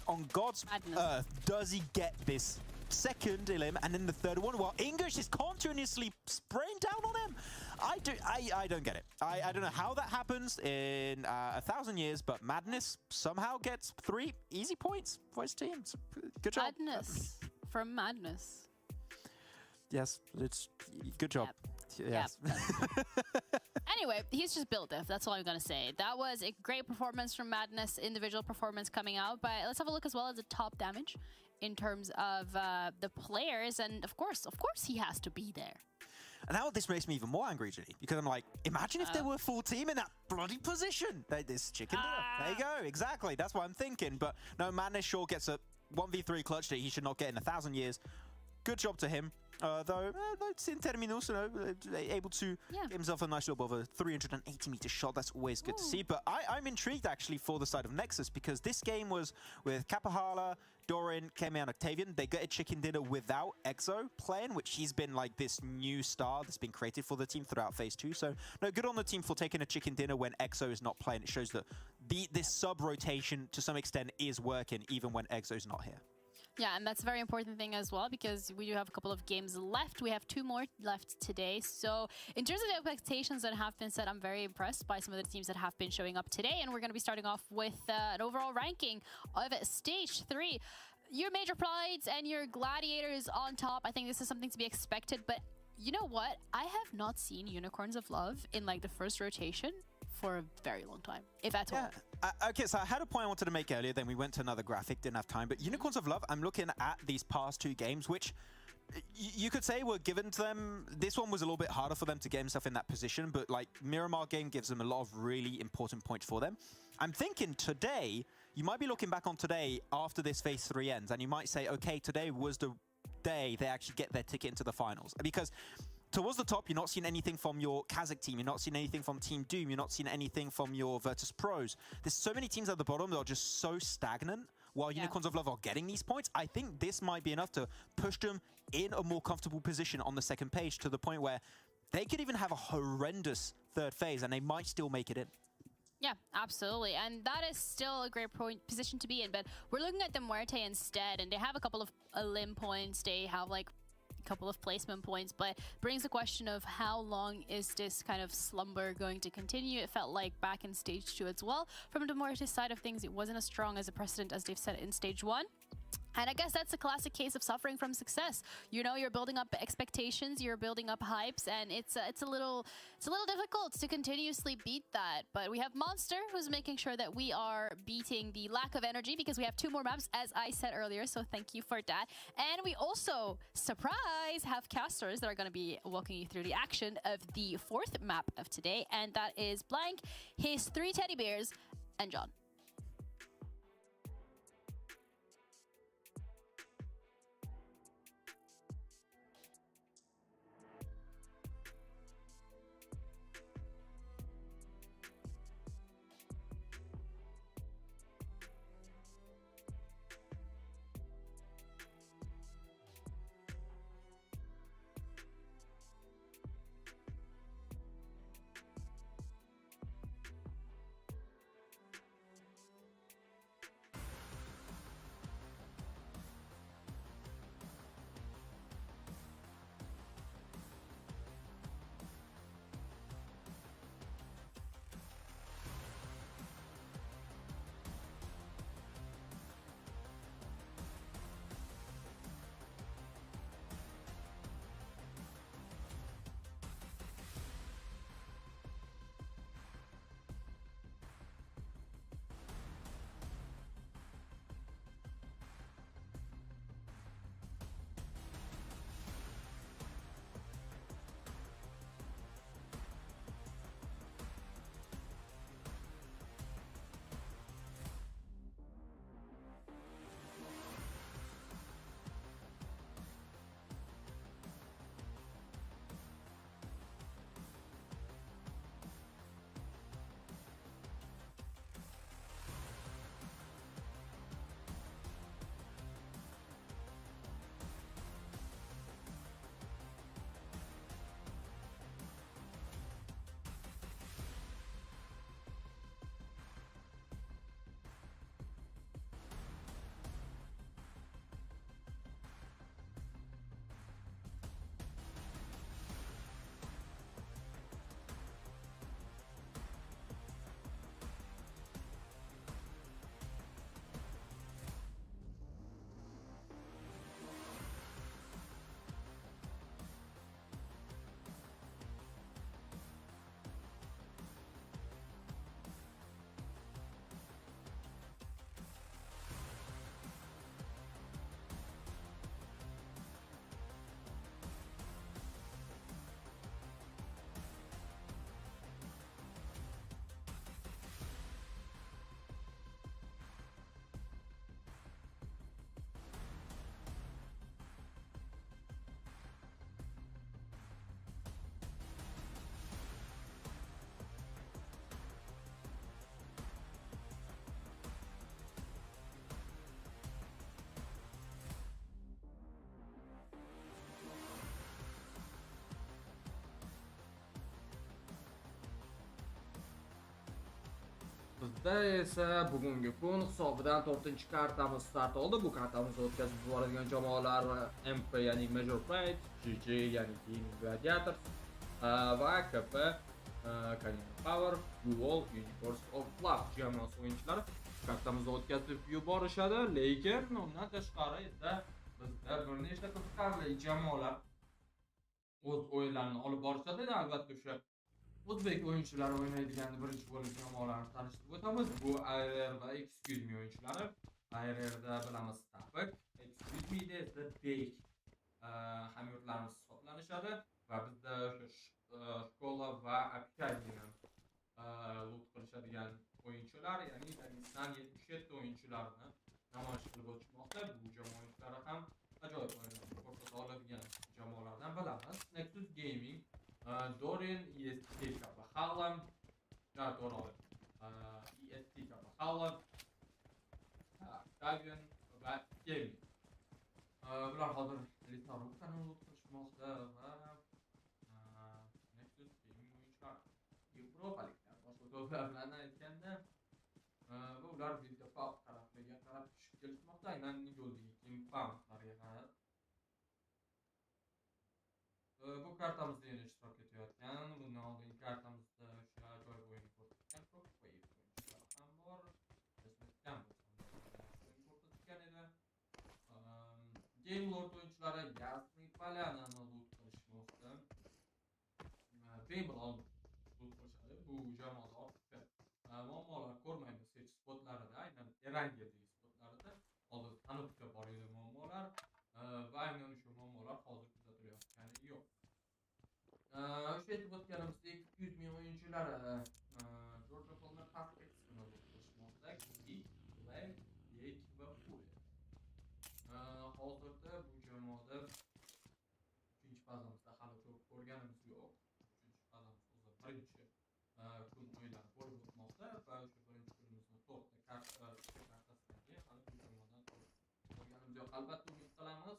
on God's earth does he get this second elim and then the third one while English is continuously spraying down on him? I don't get it. I don't know how that happens in 1,000 years, but Madness somehow gets 3 easy points for his team. So, good job. Madness from Madness. Yes, it's good job. Yep. Yes. Yep. Anyway, he's just built it. That's all I'm going to say. That was a great performance from Madness, individual performance coming out. But let's have a look as well at the top damage in terms of the players. And of course, he has to be there. And now this makes me even more angry, Ginny, because I'm like, imagine if there were a full team in that bloody position. This chicken dinner. There you go. Exactly. That's what I'm thinking. But no, Madness sure gets a 1v3 clutch that he should not get in 1,000 years. Good job to him. Though, in terminals, able to get himself a nice little of a 380-meter shot. That's always good to see. But I'm intrigued, actually, for the side of Nexus, because this game was with Kapahala, Doran, Kemi, and Octavian, they get a chicken dinner without EXO playing, which he's been like this new star that's been created for the team throughout phase 2. So, no, good on the team for taking a chicken dinner when EXO is not playing. It shows that this sub-rotation, to some extent, is working even when EXO's not here. Yeah, and that's a very important thing as well, because we do have a couple of games left. We have 2 more left today. So in terms of the expectations that have been set, I'm very impressed by some of the teams that have been showing up today. And we're going to be starting off with an overall ranking of Stage 3. Your major prides and your gladiators on top. I think this is something to be expected. But you know what? I have not seen Unicorns of Love in like the first rotation for a very long time, if at all. Okay, so I had a point I wanted to make earlier, then we went to another graphic, didn't have time. But Unicorns of Love, I'm looking at these past 2 games, which you could say were given to them. This one was a little bit harder for them to get himself in that position, but like Miramar game gives them a lot of really important points for them. I'm thinking today, you might be looking back on today after this phase 3 ends, and you might say, okay, today was the day they actually get their ticket into the finals. Because towards the top, you're not seeing anything from your Kazakh team. You're not seeing anything from Team Doom. You're not seeing anything from your VIRTUS.PROs. There's so many teams at the bottom that are just so stagnant while Unicorns of Love are getting these points. I think this might be enough to push them in a more comfortable position on the second page to the point where they could even have a horrendous third phase and they might still make it in. Yeah, absolutely. And that is still a great position to be in. But we're looking at the Muerte instead, and they have a couple of limb points. They have like couple of placement points, but brings the question of how long is this kind of slumber going to continue. It felt like back in Stage 2 as well. From the Mortis side of things, it wasn't as strong as a precedent as they've set in Stage 1. And I guess that's a classic case of suffering from success. You know, you're building up expectations, you're building up hypes, and it's a little difficult to continuously beat that. But we have Monster, who's making sure that we are beating the lack of energy, because we have 2 more maps, as I said earlier. So thank you for that. And we also, surprise, have casters that are going to be walking you through the action of the 4th map of today, and that is Blank, his 3 teddy bears, and John. Bizda esa bugungi kun hisobidan 4-kartamiz start oldi. Bu kartamizni o'tkazib yuboradigan jamoalar MP ya'ni Major Pride, GG ya'ni GLADIATORS va KP Power Dual Universe of Love jamoasi o'yinchilari kartamizni o'tkazib yuborishadi. Lekin undan tashqari esa bizda bir nechta qiziqarli jamoalar o'z o'yinlarini olib borishadi. Albatta o'sha o'zbek o'yinchilari o'ynaydigan birinchi bo'lib jamoalarni tanishtirib o'tamiz. Bu ARR va Excuse Me o'yinchilari. ARRda bilamiz Tapik, Excuse Me'da esa Bek hamyurtlarimiz hisoblanishadi va bizda o'sha shkola va apkadiyani lut qilishadigan o'yinchilar, ya'ni Dagestan 77 o'yinchilarini namoyish qilib o'tishmoqda. Bu jamoa o'yinchilari ham ajoyib o'yinlarni ko'rsata oladigan jamoalardan bilamiz. Nexus Gaming, Dorian, EST kabi Hallam, to'g'ri, EST kabi Hallam, Dagen va Gaming. Bular hozir Litva rubkani lut qilishmoqda va Nexus Gaming o'yinchilari Yevropaliklar boshqa so'zlar bilan aytganda va ular bizga Falk tarafiga qarab tushib kelishmoqda. Aynan yo'ldagi Kimpanlarga qarab bu kartamizda yana ishtirok etayotgan, bundan oldingi kartamizda o'sha ajoyib o'yinni ko'rsatgan Shockwave o'yinchilari ham bor. Eslatgan ko'rsatgan edi. Game Lord o'yinchilari Yasni Polyanani lut qilishmoqda. Babylon lut qilishadi. Bu jamoada ortiqcha muammolar ko'rmaymiz hech spotlarida, aynan Erangedagi spotlarida hozir tanibga bor edi muammolar va aynan o'sha muammolar hozir kuzatilayotgani yo'q. O'sha aytib o'tganimizdek, Excuse Me o'yinchilari Georgia Polner Perspektivini lut qilishmoqda. Play, Yek va Full. Hozirda bu jamoada 3-fazamizda hali ko'rganimiz yo'q. 3-fazamiz o'zi birinchi kun o'yinlari bo'lib o'tmoqda va o'sha birinchi kunimizni 4ta kartasidagi hali bu jamoadan ko'rganimiz yo'q. Albatta umid qilamiz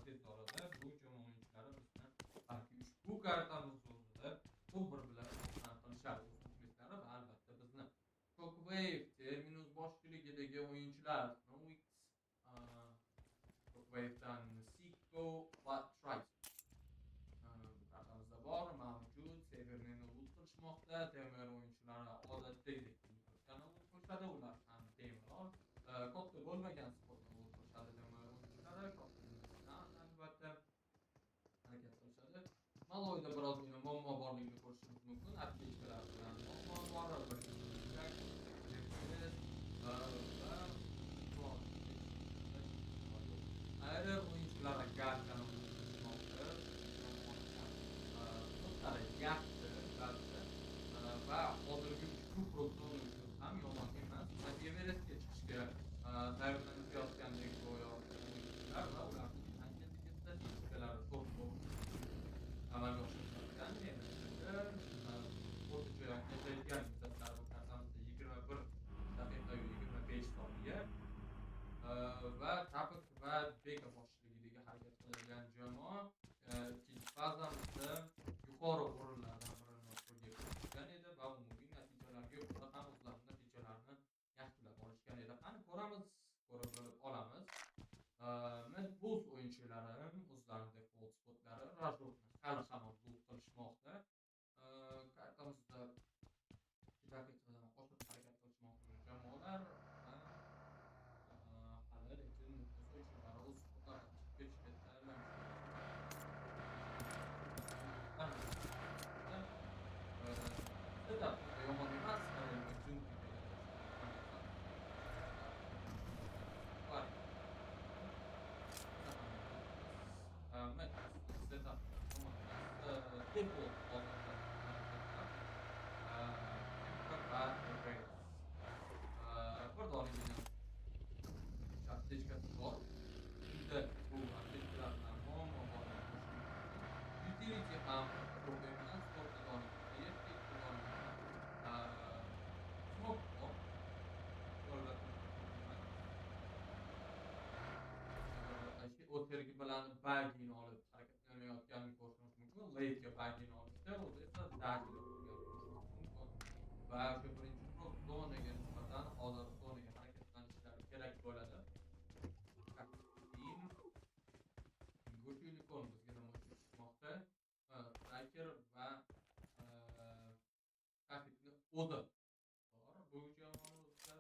tez orada bu jamoa o'yinchilari bizni balki ushbu kartamiz o'zida bir bilan qilishadi muxlislari va albatta bizni Shockwave Terminus boshchiligidagi o'yinchilar Novix, Shockwave'dan Siko va Trice kartamizda bor, mavjud. Severneni lut qilishmoqda. Temer o'yinchilari odatdagidek lut qilishadi. Ular ham bemalol katta bo'lmagan sportni lut qilishadi. Temer o'yinchilari kattadan albatta harakat qilishadi. Maloyda birozgina muammo borligini ko'rishimiz mumkin. Atletikalar bilan muammo bor. ARR o'yinchilari Galkani qilishmoqda. Yaxshi va hozirgi ushbu proton uchun ham yomon emas. Everestga chiqishga tayyorlanayotgandek go'yo o'yinchilar va ularning statistikalarni to'g'ri amalga oshirayotgan. O'rtacha yashaydigan muddatlar bu kartamizda 21 daqiqa 25 soniya va Tapik va Beka boshchiligidagi harakat qiladigan jamoa ikkinchi fazamizda yuqori o'rinlardan birini qo'lga kiritgan edi va umumiy natijalarga ko'ra ham o'zlarining natijalarini yaxshilab olishgan edi. Qani ko'ramiz, ko'rib bilib olamiz. Medbus o'yinchilari o'zlarining default spotlari Rajotni hali hamon lut qilishmoqda. Kartamizda 2 daqiqadan oshib harakat qilishmoqda jamoalar hali lekin Medbus o'yinchilari o'z spotlardan chiqib ketishga tayyorlanmoqda. Yomon emas. Utility ham problemimiz o'tirgi bilan bagini olib harakatlanayotganini ko'rishimiz mumkin. Late'ga bagini olishda o'zi esa dajida turgan ko'rishimiz mumkin. Va o'sha birinchi zonaga nisbatan o'zi bu jamoamizda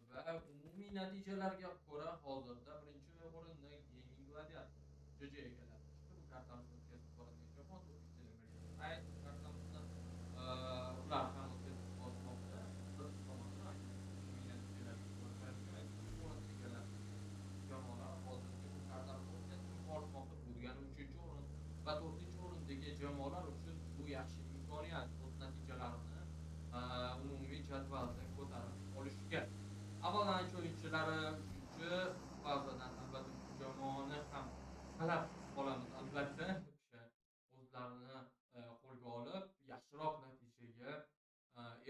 va umumiy natijalarga ko'ra hozirda birinchi o'rinni Gaming Gladiator JJ egallab turibdi. Bu kartamizni o'tkazib boradigan jamoa 4 kartamizni ular ham o'tkazib bormoqda. Bir tomondan umumiy natijalarga ko'ra jamoalar hozirgi bu kartamizni o'tkazib bormoqda. Bu degani 3-o'rin va 4-o'rindagi jamoalar uchun bu yaxshi imkoniyat o'z natijalarini umumiy jadvalda ko'tarib olishga. Avalanche o'yinchilari 3-fazadan albatta bu jamoani ham talab qolamiz. Albatta o'zlarini qo'lga olib yaxshiroq natijaga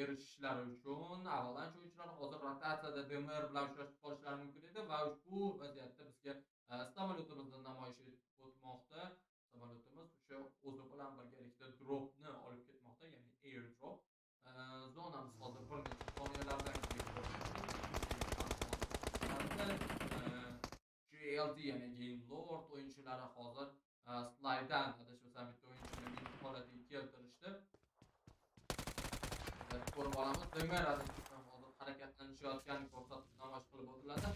erishishlari uchun Avalanche o'yinchilari hozir rotatsiyada DMR bilan uchrashib qolishlari mumkin edi va ushbu vaziyatda bizga samolyotimizni namoyish etib o'tmoqda. Samolyotimiz o'sha o'zi bilan birgalikda dropni olib ketmoqda, ya'ni airdrop. Zonamiz hozir bir necha soniyalardan keyin GLD ya'ni Game Lord o'yinchilari hozir slaydan adashmasam bitta o'yinchini meni holatiga keltirishdi. Ko'rib olamiz. DMR adashmasam hozir harakatlanishayotgan ko'rsatib namoyish qilib o'tiladi.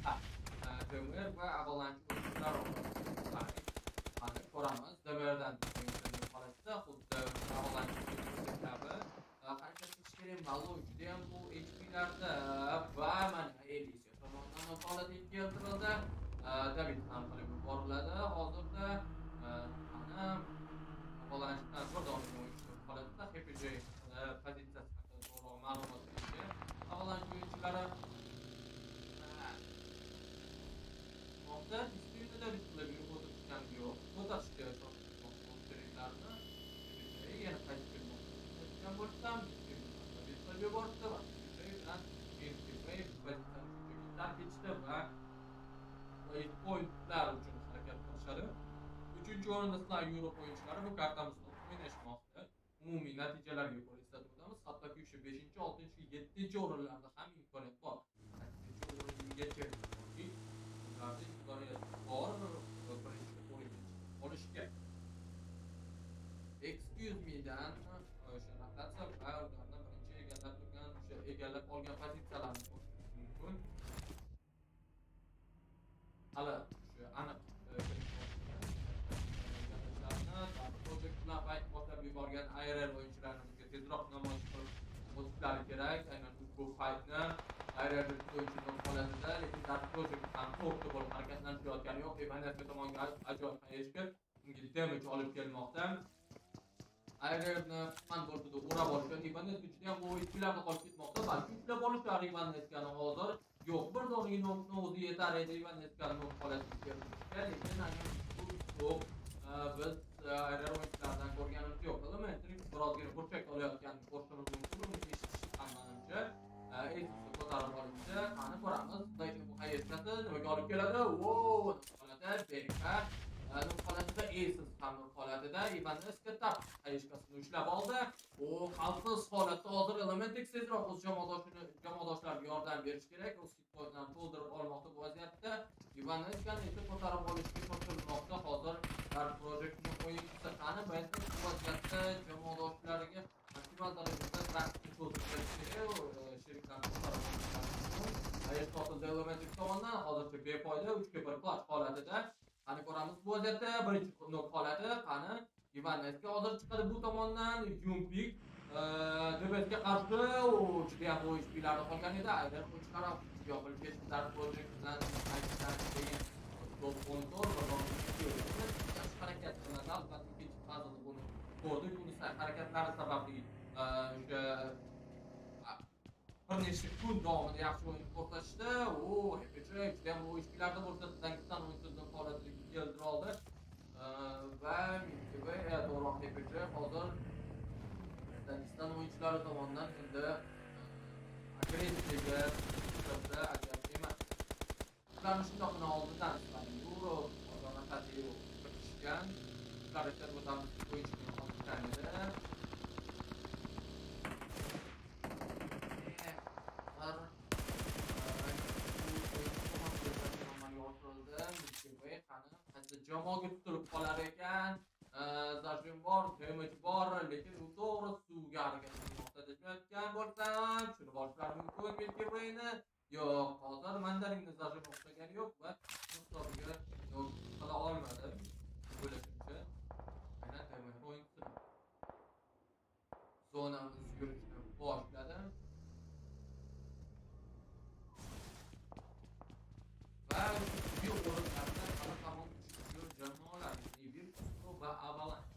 DMR va Avalanche o'yinchilari qani ko'ramiz. DMRdan o'yinchining holatida xuddi Avalanche o'yinchilari kabi qancha kichkina malloy juda ham bu HP'larda va mana Elise tomonidan holatiga keltirildi. David ham qilib yuboriladi. Hozirda ana Avalanche'dan bir dona o'yinchi holatda HPJ pozitsiyasi haqida to'g'ri ma'lumot bergan. Avalanche o'yinchilari moqda disiplinada qilib o'tirishgan yo'q. Ko'tarishga shoshilmoqda yana qaytib kelmoqda bo'lsam disiplinada yubordi va bilan tark etishdi va pointlar uchun harakat qilishadi. 3-o'rinda Sly Europe o'yinchilari bu kartamizni o'ynashmoqda. Umumiy natijalarga ko'ra eslatib o'tamiz. Hattoki o'sha 5-chi, 6-chi, 7-chi o'rinlarda ham imkoniyat bor. 8-chi o'ringacha ularda imkoniyat bor birinchi o'ringa olishga. Excuse me'dan o'sha rotatsiya va ularni birinchi egallab turgan, o'sha egallab olgan pozitsiyalarni ko'rish mumkin. Hali shu aniq projekt bilan fight boshlab yuborgan IRL o'yinchilarni bizga tezroq namoyish qilib o'tishlari kerak. Aynan ushbu fightni IRL o'yinchining holatida, lekin projekt ham to'g'ri bo'lib harakatlanishayotgani yo'q. Evanesga tomonga ajoyib qayishga unga damage olib kelmoqda. IRLni qand bortida o'rab olishgan. Evanesga juda ham o'yinchilarni qolib ketmoqda. Balki ushlab olishlar Evaneskani hozir yo'q, bir donagi o'zi yetar edi Evaneskani holatiga keltirishga, lekin bu biz IRL o'yinchilaridan ko'rganimiz yo'q. Elementary birozgina burchak olayotganini ko'rishimiz mumkin. Uni eshitish ham manimcha esni ko'tarib olishdi. Qani ko'ramiz, daychi bu hayotda nimaga olib keladi? Wow, holatda Bekka holatida esiz ham holatida Evaneska tap hayishkasini ushlab oldi. U xavfsiz holatda hozir Elementex tezroq o'z jamoadoshlariga yordam berish kerak. O'z hitpointlarni to'ldirib olmoqda bu vaziyatda. Evaneskani esa ko'tarib olishga shoshilmoqda hozir. Projektni o'yinchisi qani baytda bu vaziyatda jamoadoshlariga maksimal darajada vaqtni cho'zib berish kerak. Sheriklarni ko'tarib olishlar uchun. Aristotle Elementex tomonidan hozircha befoyda 3-1 clutch holatida. Qani ko'ramiz bu vaziyatda birinchi nok holati qani Evaneska hozir chiqadi bu tomondan Yumpik Debesga qarshi juda ham o'yin ishlarida qolgan edi. Aynan o'yinchilar yopilib ketdi projekt bilan aytishdan keyin top kontrol va harakat qiladi. Albatta ikkinchi fazada buni ko'rdik. Uni harakatlari sababli o'sha bir necha kun davomida yaxshi o'yin ko'rsatishdi. HPJ juda ham o'yin ishlarida ko'rsatgan o'yinchining holatiga keltira oldi. Va MTV to'g'riroq HPJ hozir Dagestan o'yinchilari tomonidan endi agressiyaga chiqdi, ajab emas. Ularni shundoqgina oldidan Euro rotatsiya qilishgan. Harakat o'tamiz o'yinchining oldidan edi. Jamoaga tutilib qolar ekan. Zajim bor, damage bor, lekin u to'g'ri suvga harakat qilmoqda deb aytgan. bo'lsam, shuni boshlari mumkin Milky Way'ni. Yo'q, hozir mandarinni zajini o'xshagani yo'q va hisobiga qila olmadim. O'ylashimcha. Aynan temir o'yinchisi. Zonamiz yurishni boshladim. Va bu o'rinlarda hali hamon ushbu jamoalar VIRTUS.PRO va Avalanche.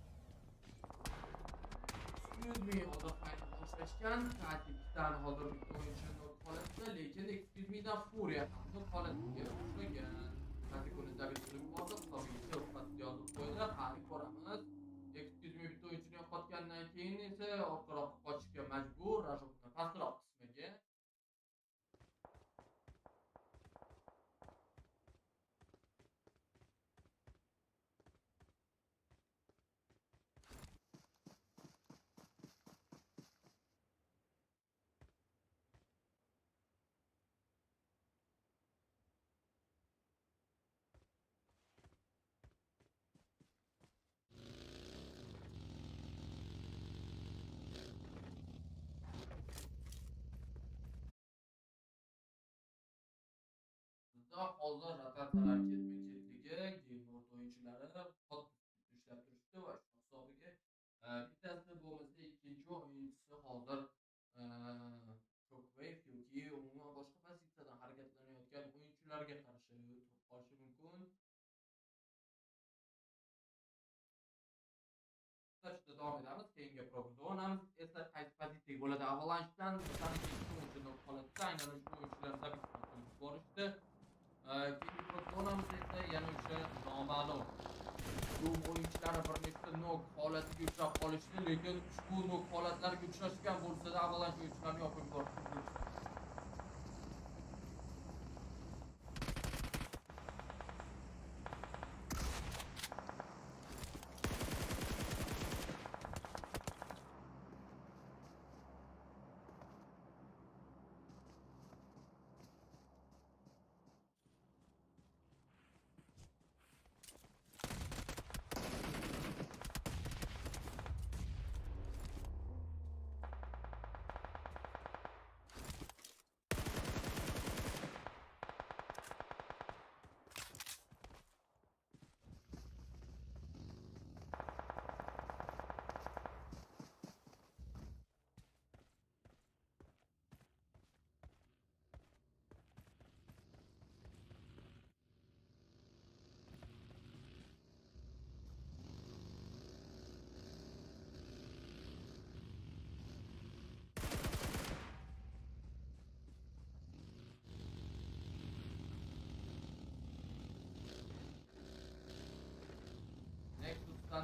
Excuse me, hozir qayta boshlashgan. Ta'kiddan hozir bitta o'yinchi not holatda, lekin excuse me dan Furia hamda holatiga o'xshagan. Kategoriyada David Silvado hisobiga sifatida yozib qo'ydi. Qani ko'ramiz. Excuse me bitta o'yinchini yo'qotgandan keyin esa orqaroqqa qochishga majbur, rajobni pastroq qismiga. Hozir rotatsiyalar ketma-ketligi, game o'yinchilari hot ishlab turishdi va shu hisobiga bittasi bo'lmasa ikkinchi o'yinchisi hozir Shockwave yoki umuman boshqa pozitsiyadan harakatlanayotgan o'yinchilarga qarshi turib qolishi mumkin. Tashda davom etamiz. Keyingi zonamiz esa qaysi pozitsiyaga bo'ladi? Avalanche'dan bittani ikki o'yinchini holatda aynan ushbu o'yinchilardan bittani borishdi. Keyingi zonamiz esa yana o'sha noma'lum. Bu o'yinchilar bir nechta nok holatiga uchrab qolishdi, lekin ushbu nok holatlariga uchrashgan bo'lsa-da Avalanche o'yinchilarini yopib yuborishdi.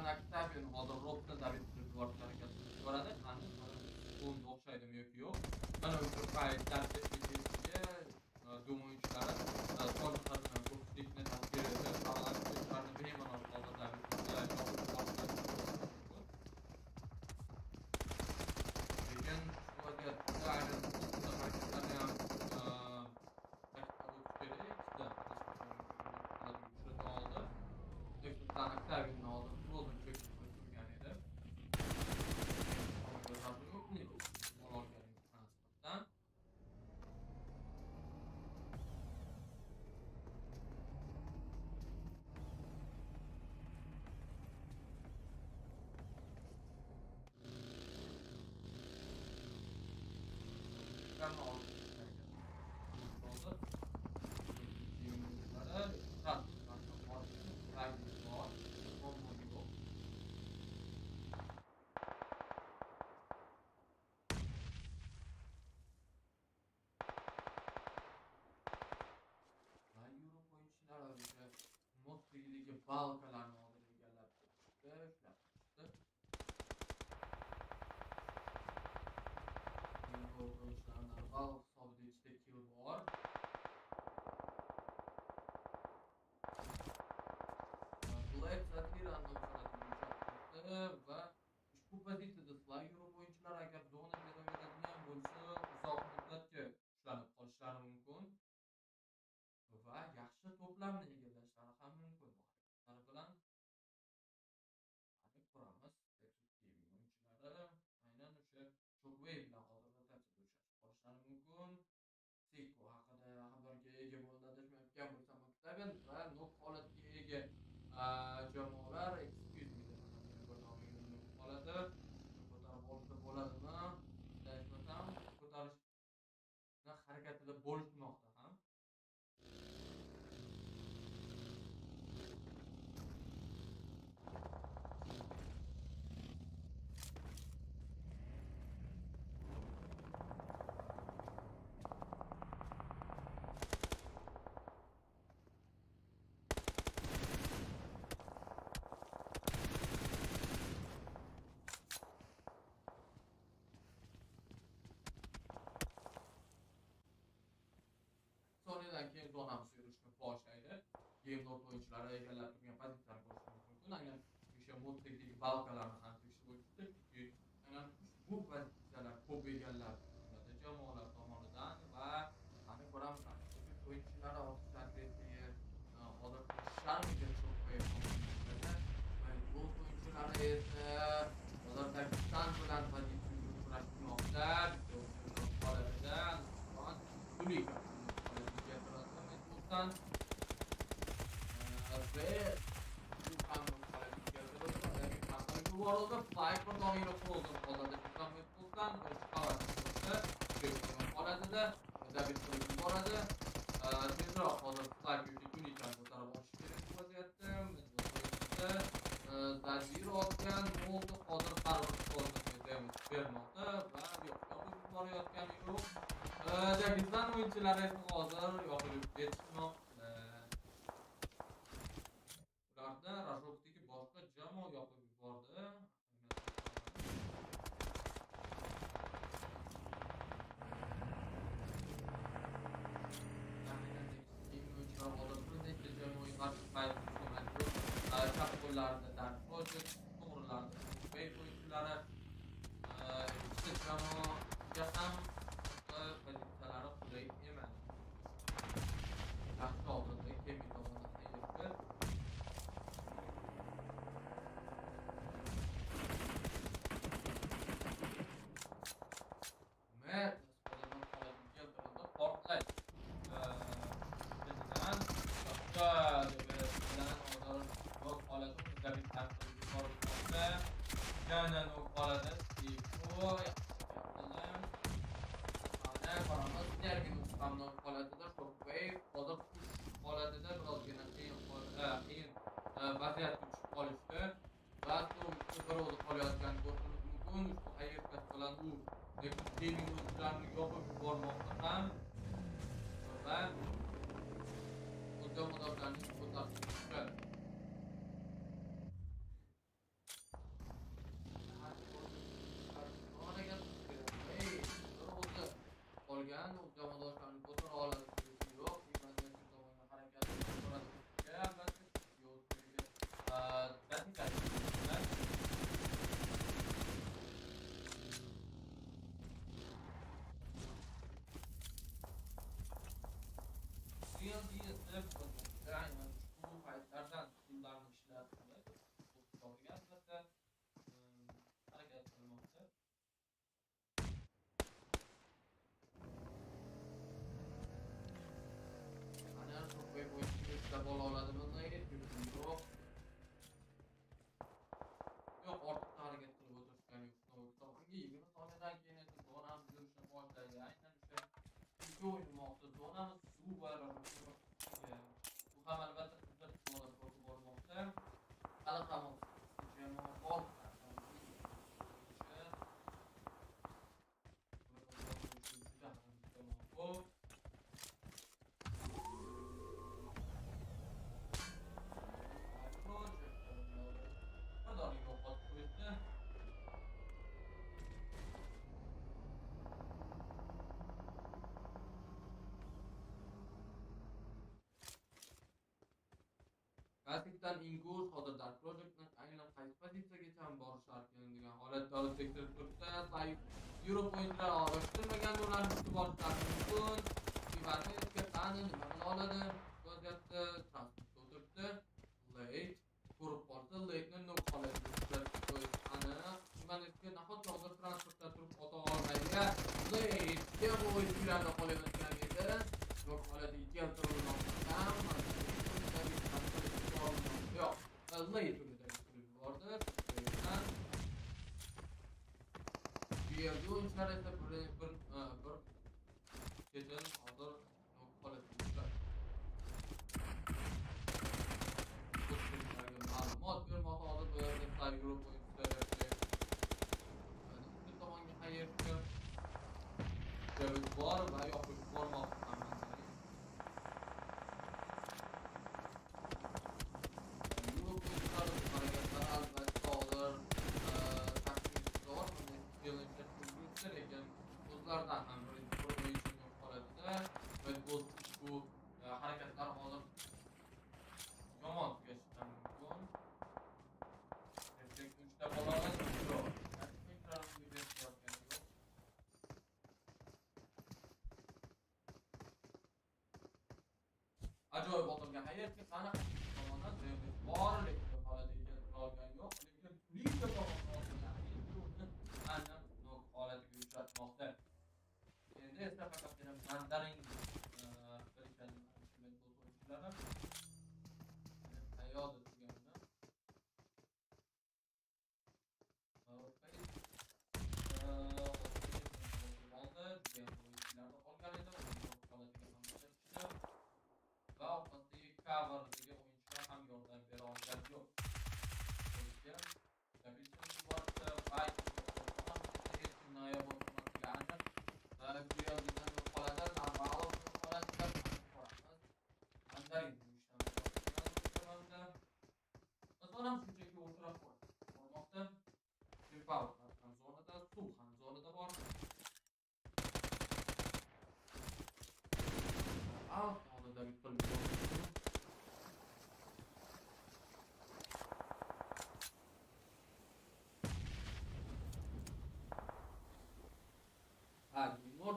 naktabi hozir robda David Silvard harakatini ko'radi. Qani bunga o'xshaydimi yoki yo'q. Mana o'sha paytlar ketishga Doom o'yinchilari soliqlardan ko'pchilikni tasvir etib, Avalanche'larni bemalol hozir David Silvard lekin shu vaziyatda aynan harakatlarni ham balkalarni hozir egallab turibdi, ushlab turibdi. Bu o'yinchilardan bal hisobida ikkita kill bor. Black Satirani va ushbu pozitsiyada Fly Europe o'yinchilari agar zona beraveradigan bo'lsa, uzoq muddatga ushlanib qolishlari mumkin va yaxshi to'plarni egallashlari ham mumkin. Bilan ko'ramiz. F3K1 o'yinchilari aynan o'sha Shockwave bilan hozir rotatsiya o'tgan bo'lsam o'tlagan va nok holatiga ega jamoalar excuse me deb qoladi. Ko'tarib olsa bo'ladimi? Aytmasam, ko'tarishni harakatida bo'lishmoqda ham. Sonradan keyin zonamiz yurishni boshlaydi. Game Note o'yinchilari egallab turgan pozitsiyalarni ko'rishingiz mumkin. Aynan o'sha moddagi balkalarni ham tekshirib o'tishdi. Chunki aynan ushbu pozitsiyalar ko'p egallab turiladi jamoalar tomonidan va qani ko'ramiz, o'yinchilari ortiqcha agressiya hozir sharmiga cho'q qo'yadi. Bu o'yinchilari esa hozir Dakistan bilan pozitsiyaga kurashmoqda. Holatida Unika ve bu kanun bu arada flight programıyla kurulduğum odada çıkamayıptan ve çıkamayıptan odada da bir sürü bu arada sizler odada flight yüksek Unika bu tarafa çıkıyor vaziyette da zero atgan oldu odada qaror qildim bermoqda va yo'q borayotgan yo'q. Dakistan o'yinchilari esa hozir yoqilib ketishmoqda. Ularda Rajokdagi boshqa jamoa yoqib yubordi. Chap qo'llarida Dark Project, to'g'rilarda o'yinchilari ikkita jamoaga ham pozitsiyalari qulay emas. Yaxshi oldinda Kemi tomonidan yurdi. Mert nisbatan qoladigan bo'ldi. Portlash. Bizdan boshqa bilan hozir nok qoladi. David Hampton yubormoqda. Yana nok qoladi. Qaramiz, diğer hamdan holatida Shockwave hozir holatida birozgina qiyin vaziyatga tushib qolishdi va birovda qolayotgan ko'rishimiz mumkin. Ushbu haqiqat bilan u gaming o'yinchilarini yoqib yubormoqda ham va o'zga mudofaalarni ko'tarib chiqishdi. Qolgan jamoadoshlarni ko'tara oladi yo'q, imkoniyat tomonidan harakat qiladi. Albatta, yo'q. Daqiqa. Aynan ushbu paytlardan pullarni ishlatib, albatta harakat qilmoqda. Bola oladimi? Yo'q. Yo'q, ortiqcha harakat qilib o'tirishgan yo'q. To'g'ri, 20 soniyadan keyin esa zonamiz yurishni boshlaydi. Aynan o'sha ikki o'yinmoqda zonamiz suv va bu ham albatta qizlar ko'rib bormoqda. Hali ham jamoa bor. Gerçekten Ingur hozir Dark Project'ning aynan qaysi pozitsiyagacha ham borishar ekan degan holatda olib tekshirib turibdi. Sayf Yevropa o'yinchilari og'ishtirmagan ularni kutib olishlar mumkin. Ivanevga qani nima qila oladi? Vaziyatda transportga o'tiribdi. Late ko'rib qolsa Late'ni nok qoladi. Qani Ivanevga nahotki hozir transportda turib ota olmaydi. Late bu o'yinchilarda qolayotgan edi. Nok qoladi keltirilmoqda. Late o'yinidagi klub bordi. Bu yerda o'yinchilar esa bir ketin hozir holatga tushadi. Ma'lumot bermoqda hozir bu yerda F3K1 o'yinchilari ikki tomonga qayerga bor va yoqib bormoqda. Ajoyib otilgan hayotga qanaqa tomondan bor lekin holatiga olgan yo'q, lekin liga tomondan otilgan hayotni aynan holatiga uchratmoqda. Endi esa faqatgina mandarin o'yinchilari hayot tuganini cover'dagi o'yinchilar ham yordam bera olgani yo'q.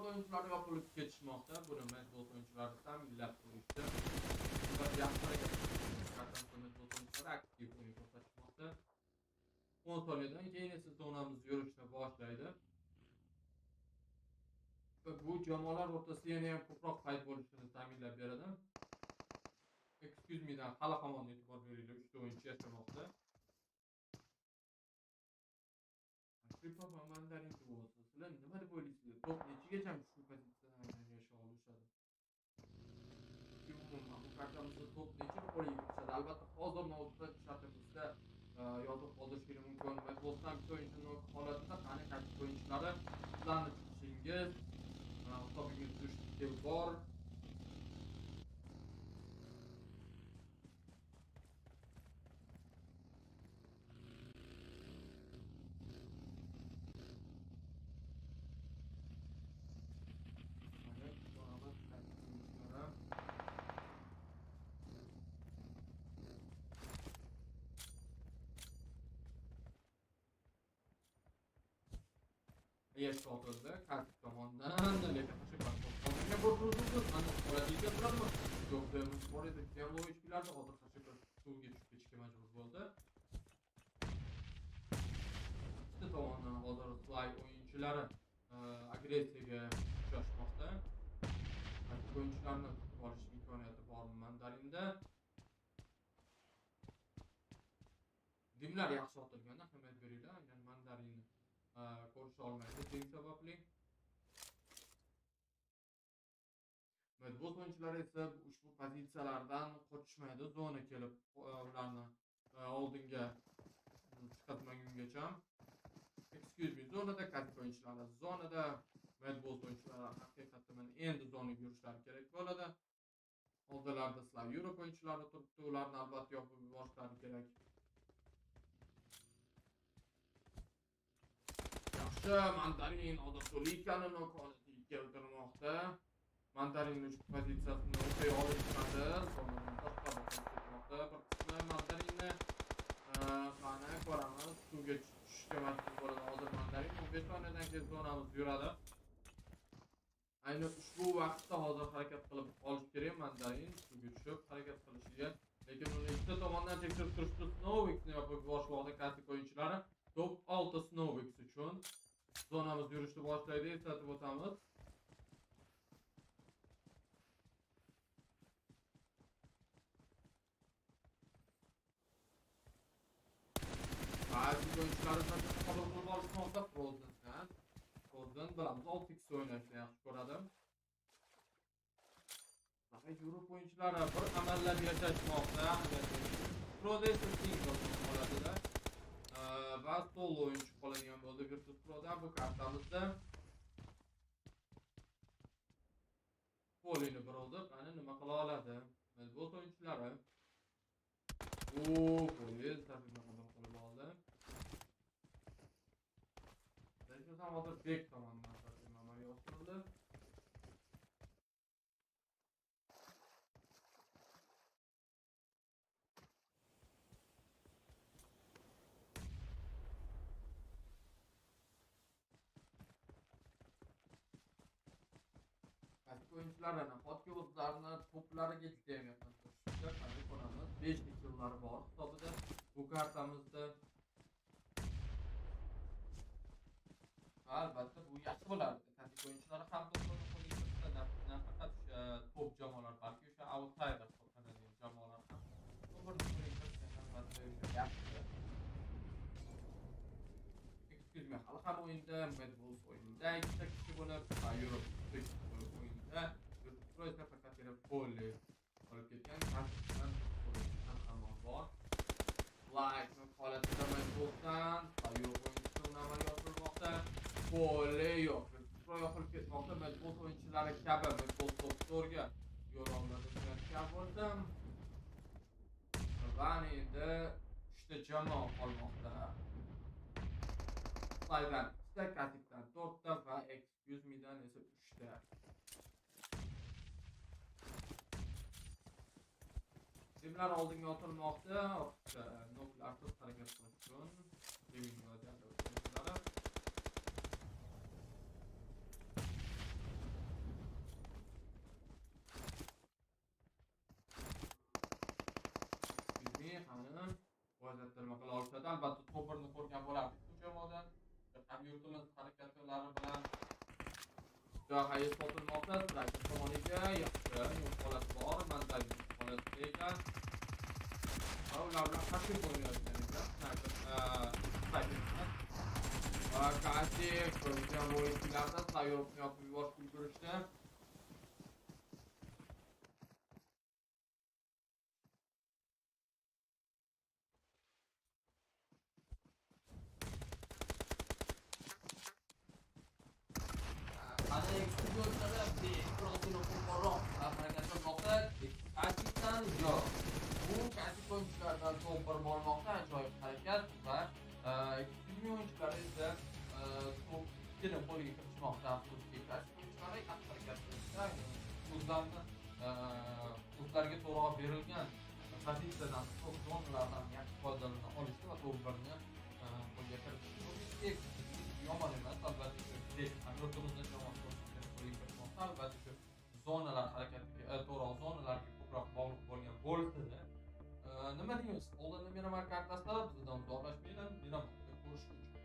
Oyuncular yopilib ketishmoqda. Buni mezbon oyuncular ta'minlab qo'yishdi. Ular yaxshi harakat qilishmoqda. Oyuncular aktiv o'yin ko'rsatmoqda. 10 soniyadan keyin esa zonamiz yurishni boshlaydi. Va bu jamoalar o'rtasida yana ham ko'proq fight bo'lishini ta'minlab beradi. Excuse me dan hali hamon e'tibor beringlar, 3 o'yinchi yashamoqda. Papa mandarin duosi. Sizlar nima deb o'ylaysizlar? Top nechigacha shu pozitsiyadan yasha olishadi? Umuman bu kartamizda top necha qo'lga kirishadi? Albatta hozir navbatda chatimizda yozib qoldirish mumkin. Mezbondan bitta o'yinchining holatida qani qaysi o'yinchilari sizlarni chiqishingiz, hisobingiz tushishga bor. Yaşlı otuzda karşı komandan lekin shu komandaga boruvdi. Ana qoladigan bilanmi? Yo'q, biz bor edi. Terlo ishchilarda hozir tashqi suvga tushib ketishga majbur bo'ldi. Ikkita tomondan hozir fly o'yinchilari agressiyaga uchrashmoqda. O'yinchilarni tutib olish imkoniyati bor mandarinda. Dimlar yaxshi otilganda ahamiyat beringlar, aynan mandarinni ko'risha olmaydi dim sababli. Mezbon o'yinchilari esa ushbu pozitsiyalardan qochishmaydi, zona kelib ularni oldinga chiqarmagungacha. Excuse me, zonada katta o'yinchilari zonada, mezbon o'yinchilari haqiqatan endi zonaga yurishlari kerak bo'ladi. Oldilarda Slav Europe o'yinchilari turibdi, ularni albatta yopib yuborishlari kerak. Mandarin odattolikani noqonuniy keltirmoqda. Mandarin ushbu pozitsiyasini o'qay olishmadi. Bir qismi mandarinni qani ko'ramiz. Suvga tushishga majbur bo'ladi. Hozir mandarin 15 soniyadan keyin zonamiz yuradi. Ayni ushbu vaqtda hozir harakat qilib olish kerak mandarin suvga tushib harakat qilishiga. Lekin uni ikkita tomondan tekshirib turishdi. Snowix'ni yopib yuborishmoqda klassik o'yinchilari. Top 6 Snowix uchun zonamiz yurishni boshlaydi, eslatib o'tamiz. o'yinlarimizdan qabul qilib olishmoqda Frozen'dan. Frozen bilamiz 6x o'ynashni yaxshi ko'radi. Yevropa o'yinchilari bir amallab yashashmoqda. Proda esa single holatida va solo o'yinchi qoladigan bo'ldi VIRTUS.PRO bu kartamizda. Polini birovda qani nima qila oladi? Mezbon o'yinchilari. Polis tartibini qilib oldi. Lekin ham hozir bek tomonidan tartibni amalga oshirildi. Oyuncularla nahotki o'zlarini to'plariga juda ham yaqin turishibdi. Qanday ko'ramiz? 5 yillari bor hisobida bu kartamizda. Albatta bu yaxshi bo'lardi. Taktik o'yinchilari ham to'plarni qo'lga kiritdi. Nafaqat o'sha top jamoalar, balki o'sha outsider hisoblanadigan jamoalar ham to'plarni qo'lga kiritgan albatta yaxshi. Excuse me, hali ham o'yinda Medbulls o'yinda ikkita kishi bo'lib, Europe VIRTUS.PRO faqat Poli olib ketgan kartadan ham bor. Like holatida Medbullsdan Europe o'yinchisi amalga oshirilmoqda. Poli yo'q, VIRTUS.PRO yo'qolib ketmoqda. Medbulls o'yinchilari kabi Medbulls top 4ga yo'l oladi degan bo'ldim. Va endi 3 ta jamoa qolmoqda. Slaydan 2 ta, Katikdan 4 ta va Excuse me'dan esa 3 ta. Timlar oldinga otilmoqda. Noklar tez harakat qilish uchun Gaming Gladiators o'yinchilari. Vaziyatda nima qila olishadi? Albatta top 1ni ko'rgan bo'lardik bu jamoadan. Ham yurtimiz harakatlari bilan juda hayot sotilmoqda. Striker tomoniga yaxshi holat bor. Mandagi holatda ekan. Ular bilan qattiq o'ynayotgan ekan. Va Kachi ko'rgan o'yinchilarda sayyorlikni yopib yuborishga ulgurishdi. Oyunculardan top 1 bormoqda ajoyib harakat va ikkinchi oyunchilar esa top 2ni qo'lga kiritmoqda. Afsuski oyunchilari yaxshi harakat qilishda o'zlariga to'g'ri berilgan pozitsiyadan top zonalardan yaxshi foydalana olishdi va top 1ni qo'lga kiritishdi. Yomon emas, albatta hamyurtimizda jamoasi qo'lga kiritmoqda. Albatta shu zonalar harakatiga to'g'ri zonalarga ko'proq bog'liq bo'lgan bo'lsa-da nima deymiz? Oldinda Miramar kartasida bizdan uzoqlashmaydi. Miramarda ko'rishguncha.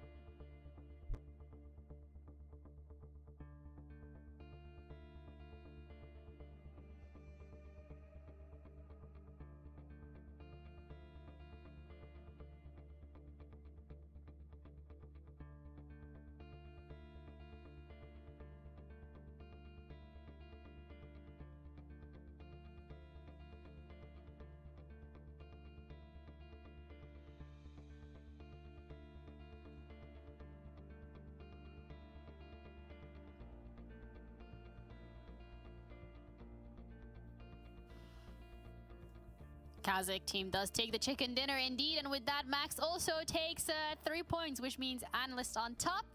Kazakh team does take the chicken dinner indeed, and with that, Max also takes 3 points, which means analyst on top.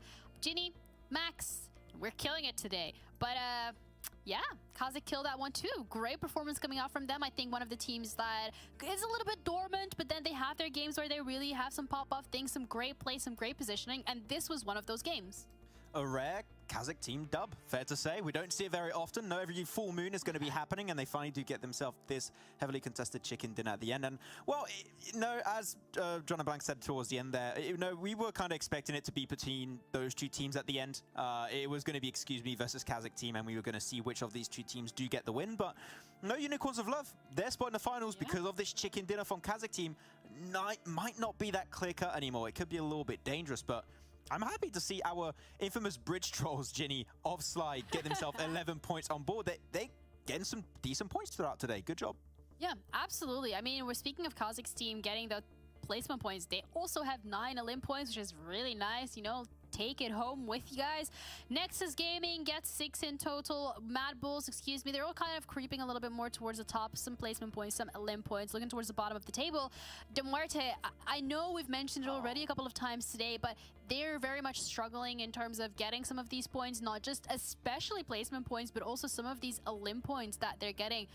Ginny, Max, we're killing it today. But yeah, Kazakh killed that one too. Great performance coming out from them. I think one of the teams that is a little bit dormant, but then they have their games where they really have some pop-off things, some great play, some great positioning, and this was one of those games. A rare Kazakh team dub, fair to say. We don't see it very often. No, every full moon is going to be happening, and they finally do get themselves this heavily contested chicken dinner at the end. And, well, as John and Blank said towards the end there, we were kind of expecting it to be between those two teams at the end. It was going to be Excuse Me versus Kazakh team, and we were going to see which of these two teams do get the win. But no Unicorns of Love. They're spot in the finals because of this chicken dinner from Kazakh team. Might not be that clear-cut anymore. It could be a little bit dangerous, but I'm happy to see our infamous bridge trolls, Ginny, of Slide, get themselves 11 points on board. They're getting some decent points throughout today. Good job. Yeah, absolutely. I mean, we're speaking of Kazakh's team getting the placement points. They also have 9 Olymp points, which is really nice, take it home with you guys. Nexus Gaming gets 6 in total. Mad Bulls, they're all kind of creeping a little bit more towards the top. Some placement points, some Olymp points, looking towards the bottom of the table. Marta, I know we've mentioned it already a couple of times today, but they're very much struggling in terms of getting some of these points, not just especially placement points, but also some of these Olymp points that they're getting.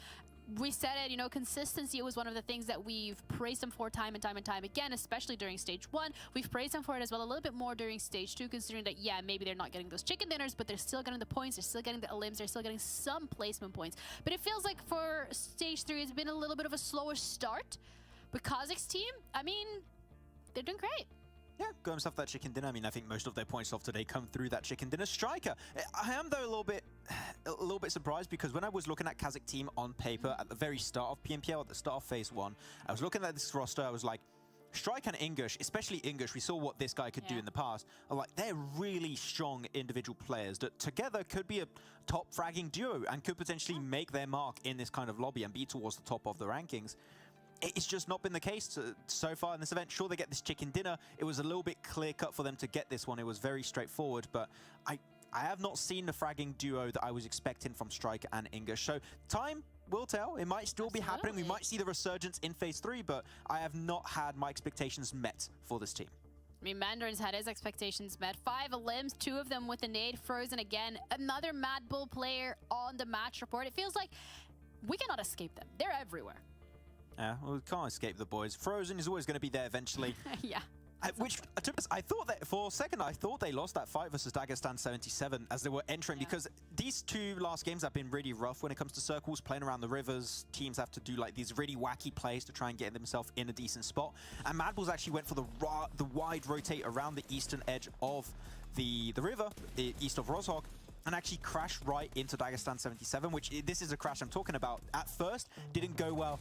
We said it, consistency was one of the things that we've praised them for time and time and time again, especially during stage 1. We've praised them for it as well a little bit more during stage 2, considering that, yeah, maybe they're not getting those chicken dinners, but they're still getting the points, they're still getting the Olymps, they're still getting some placement points. But it feels like for stage 3, it's been a little bit of a slower start. But Kazakh's team, I mean, they're doing great. Yeah, got himself that chicken dinner. I mean, I think most of their points off today come through that chicken dinner. Striker, I am though a little bit surprised, because when I was looking at Kazakh team on paper at the very start of PMPL, at the start of phase 1, I was looking at this roster. I was like, Strike and English, especially English, we saw what this guy could do in the past. They're really strong individual players that together could be a top fragging duo and could potentially make their mark in this kind of lobby and be towards the top of the rankings. It's just not been the case so far in this event. Sure, they get this chicken dinner. It was a little bit clear-cut for them to get this one. It was very straightforward, but I have not seen the fragging duo that I was expecting from Striker and English. So time will tell. It might still be happening. We might see the resurgence in phase 3, but I have not had my expectations met for this team. I mean, Mandarin's had his expectations met. 5 Olymps, 2 of them with a nade. Frozen again. Another Mad Bull player on the match report. It feels like we cannot escape them. They're everywhere. Yeah, well, we can't escape the boys. Frozen is always going to be there eventually. Yeah. Which, I thought that for a second, I thought they lost that fight versus Dagestan 77 as they were entering, because these 2 last games have been really rough when it comes to circles, playing around the rivers. Teams have to do these really wacky plays to try and get themselves in a decent spot. And Mad Bulls actually went for the wide rotate around the eastern edge of the river, east of Rozhok, and actually crashed right into Dagestan 77, which this is a crash I'm talking about. At first, didn't go well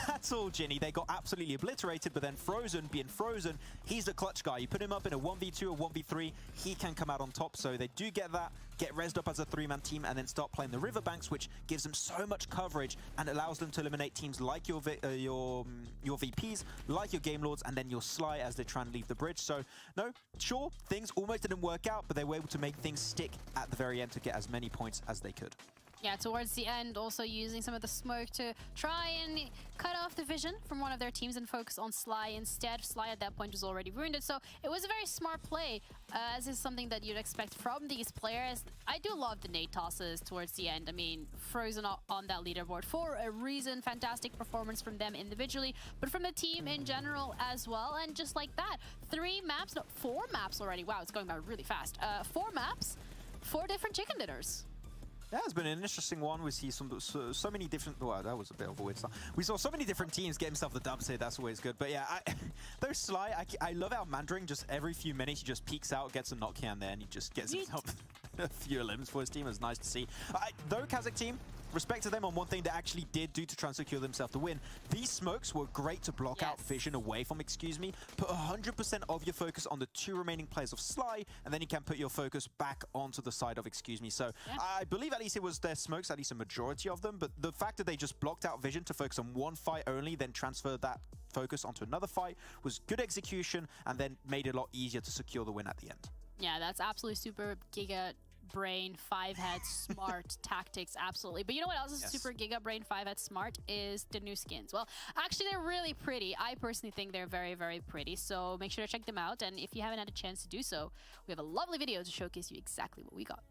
at all, Ginny. They got absolutely obliterated, but then Frozen, being Frozen, he's the clutch guy. You put him up in a 1v2 or 1v3, he can come out on top. So they do get that, get rezzed up as a 3-man team, and then start playing the riverbanks, which gives them so much coverage and allows them to eliminate teams like your VPs, like your Game Lords, and then your Sly as they try and leave the bridge. So, no, sure, things almost didn't work out, but they were able to make things stick at the very end to get as many points as they could. Yeah, towards the end, also using some of the smoke to try and cut off the vision from one of their teams and focus on Sly instead. Sly at that point was already wounded, so it was a very smart play, as is something that you'd expect from these players. I do love the nade tosses towards the end. I mean, Frozen on that leaderboard for a reason. Fantastic performance from them individually, but from the team in general as well. And just like that, 4 maps already. Wow, it's going by really fast. 4 maps, 4 different chicken dinners. Yeah, it's been an interesting one. We see so many different... Well, that was a bit of a weird stuff. We saw so many different teams get himself the dubs here. That's always good. But yeah, those Sly, I love how Mandarin just every few minutes he just peeks out, gets a knock here and there, and he just gets himself a few limbs for his team. It's nice to see. Though Kazakh team, respect to them on one thing they actually did do to try and secure themselves the win. These smokes were great to block out vision away from Excuse Me. Put 100% of your focus on the 2 remaining players of Sly, and then you can put your focus back onto the side of Excuse Me. So I believe at least it was their smokes, at least a majority of them, but the fact that they just blocked out vision to focus on one fight only, then transferred that focus onto another fight, was good execution, and then made it a lot easier to secure the win at the end. Yeah, that's absolutely super giga brain 5-head smart tactics, absolutely. But you know what else is super giga brain 5-head smart is the new skins. Well, actually they're really pretty. I personally think they're very, very pretty, so make sure to check them out. And if you haven't had a chance to do so, we have a lovely video to showcase you exactly what we got.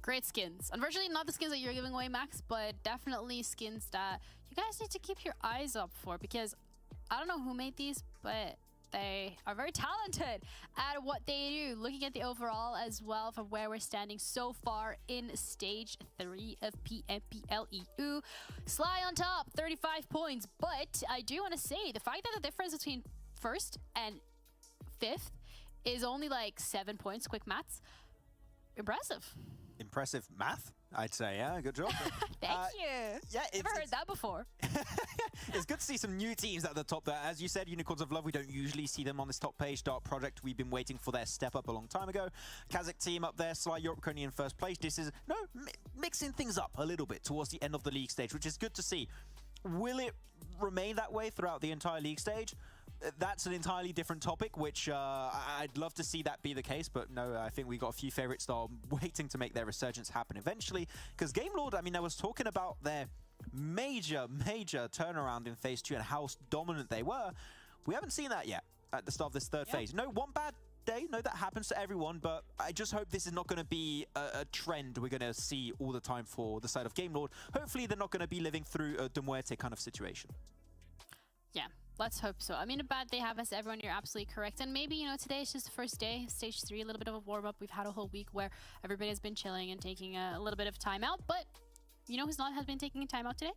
Great skins. Unfortunately, not the skins that you're giving away, Max, but definitely skins that you guys need to keep your eyes up for, because I don't know who made these, but they are very talented at what they do. Looking at the overall as well from where we're standing so far in stage 3 of PMPL EU. Sly on top, 35 points, but I do want to say the fact that the difference between first and fifth is only like 7 points, quick maths, impressive. Impressive math, I'd say. Yeah, good job. Thank you. Yeah, Never heard that before. It's good to see some new teams at the top there. As you said, Unicorns of Love, we don't usually see them on this top page. Dark Project, we've been waiting for their step up a long time ago. Kazakh team up there, Sly Europe currently in first place. This is mixing things up a little bit towards the end of the league stage, which is good to see. Will it remain that way throughout the entire league stage? That's an entirely different topic, which I'd love to see that be the case, but no, I think we got a few favorites that are waiting to make their resurgence happen eventually. Because Game Lord, I mean, I was talking about their major turnaround in Phase 2 and how dominant they were. We haven't seen that yet at the start of this third phase. No, one bad day, no, that happens to everyone, but I just hope this is not going to be a trend we're going to see all the time for the side of Game Lord. Hopefully they're not going to be living through a De Muerte kind of situation. Yeah, let's hope so. I mean, a bad day happens to everyone. You're absolutely correct. And maybe, you know, today is just the first day, stage 3, a little bit of a warm-up. We've had a whole week where everybody has been chilling and taking a little bit of time out. But you know who's not has been taking time out today?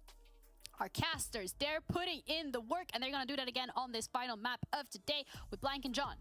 Our casters. They're putting in the work, and they're going to do that again on this final map of today with Blank and John.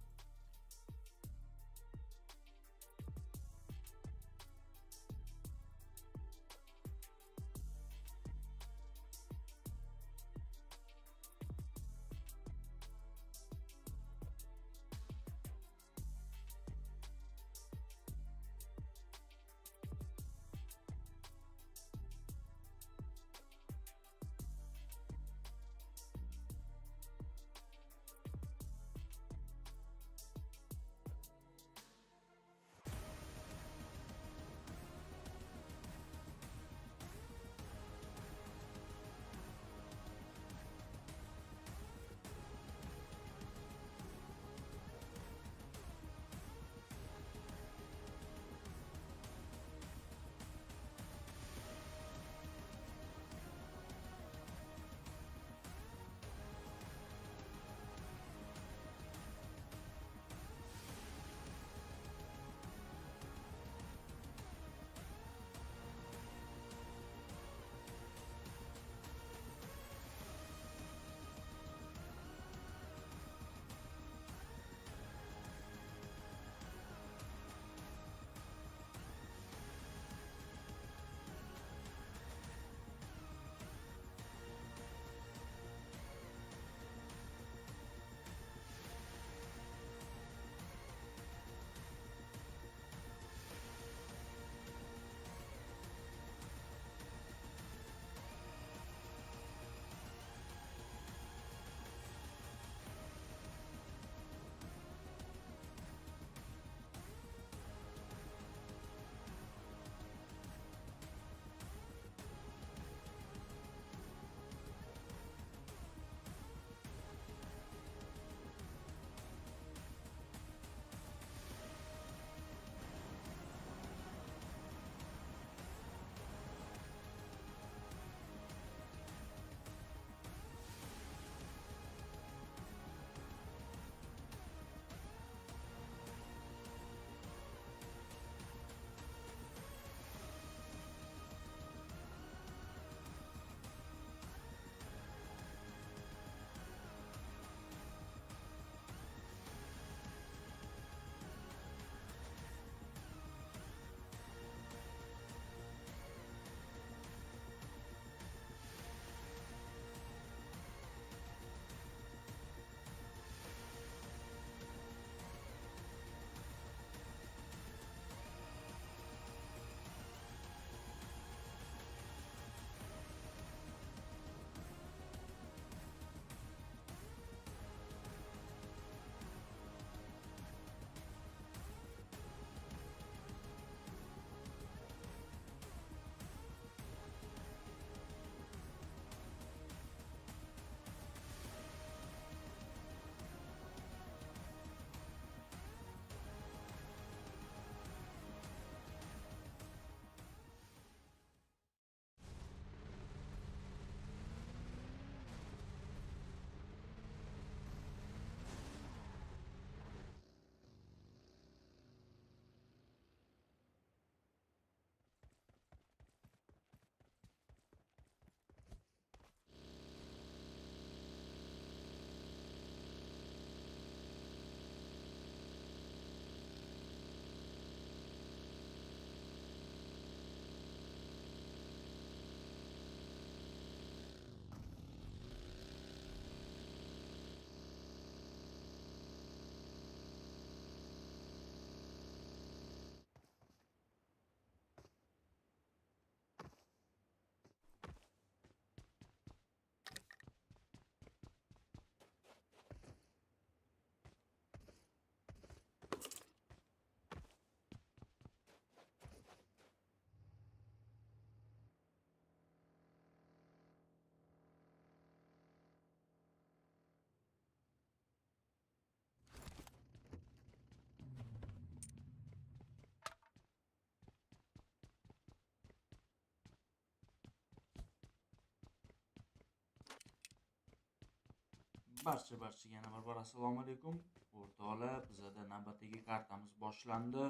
barchaga yana bir bor assalomu alaykum. O'rtoqlar, bizda navbatdagi kartamiz boshlandi.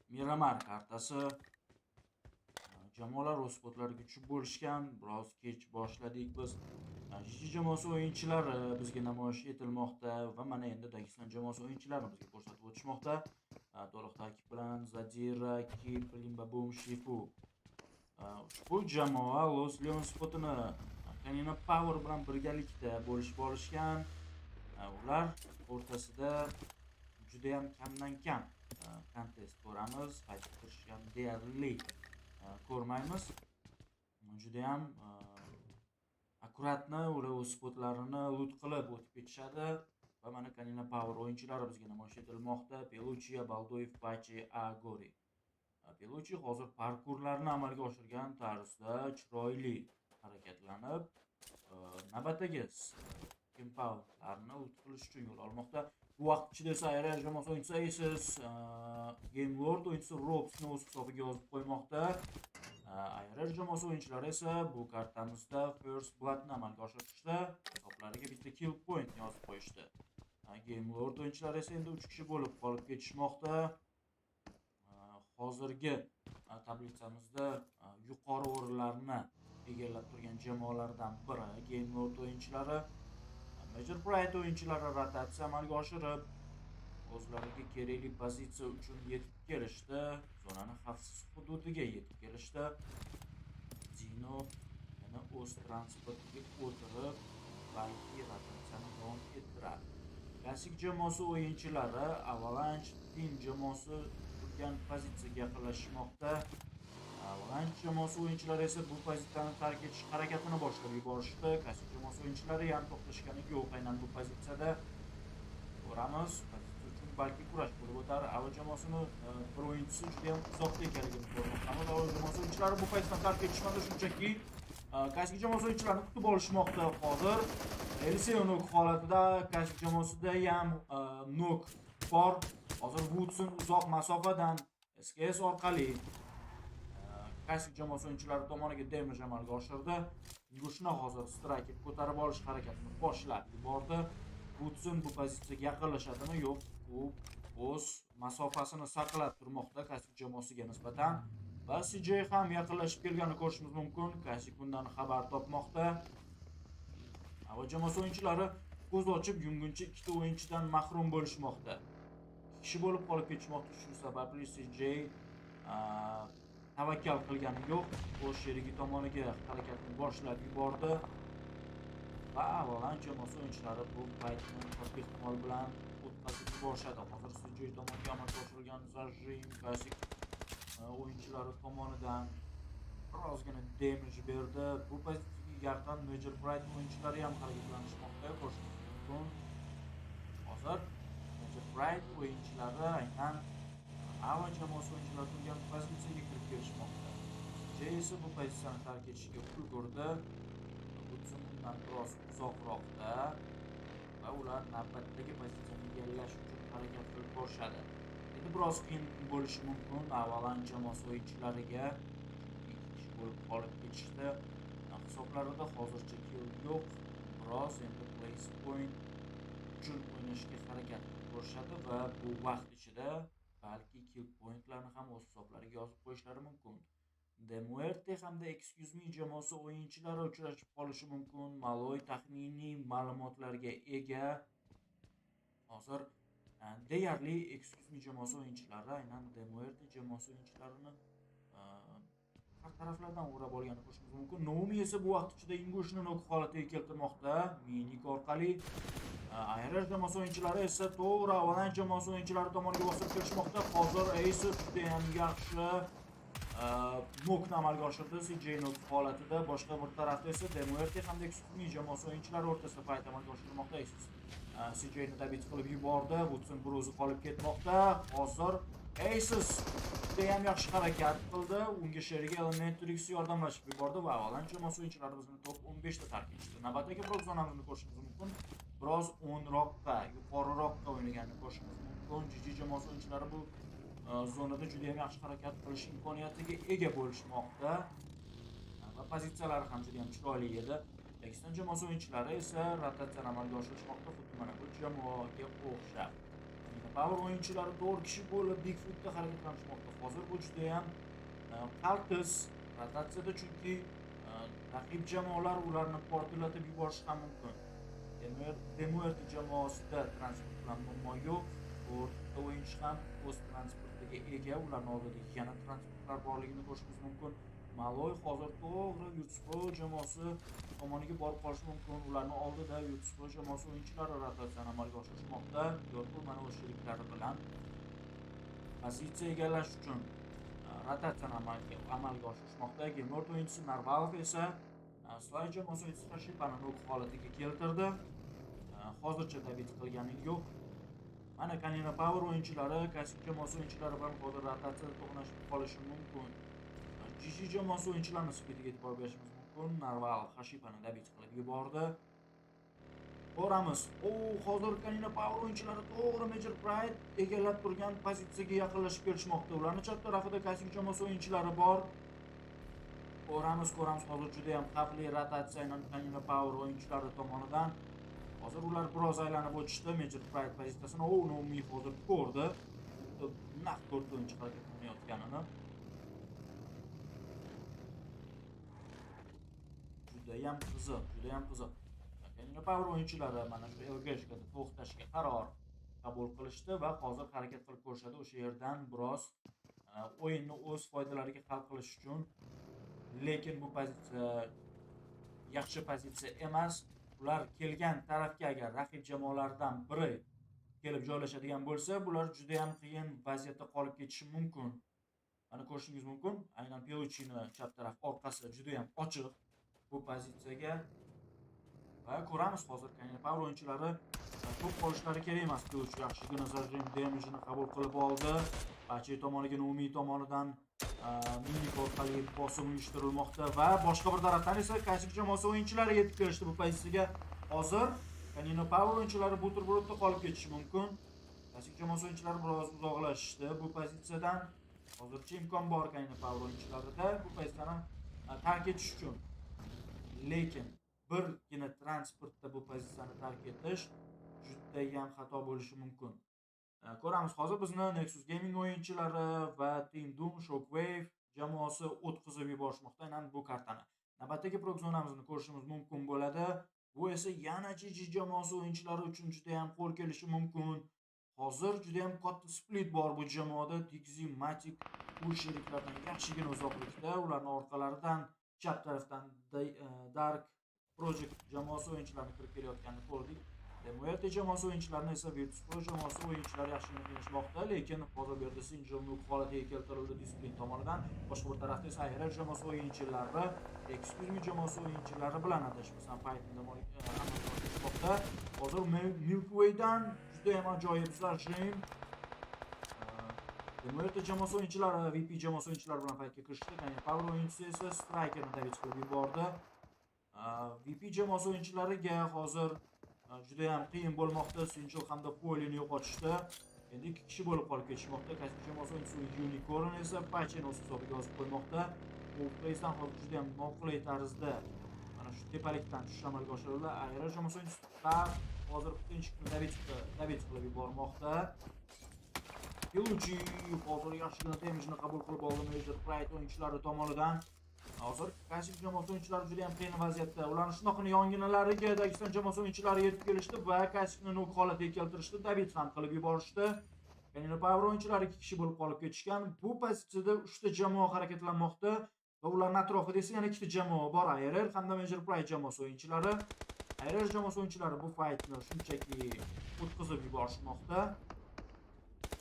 Miramar kartasi. Jamoalar o'z spotlariga tushib bo'lishgan. Biroz kech boshladik biz. G jamoasi o'yinchilari bizga namoyish etilmoqda va mana endi Dagestan jamoasi o'yinchilarini bizga ko'rsatib o'tishmoqda. To'liq tarkib bilan Zadira, Kip, Limbabum, Shifu. Ushbu jamoa Los Leon spotini Kanina Power bilan birgalikda bo'lishib olishgan. Ular o'rtasida juda ham kamdan kam kontest ko'ramiz. Qaytib kirishgan deyarli ko'rmaymiz. Juda ham akkuratni ular o'z spotlarini lut qilib o'tib ketishadi va mana Kanina Power o'yinchilari bizga namoyish etilmoqda. Peluchi, Baldoyev, Pachi, Agori. Peluchi hozir parkurlarni amalga oshirgan tarzda chiroyli harakatlanib, navbatdagi kimpowerlarni lut qilish uchun yo'l olmoqda. Bu vaqt ichida esa ayrar jamoasi o'yinchisi Aces, Game Lord o'yinchisi Robsni o'z hisobiga yozib qo'ymoqda. Ayrar jamoasi o'yinchilari esa bu kartamizda First Bloodni amalga oshirishda hisoblariga bitta kill point yozib qo'yishdi. Game Lord o'yinchilari esa endi 3 kishi bo'lib qolib ketishmoqda. Hozirgi tabletsamizda yuqori o'rinlarni egallab turgan jamoalardan biri Game Lord o'yinchilari. Major Pride o'yinchilari rotatsiya amalga oshirib, o'zlariga kerakli pozitsiya uchun yetib kelishdi. Zonani xavfsiz hududiga yetib kelishdi. Dino yana o'z transportiga o'tirib, balki rotatsiyani davom ettiradi. Klassik jamoasi o'yinchilari Avalanche Team jamoasi turgan pozitsiyaga yaqinlashmoqda. Avalanche jamoasi o'yinchilari esa bu pozitsiyani tark etish harakatini boshlab yuborishdi. Klassik jamoasi o'yinchilari ham to'xtashgani yo'q, aynan bu pozitsiyada ko'ramiz. Pozitsiya uchun balki kurash bo'lib o'tar. Ava jamoasini bir o'yinchisi juda ham uzoqda ekanligini ko'rmoqdamiz. Ava jamoasi o'yinchilari bu pozitsiyani tark etishmadi, shunchaki klassik jamoasi o'yinchilarini kutib olishmoqda hozir. Elise nok holatida klassik jamoasida ham nok bor. Hozir Woodson uzoq masofadan SKS orqali klassik jamoasi o'yinchilari tomoniga damage amalga oshirdi. Yugushni hozir strike ko'tarib olish harakatini boshlab yubordi. Woodson bu pozitsiyaga yaqinlashadimi? Yo'q. U o'z masofasini saqlab turmoqda klassik jamoasiga nisbatan. Va CJ ham yaqinlashib kelganini ko'rishimiz mumkin. Klassik bundan xabar topmoqda. Ava jamoasi o'yinchilari ko'z ochib yumguncha ikkita o'yinchidan mahrum bo'lishmoqda. Kishi bo'lib qolib ketishmoqda. Shu sababli CJ tavakkal qilgani yo'q. O'z sherigi tomoniga harakatni boshlab yubordi. Va Avalanche jamoasi o'yinchilari bu paytni katta ehtimol bilan o'tkazib yuborishadi. Hozir CJ tomoniga amalga oshirilgan zajrim klassik o'yinchilari tomonidan birozgina damage berdi. Bu pozitsiyaga yaqin Major Pride o'yinchilari ham harakatlanishmoqda. Ko'rishimiz mumkin. Hozir Major Pride o'yinchilari aynan Ava jamoasi o'yinchilari turgan pozitsiyaga kirib kelishmoqda. Esa bu pozitsiyani tark etishga ulgurdi. Bundan biroz uzoqroqda va ular navbatdagi pozitsiyani egallash uchun harakat qilib borishadi. Endi biroz qiyin bo'lishi mumkin Avalanche jamoasi o'yinchilariga. Ikki kishi bo'lib qolib ketishdi. Hisoblarida hozircha kill yo'q. Biroz endi place point uchun o'ynashga harakat qilib borishadi va bu vaqt ichida balki kill pointlarni ham o'z hisoblariga yozib qo'yishlari mumkin. The Muerte hamda Excuse Me jamoasi o'yinchilari uchrashib qolishi mumkin. Maloy taxminiy ma'lumotlarga ega. Hozir deyarli Excuse Me jamoasi o'yinchilari aynan The Muerte jamoasi o'yinchilarini har taraflardan o'rab olganini ko'rishimiz mumkin. Nomi esa bu vaqt ichida Ingushni nok holatiga keltirmoqda. Minik orqali ayrar jamoasi o'yinchilari esa to'g'ri Avalanche jamoasi o'yinchilari tomoniga bosib kelishmoqda. Hozir Ace juda ham yaxshi nokni amalga oshirdi CJ nok holatida. Boshqa bir tarafda esa Demuerte hamda Excuse jamoasi o'yinchilari o'rtasida fight amalga oshirilmoqda. CJ ni dabit qilib yubordi. Woodson bir o'zi qolib ketmoqda. Hozir Aces juda ham yaxshi harakat qildi. Unga sherigi Elementrix yordamlashib yubordi va Avalanche jamoasi o'yinchilari bizni top 15 ta tark etdi. Navbatdagi blok zonamizni ko'rishimiz mumkin. Biroz o'nroqqa, yuqoriroqqa o'ynaganini ko'rishimiz mumkin. G jamoasi o'yinchilari bu zonada juda ham yaxshi harakat qilish imkoniyatiga ega bo'lishmoqda. Va pozitsiyalari ham juda ham chiroyli edi. Dag'iston jamoasi o'yinchilari esa rotatsiyani amalga oshirishmoqda, xuddi mana bu jamoaga o'xshab. Power o'yinchilari 4 kishi bo'lib Big Footda harakatlanishmoqda. Hozir bu juda ham qaltis rotatsiyada, chunki raqib jamoalar ularni portlatib yuborishi ham mumkin. Demuerti jamoasida transport bilan muammo yo'q. To'rtta o'yinchi ham o'z transportiga ega, ularning oldida yana transportlar borligini ko'rishingiz mumkin. Maloy hozir to'g'ri VIRTUS.PRO jamoasi tomoniga borib qolishi mumkin. Ularning oldida VIRTUS.PRO jamoasi o'yinchilari rotatsiyani amalga oshirishmoqda. Yorqul mana o'z sheriklari bilan pozitsiya egallash uchun rotatsiyani amalga oshirishmoqda. Gemort o'yinchisi Narvalov esa Sloy jamoasi o'yinchisi Hashipani nok holatiga keltirdi. Hozircha dabit qilgani yo'q. Mana Kanina Power o'yinchilari Kasik jamoasi o'yinchilari bilan hozir rotatsiyada to'qnashib qolishi mumkin. G.G jamoasi o'yinchilarini splitiga e'tibor berishimiz mumkin. Narval Hashipani dabit qilib yubordi. Ko'ramiz. Hozir Kanina Power o'yinchilari to'g'ri Major Pride egallab turgan pozitsiyaga yaqinlashib kelishmoqda. Ularning chap tarafida Kasik jamoasi o'yinchilari bor. Ko'ramiz. Hozir juda ham xavfli rotatsiyani Kanina Power o'yinchilari tomonidan. Hozir ular biroz aylanib o'tishdi Major Pride pozitsiyasini. Novый hozir ko'rdi. Naq to'rtta o'yinchi harakatlanayotganini. Juda ham qiziq. Kanina Power o'yinchilari mana shu LG'da to'xtashga qaror qabul qilishdi va hozir harakat qilib ko'rishadi. O'sha yerdan biroz o'yinni o'z foydalariga hal qilish uchun. Lekin bu pozitsiya yaxshi pozitsiya emas. Ular kelgan tarafga agar raqib jamoalardan biri kelib joylashadigan bo'lsa, bular juda ham qiyin vaziyatda qolib ketishi mumkin. Mana ko'rishingiz mumkin, aynan Peluchini chap taraf orqasi juda ham ochiq bu pozitsiyaga. Va ko'ramiz hozir Kanina Power o'yinchilari to'p qolishlari kerak emas. Peluchi yaxshigina zajrim damage'ini qabul qilib oldi. Pachi tomoniga Novый tomonidan minik orqali bosim uyushtirilmoqda va boshqa bir tarafdan esa Kasik jamoasi o'yinchilari yetib kelishdi bu pozitsiyaga. Hozir Kanina Power o'yinchilari buterbrodda qolib ketishi mumkin. Kasik jamoasi o'yinchilari biroz uzoqlashishdi bu pozitsiyadan. Hozircha imkon bor Kanina Power o'yinchilarida bu pozitsiyani tark etish uchun. Lekin birgina transportda bu pozitsiyani tark etish juda ham xato bo'lishi mumkin. Ko'ramiz, hozir bizni Nexus Gaming o'yinchilari va Team Doom Shockwave jamoasi o'tkazib yuborishmoqda aynan bu kartani. Navbatdagi progzonamizni ko'rishimiz mumkin bo'ladi. Bu esa yana G.G jamoasi o'yinchilari uchun juda ham qo'l kelishi mumkin. Hozir juda ham katta split bor bu jamoada. Dixi, Matic u sheriklardan yaxshigina uzoqlikda. Ularning orqalaridan chap tarafdan Dark Project jamoasi o'yinchilarini kirib kelayotganini ko'rdik. Demuerti jamoasi o'yinchilarini esa VIRTUS.PRO jamoasi o'yinchilari yaxshigina qilishmoqda, lekin hozir bu yerda Sinjil nuk holatiga keltirildi disiplin tomonidan. Boshqa bir tarafda esa Ayrer jamoasi o'yinchilari Excuse Me jamoasi o'yinchilari bilan adashmasam faytda qilishmoqda. Hozir Milky Way'dan juda ham ajoyib zajrim. Demuerti jamoasi o'yinchilari VP jamoasi o'yinchilari bilan faytga kirishdi. Kanina Power o'yinchisi esa Strikerni dabit qilib yubordi. VP jamoasi o'yinchilariga hozir juda ham qiyin bo'lmoqda. Sinjil hamda Polini yo'qotishdi. Endi 2 kishi bo'lib qolib ketishmoqda. Kasik jamoasi o'yinchisi Unicorn esa Pachini o'z hisobiga yozib qo'ymoqda. Bu playsdan hozir juda ham noqulay tarzda mana shu tepalikdan tushish amalga oshirildi. Ayrer jamoasi o'yinchisi hozir tinchlikni dabit qilib yubormoqda. Peluchi hozir yaxshigina damage'ni qabul qilib oldi Major Pride o'yinchilari tomonidan. Hozir Kasik jamoasi o'yinchilari juda ham qiyin vaziyatda. Ularning shunaqani yonginalariga Dag'iston jamoasi o'yinchilari yetib kelishdi va Kasikni nok holatiga keltirishdi, dabit ham qilib yuborishdi. Kanina Power o'yinchilari 2 kishi bo'lib qolib ketishgan. Bu pozitsiyada 3 ta jamoa harakatlanmoqda va ularning atrofida esa yana 2 ta jamoa bor. Ayrer hamda Major Pride jamoasi o'yinchilari. Ayrer jamoasi o'yinchilari bu faytni shunchaki o'tkazib yuborishmoqda.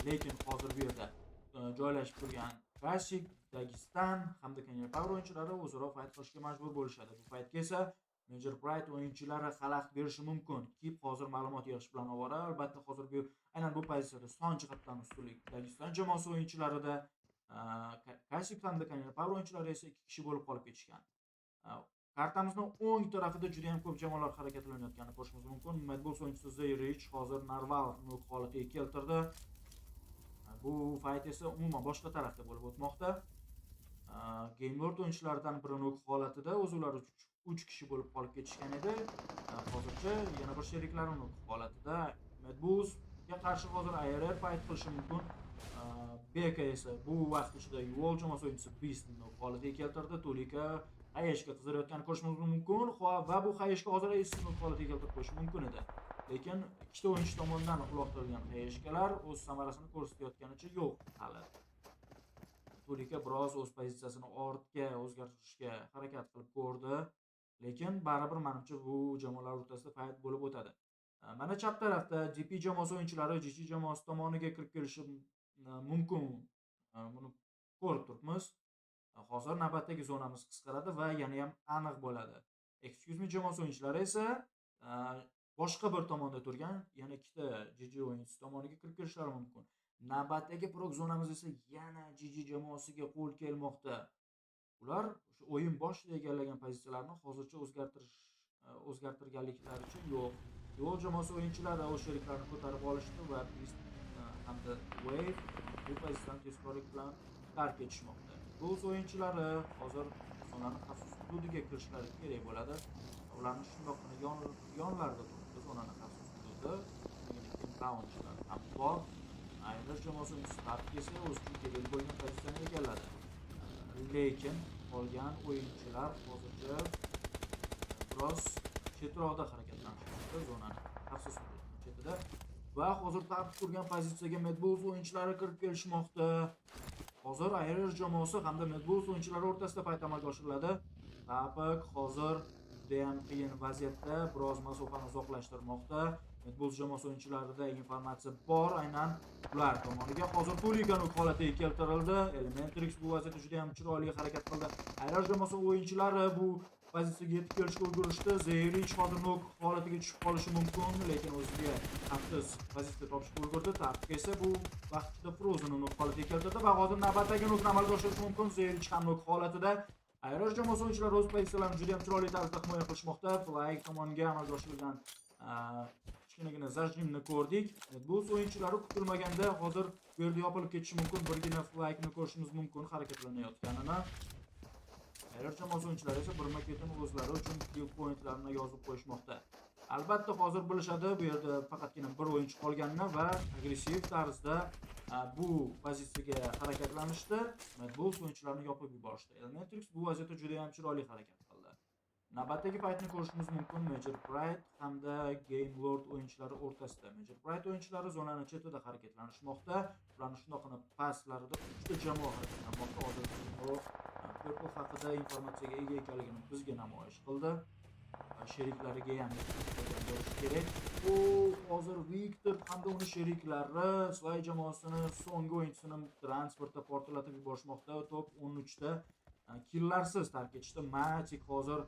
Lekin hozir bu yerda joylashib turgan Kasik, Dag'iston hamda Kanina Power o'yinchilari o'zaro fayt qilishga majbur bo'lishadi. Bu faytga esa Major Pride o'yinchilari xalaqit berishi mumkin. Kip hozir ma'lumot yig'ish bilan ovora. Albatta hozir bu aynan bu pozitsiyada son jihatdan ustunlik Dag'iston jamoasi o'yinchilarida. Kasik hamda Kanina Power o'yinchilari esa 2 kishi bo'lib qolib ketishgan. Kartamizning o'ng tarafida juda ham ko'p jamoalar harakatlanayotganini ko'rishimiz mumkin. Madbox o'yinchisi Zayrich hozir Narval nok holatiga keltirdi. Bu fayt esa umuman boshqa tarafda bo'lib o'tmoqda. Gamebird o'yinchilaridan biri nok holatida o'zlari 3 kishi bo'lib qolib ketishgan edi. Hozircha yana bir sheriklari uni holatida Medbuzga qarshi hozir ARR fight qilishi mumkin. Beka esa bu vaqt ichida Yuol jamoasi o'yinchisi Beastni holatiga keltirdi. Tolika Hayeshga qizdirayotganini ko'rishimiz mumkin. Va bu Hayeshga hozir Esni holatiga keltirib qo'yishi mumkin edi. Lekin ikkita o'yinchi tomonidan uloqtirilgan Hayeshkalar o'z samarasini ko'rsatayotganicha yo'q hali. Tolika biroz o'z pozitsiyasini ortga o'zgartirishga harakat qilib ko'rdi, lekin baribir menimcha bu jamoalar o'rtasida fight bo'lib o'tadi. Mana chap tarafda DP jamoasi o'yinchilari GG jamoasi tomoniga kirib kelishi mumkin. Buni ko'rib turibmiz. Hozir navbatdagi zonamiz qisqaradi va yana ham aniq bo'ladi. Excuse me jamoasi o'yinchilari esa boshqa bir tomonda turgan yana ikkita GG o'yinchisi tomoniga kirib kelishlari mumkin. Navbatdagi prog zonamiz esa yana GG jamoasiga qo'l kelmoqda. Ular o'sha o'yin boshida egallagan pozitsiyalarni hozircha o'zgartirganliklaricha yo'q. Yo'l jamoasi o'yinchilari o'z sheriklarini ko'tarib olishdi va hamda Wave bu pozitsiyani tezkorlik bilan tark etishmoqda. O'z o'yinchilari hozir zonaning xavfsiz hududiga kirishlari kerak bo'ladi. Ularni shundoqqina yonlarida turibdi zonaning xavfsiz hududi. Poundchilar ham bor. Aynan jamoasi startga esa o'z uchun kerak bo'lgan pozitsiyani egalladi. Lekin qolgan o'yinchilar hozircha biroz chetroqda harakatlanishmoqda zonaning xavfsiz hududi chetida. Va hozir tartib qurgan pozitsiyaga Medbulls o'yinchilari kirib kelishmoqda. Hozir ARR jamoasi hamda Medbulls o'yinchilari o'rtasida fight amalga oshiriladi. Tapik hozir juda ham qiyin vaziyatda biroz masofani uzoqlashtirmoqda. Medbulls jamoasi o'yinchilarida informatsiya bor, aynan ular tomoniga hozir Tolikani holatiga keltirildi. Elementrix bu vaziyatda juda ham chiroyli harakat qildi. ARR jamoasi o'yinchilari bu pozitsiyaga yetib kelishga ulgurishdi. Zerich hozir nok holatiga tushib qolishi mumkin, lekin o'ziga xavfsiz pozitsiya topishga ulgurdi. Tapik esa bu vaqtida Frozen nok holatiga keltirdi va hozir navbatdagi nokni amalga oshirishi mumkin. Zerich ham nok holatida. ARR jamoasi o'yinchilari o'z pozitsiyalarini juda ham chiroyli tarzda himoya qilishmoqda. Fly tomoniga amalga oshirilgan kichkinagina zajrimni ko'rdik. Bu o'yinchilari kutilmaganda hozir bu yerda yopilib ketishi mumkin. Birgina Fly'ni ko'rishimiz mumkin harakatlanayotganini. ARR jamoasi o'yinchilari esa birma-ketin o'zlari uchun kill pointlarini yozib qo'yishmoqda. Albatta hozir bilishadi bu yerda faqatgina bir o'yinchi qolganini va agressiv tarzda bu pozitsiyaga harakatlanishdi. Medbulls o'yinchilarini yopib yuborishdi. Elementrix bu vaziyatda juda ham chiroyli harakat qildi. Navbatdagi fightni ko'rishimiz mumkin Major Pride hamda Game Lord o'yinchilari o'rtasida. Major Pride o'yinchilari zonaning chetida harakatlanishmoqda. Ularning shundoqqina pastlarida uchta jamoa harakatlanmoqda. Hozir Purple haqida informatsiyaga ega ekanligini bizga namoyish qildi. Sheriklariga ham bo'lishi kerak. Bu hozir Victor hamda uning sheriklari Slay jamoasini so'nggi o'yinchisini transportda portlatib yuborishmoqda. Top 13 da killarsiz tark etishdi. Matic hozir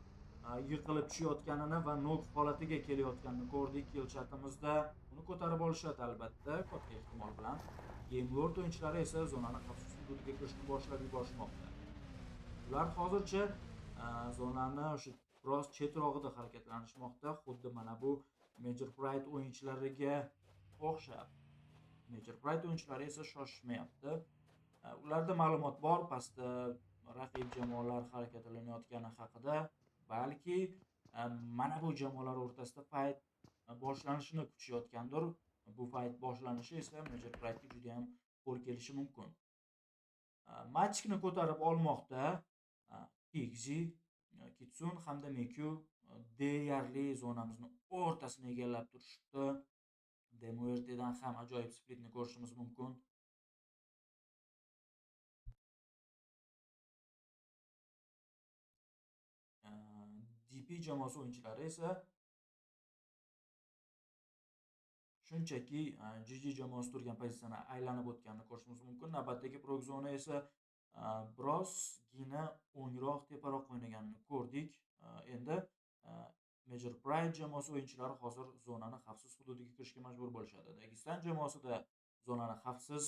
yiqilib tushayotganini va nok holatiga kelayotganini ko'rdik kill chatimizda. Uni ko'tarib olishadi albatta, katta ehtimol bilan. Game Lord o'yinchilari esa zonaning xavfsiz hududiga kirishni boshlab yuborishmoqda. Ular hozircha zonani o'sha biroz chetrog'ida harakatlanishmoqda, xuddi mana bu Major Pride o'yinchilariga o'xshab. Major Pride o'yinchilari esa shoshmayapti. Ularda ma'lumot bor, pastda raqib jamoalar harakatlanayotgani haqida, balki mana bu jamoalar o'rtasida fight boshlanishini kutishayotgandir. Bu fight boshlanishi esa Major Pride'ga juda ham qo'l kelishi mumkin. Matchni ko'tarib olmoqda Pixi, Kitsun hamda Mekyu deyarli zonamizni o'rtasini egallab turishdi. Demuertedan ham ajoyib splitni ko'rishimiz mumkin. DP jamoasi o'yinchilari esa shunchaki GG jamoasi turgan pozitsiyani aylanib o'tganini ko'rishimiz mumkin. Navbatdagi prog zona esa birozgina o'ngroq teparoq o'ynaganini ko'rdik. Endi Major Pride jamoasi o'yinchilari hozir zonani xavfsiz hududiga kirishga majbur bo'lishadi. Dagestan jamoasida zonani xavfsiz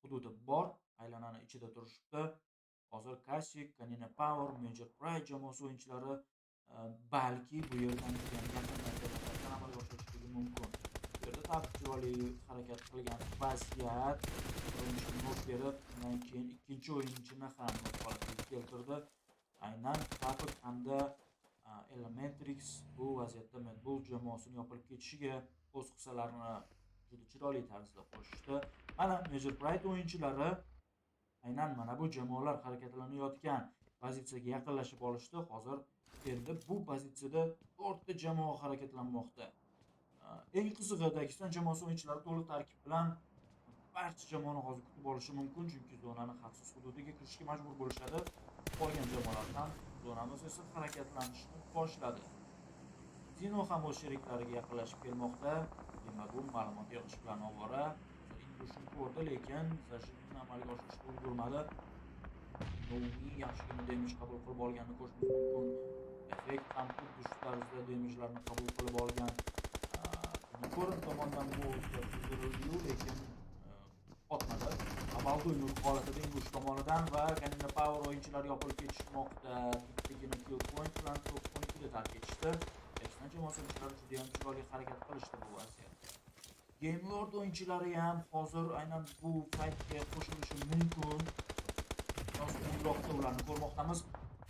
hududi bor, aylanani ichida turishibdi. Hozir Kasik, Kanina Power, Major Pride jamoasi o'yinchilari balki bu yerdan amalga oshirishligi mumkin. Bu yerda tartib chiroyli harakat qilgan vaziyat o'yinchini nok berib, undan keyin ikkinchi o'yinchini ham holatga keltirdi. Aynan Tapik hamda Elementrix bu vaziyatda Medbull jamoasini yopilib ketishiga o'z hissalarini juda chiroyli tarzda qo'shishdi. Mana Major Pride o'yinchilari aynan mana bu jamoalar harakatlanayotgan pozitsiyaga yaqinlashib olishdi. Hozir endi bu pozitsiyada 4 ta jamoa harakatlanmoqda. Eng qizig'i Dagestan jamoasi o'yinchilari to'liq tarkib bilan barcha jamoani hozir kutib olishi mumkin, chunki zonani xavfsiz hududiga kirishga majbur bo'lishadi. Qolgan jamoalar ham zonamiz esa harakatlanishni boshladi. Dino ham o'z sheriklariga yaqinlashib kelmoqda. Demak, bu ma'lumot yig'ish bilan ovora. Shuni ko'rdi, lekin zashini amalga oshirishga ulgurmadi. Novый yaxshigina damage qabul qilib olganini ko'rishimiz mumkin. Effekt ham xuddi shu tarzda damage'larni qabul qilib olgan. Ko'rin tomonidan bu o'tkazildi, lekin otmadi. Amalda o'yin holatida English tomonidan va Ganina Power o'yinchilari yopilib ketishmoqda. Bittagina kill point bilan 9.2 da tark etishdi. Dagestan jamoasi o'yinchilari juda ham chiroyli harakat qilishdi bu vaziyatda. Game Lord o'yinchilari ham hozir aynan bu fightga qo'shilishi mumkin. Uzoqda ularni ko'rmoqdamiz.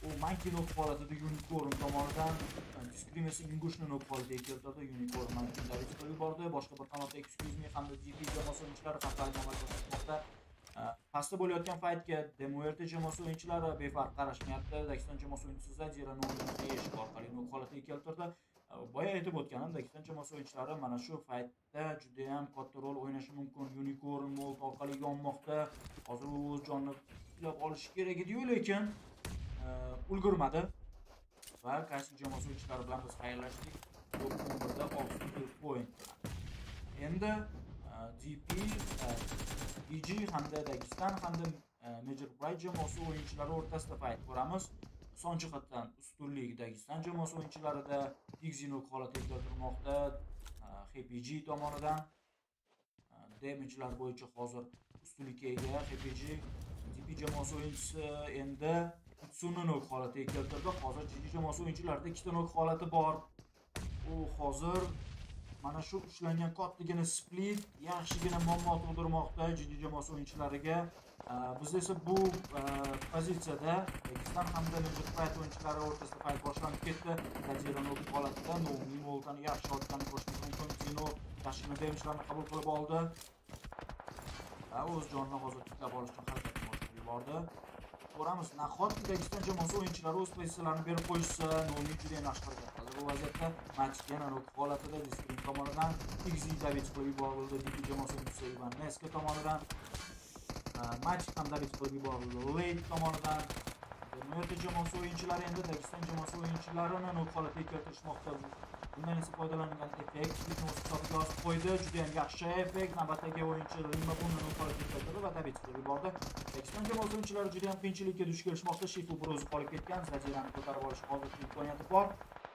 U Monkey nok holatida Unicorn tomonidan Discrimation Englishni nok holatiga keltirdi. Unicorn Monkey David qilib yubordi. Boshqa bir qanotda Excuse Me hamda GP jamoasi o'yinchilari ham ta'limot ko'rsatmoqda. Pastda bo'layotgan fightga Demuerte jamoasi o'yinchilari befarq qarashmayapti. Dagestan jamoasi o'yinchisi Zadirani o'yinini eshik orqali nok holatiga keltirdi. Boya aytib o'tganim, Dagestan jamoasi o'yinchilari mana shu fightda juda ham katta rol o'ynashi mumkin. Unicorn molt orqali yonmoqda. Hozir u o'z jonini tiklab olishi kerak edi-yu, lekin ulgurmadi. Va qaysi jamoasi o'yinchilari bilan biz xayrlashdik. 11da 6 point. Endi GP, DG hamda Dagestan hamda Major Pride jamoasi o'yinchilari o'rtasida fight ko'ramiz. Son jihatdan ustunlik Dagestan jamoasi o'yinchilarida Xinok holatiga keltirmoqda. HPG tomonidan damage'lar bo'yicha hozir ustunlikka ega HPG. GP jamoasi o'yinchisi endi Sununok holatiga keltirdi. Hozir GG jamoasi o'yinchilarida 2 ta nok holati bor. U hozir mana shu ushlangan kattagina split yaxshigina muammo tug'dirmoqda GG jamoasi o'yinchilariga. Biz esa bu pozitsiyada Dagestan hamda Major Pride o'yinchilari o'rtasida fight boshlanib ketdi. Zadirani holatida Novый Moltani yaxshi otganini ko'rishimiz mumkin. Dino yaxshigina damage'larni qabul qilib oldi. Va o'z jonini hozir tiklab olish uchun harakatni boshlab yubordi. Ko'ramiz, nahotki Dagestan jamoasi o'yinchilari o'z pozitsiyalarini berib qo'yishsa, Novый juda ham yaxshi harakat qildi. Bu vaziyatda match yana nok holatida Discrim tomonidan XZ David qilib yuborildi. DP jamoasi o'yinchisi Ivan Neska tomonidan match ham David qilib yuborildi. Late tomonidan Demuerte jamoasi o'yinchilari endi Dagestan jamoasi o'yinchilarini nok holatiga keltirishmoqda. Bundan esa foydalangan effekt hisobiga yozib qo'ydi. Juda ham yaxshi effekt. Navbatdagi o'yinchi Rimba buni nok holatiga keltirdi va David qilib yubordi. Dagestan jamoasi o'yinchilari juda ham qiyinchilikka duch kelishmoqda. Shifu bir o'zi qolib ketgan. Zadirani ko'tarib olish hozircha imkoniyati bor.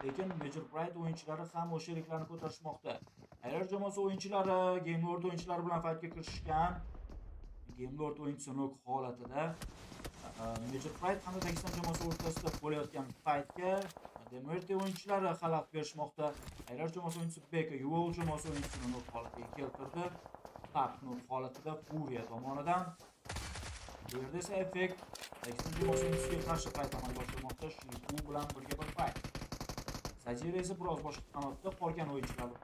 Lekin Major Pride o'yinchilari ham o'sha sheriklarni ko'tarishmoqda. Aylar jamoasi o'yinchilari Game Lord o'yinchilari bilan fightga kirishgan. Game Lord o'yinchisi nok holatida Major Pride hamda Dagestan jamoasi o'rtasida bo'layotgan fightga Demuerte o'yinchilari xalaqit berishmoqda. Aylar jamoasi o'yinchisi Beka Yuval jamoasi o'yinchisini nok holatiga keltirdi. Tap nok holatida Furia tomonidan. Bu yerda esa effekt Dagestan jamoasi o'yinchisiga qarshi fight amalga oshirmoqda. Shifu bilan birga bir fight. Zadira esa biroz boshqa qanotda qolgan o'yinchilarni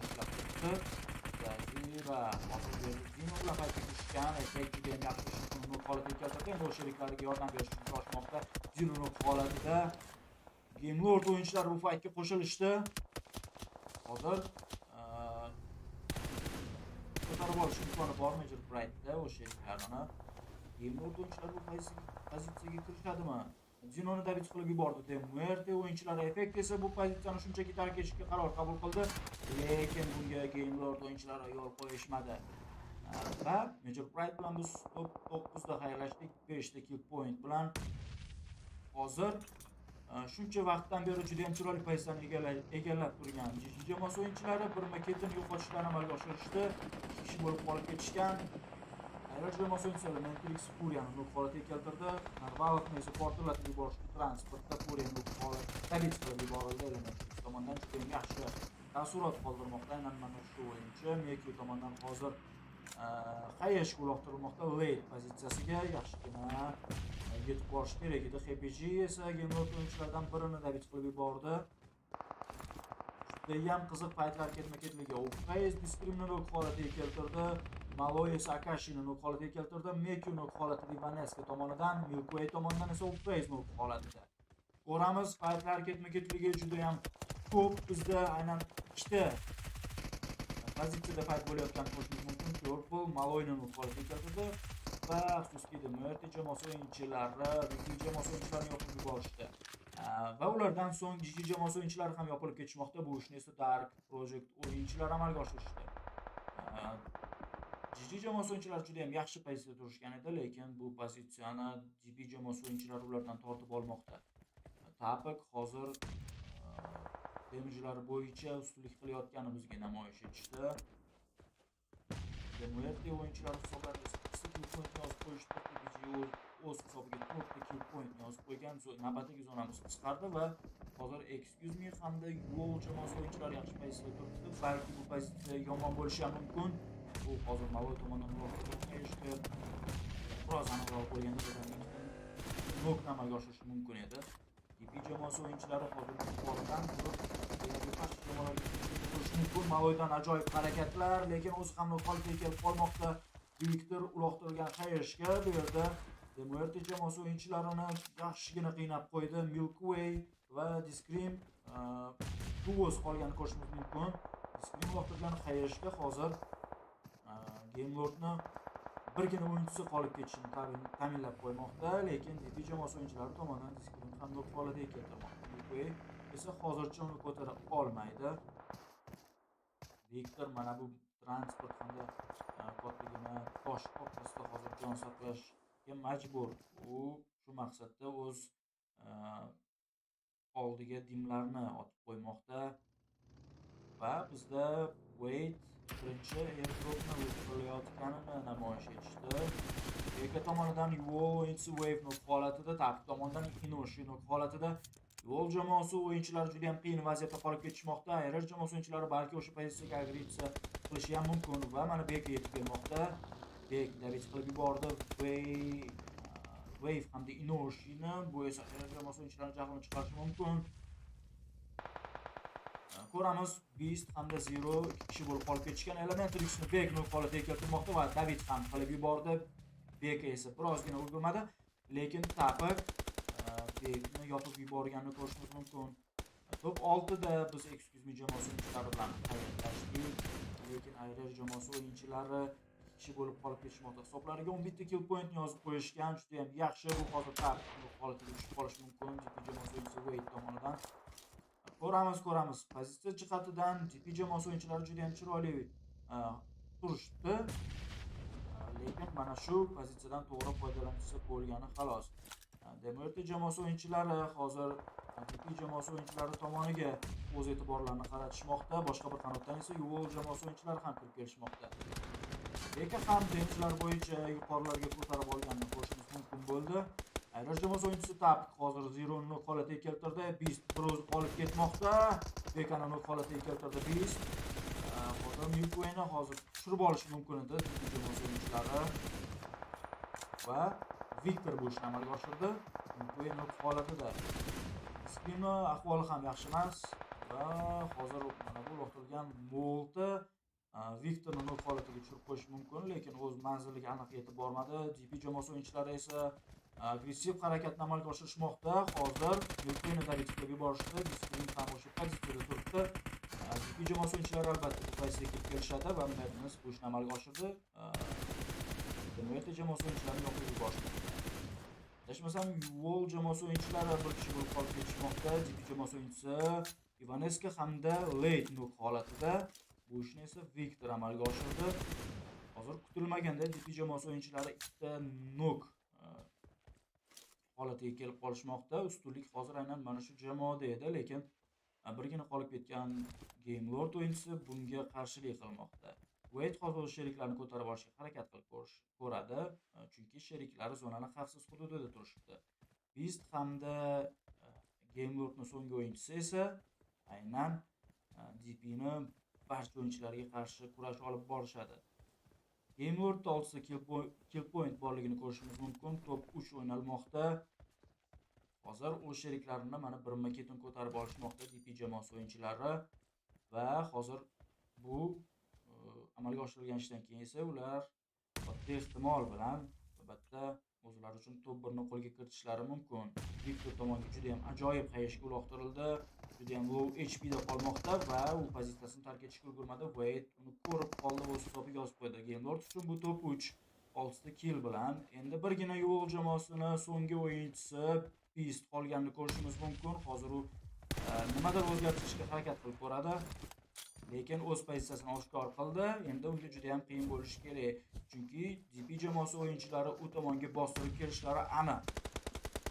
ushlab turibdi. Zadira hozir Dino bilan fightga kirishgan. Effekt juda ham yaxshi nok holatiga keltirdi. Endi o'z sheriklariga yordam berish uchun kurashmoqda. Dino nok holatida Game Lord o'yinchilari bu fightga qo'shilishdi. Hozir ko'tarib olish imkoni bor Major Pride'da o'sha sheriklarini. Game Lord o'yinchilari bu pozitsiyaga kirishadimi? Dinoni David qilib yubordi. Demuerte o'yinchilari effekt esa bu pozitsiyani shunchaki tark etishga qaror qabul qildi. Lekin bunga Game Lord o'yinchilari yo'l qo'yishmadi. Va Major Pride bilan biz top 9 da xayrlashdik. 5 ta kill point bilan. Hozir shuncha vaqtdan beri juda ham chiroyli pozitsiyani egallab turgan GG jamoasi o'yinchilari bir maketini yo'qotishdan amalga oshirishdi. 2 kishi bo'lib qolib ketishgan. Aylar jamoasi o'yinchisi Matrix Furia'ni nok holatiga keltirdi. Narvalovni esa portlatib yuborishdi. Transportda Furia'ni nok holatiga David qilib yuborildi. Matrix tomonidan juda ham yaxshi taassurot qoldirmoqda. Aynan mana shu o'yinchi Meki tomonidan hozir xayrga uloqtirilmoqda. Late pozitsiyasiga yaxshigina yetib borish kerak edi. HPG esa Game Lord o'yinchilaridan birini dabit qilib yubordi. Juda ham qiziq faytlar ketma-ketligi. O'Faze Discrimni nok holatiga keltirdi. Maloy esa Akashini nok holatiga keltirdi. Meku nok holatida Ivaneska tomonidan, Milkway tomonidan esa O'Faze nok holatida. Ko'ramiz, faytlar ketma-ketligi juda ham ko'p. Bizda aynan ikkita pozitsiyada fayt bo'layotganini ko'rishimiz mumkin. Purple Maloyni nok holatiga keltirdi va afsuski MRT jamoasi o'yinchilari G.GLADIATORS jamoasi o'yinchilarini yopib yuborishdi. Va ulardan so'ng G.GLADIATORS jamoasi o'yinchilari ham yopilib ketishmoqda. Bu ishni esa Dark Project o'yinchilari amalga oshirishdi. G.GLADIATORS jamoasi o'yinchilari juda ham yaxshi pozitsiyada turishgan edi, lekin bu pozitsiyani DP jamoasi o'yinchilari ulardan tortib olmoqda. Tapik hozir damage'lari bo'yicha ustunlik qilayotgani bizga namoyish etishdi. MRT o'yinchilari hisoblariga 8 kill point yozib qo'yishdi. O'z hisobiga 4 ta kill point yozib qo'ygan. Navbatdagi zonamiz qisqardi va hozir Excuse Me hamda Yo'l jamoasi o'yinchilari yaxshi pozitsiyada turibdi. Balki bu pozitsiya yomon bo'lishi ham mumkin. Bu hozir Maloy tomonidan erishdi. Biroz aniqroq bo'lganda nokni amalga oshirishi mumkin edi. DP jamoasi o'yinchilari hozir yuqoridan mumkin. Maloydan ajoyib harakatlar, lekin o'zi ham noqolga kelib qolmoqda. Viktor uloqtirgan qayishga bu yerda MRT jamoasi o'yinchilarini yaxshigina qiynab qo'ydi. Milkway va Discrim o'z qolganini ko'rishimiz mumkin. Discrim uloqtirgan qayishga hozir Game Lordni birgina o'yinchisi qolib ketishini ta'minlab qo'ymoqda, lekin DP jamoasi o'yinchilari tomonidan Discrim ham nok holatiga keltirmoqda. Milkway esa hozircha uni ko'tara olmaydi. Viktor mana bu transport hamda kotligini tosh orqasida hozir jon saqlashga majbur. U shu maqsadda o'z oldiga dimlarni otib qo'ymoqda va bizda Wait birinchi airdropni qilayotganini namoyish etishdi. Eka tomonidan Yo'l o'yinchisi Wave nok holatida, Tapik tomonidan Inoshi nok holatida. Yo'l jamoasi o'yinchilari juda ham qiyin vaziyatda qolib ketishmoqda. Ayrer jamoasi o'yinchilari balki o'sha pozitsiyaga agressiya qilishi ham mumkin va mana Beka yetib kelmoqda. Bek dabit qilib yubordi. Wave hamda Inoshini, bu esa Ayrer jamoasi o'yinchilarining jahlini chiqarishi mumkin. Ko'ramiz, Beast hamda Zero ikki kishi bo'lib qolib ketishgan. Elementarixni Bek nok holatiga keltirmoqda va dabit ham qilib yubordi. Beka esa birozgina ulgurmadi, lekin Tapik Bekni yopib yuborganini ko'rishimiz mumkin. Top 6da biz Excuse Me jamoasi o'yinchilari bilan xayrlashdik, lekin Ayrer jamoasi o'yinchilari ikki kishi bo'lib qolib ketishmoqda. Hisoblariga 11 ta kill point yozib qo'yishgan, juda ham yaxshi. Bu hozir Tapik holatiga tushib qolishi mumkin DP jamoasi o'yinchisi Wade tomonidan. Ko'ramiz. Pozitsiya jihatidan DP jamoasi o'yinchilari juda ham chiroyli turishdi. Lekin mana shu pozitsiyadan to'g'ri foydalanishsa bo'lgani xolos. MRT jamoasi o'yinchilari hozir DP jamoasi o'yinchilari tomoniga o'z e'tiborlarini qaratishmoqda. Boshqa bir qanotdan esa Yo'l jamoasi o'yinchilari ham kirib kelishmoqda. Lekin ham damage'lar bo'yicha yuqorilarga ko'tarib olganini ko'rishimiz mumkin bo'ldi. Ayrer jamoasi o'yinchisi Tapik hozir Zero nok holatiga keltirdi. Beast biroz qolib ketmoqda. Bekani nok holatiga keltirdi Beast. Hozir Milkwayni hozir tushirib olishi mumkin edi DP jamoasi o'yinchilari. Va Viktor bu ishni amalga oshirdi. Milkway nok holatida. Skrimni ahvoli ham yaxshi emas va hozir mana bu uloqtirilgan Moltni Viktorni nok holatiga tushirib qo'yish mumkin, lekin o'z manziliga aniq yetib bormadi. DP jamoasi o'yinchilari esa agressiv harakatni amalga oshirishmoqda. Hozir Milkwayni dabit qilib yuborishdi. Skrim ham o'sha pozitsiyada turibdi. DP jamoasi o'yinchilari albatta bu pozitsiyaga kelib kelishadi va Madness bu ishni amalga oshirdi. MRT jamoasi o'yinchilarini yoqib yuborishdi. Adashmasam, Yo'l jamoasi o'yinchilari bir kishi bo'lib qolib ketishmoqda. DP jamoasi o'yinchisi Ivaneska hamda Late nok holatida. Bu ishni esa Viktor amalga oshirdi. Hozir kutilmaganda DP jamoasi o'yinchilari ikkita nok holatiga kelib qolishmoqda. Ustunlik hozir aynan mana shu jamoada edi, lekin birgina qolib ketgan Game Lord o'yinchisi bunga qarshilik qilmoqda. Wade hozir sheriklarini ko'tarib olishga harakat qilib ko'radi, chunki sheriklari zonaning xavfsiz hududida turishibdi. Beast hamda Game Lordning so'nggi o'yinchisi esa aynan DPni barcha o'yinchilarga qarshi kurash olib borishadi. Game World'da 6 kill point borligini ko'rishimiz mumkin. Top 3 o'ynalmoqda. Hozir o'z sheriklarini mana birma-ketin ko'tarib olishmoqda DP jamoasi o'yinchilari va hozir bu amalga oshirilgan ishdan keyin esa ular katta ehtimol bilan albatta o'zlari uchun top 1 ni qo'lga kiritishlari mumkin. Viktor tomoniga juda ham ajoyib qayishga uloqtirildi. Juda ham low HP da qolmoqda va u pozitsiyasini tark etishga ulgurmadi. Wade uni ko'rib qoldi va o'z hisobiga yozib qo'ydi. Game Lord uchun bu top 3 6 ta kill bilan endi birgina yo'l jamoasini so'nggi o'yinchisi Beast qolganini ko'rishimiz mumkin. Hozir u nimadir o'zgartirishga harakat qilib ko'radi. Lekin o'z pozitsiyasini oshkor qildi. Endi unga juda ham qiyin bo'lishi kerak. Chunki DP jamoasi o'yinchilari u tomonga bostirib kelishlari aniq.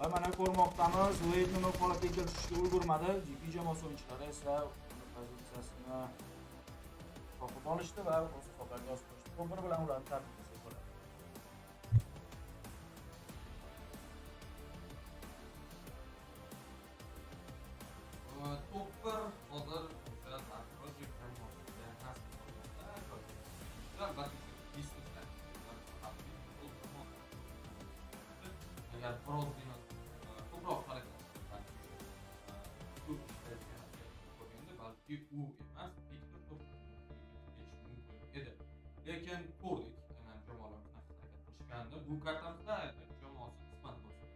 Va mana ko'rmoqdamiz, Wade uni holatga keltirishga ulgurmadi. DP jamoasi o'yinchilari esa pozitsiyasini topib olishdi va o'z hisoblariga yozib qo'yishdi. Top 1 bilan ularni tartibga qo'ydi. Top 1 hozir agar biroz ko'proq harakat qilganda balki u emas, Viktor top edi. Lekin ko'rdik, aynan jamoalar harakat qilishganda bu kartamizda jamoasi qisman bo'lsa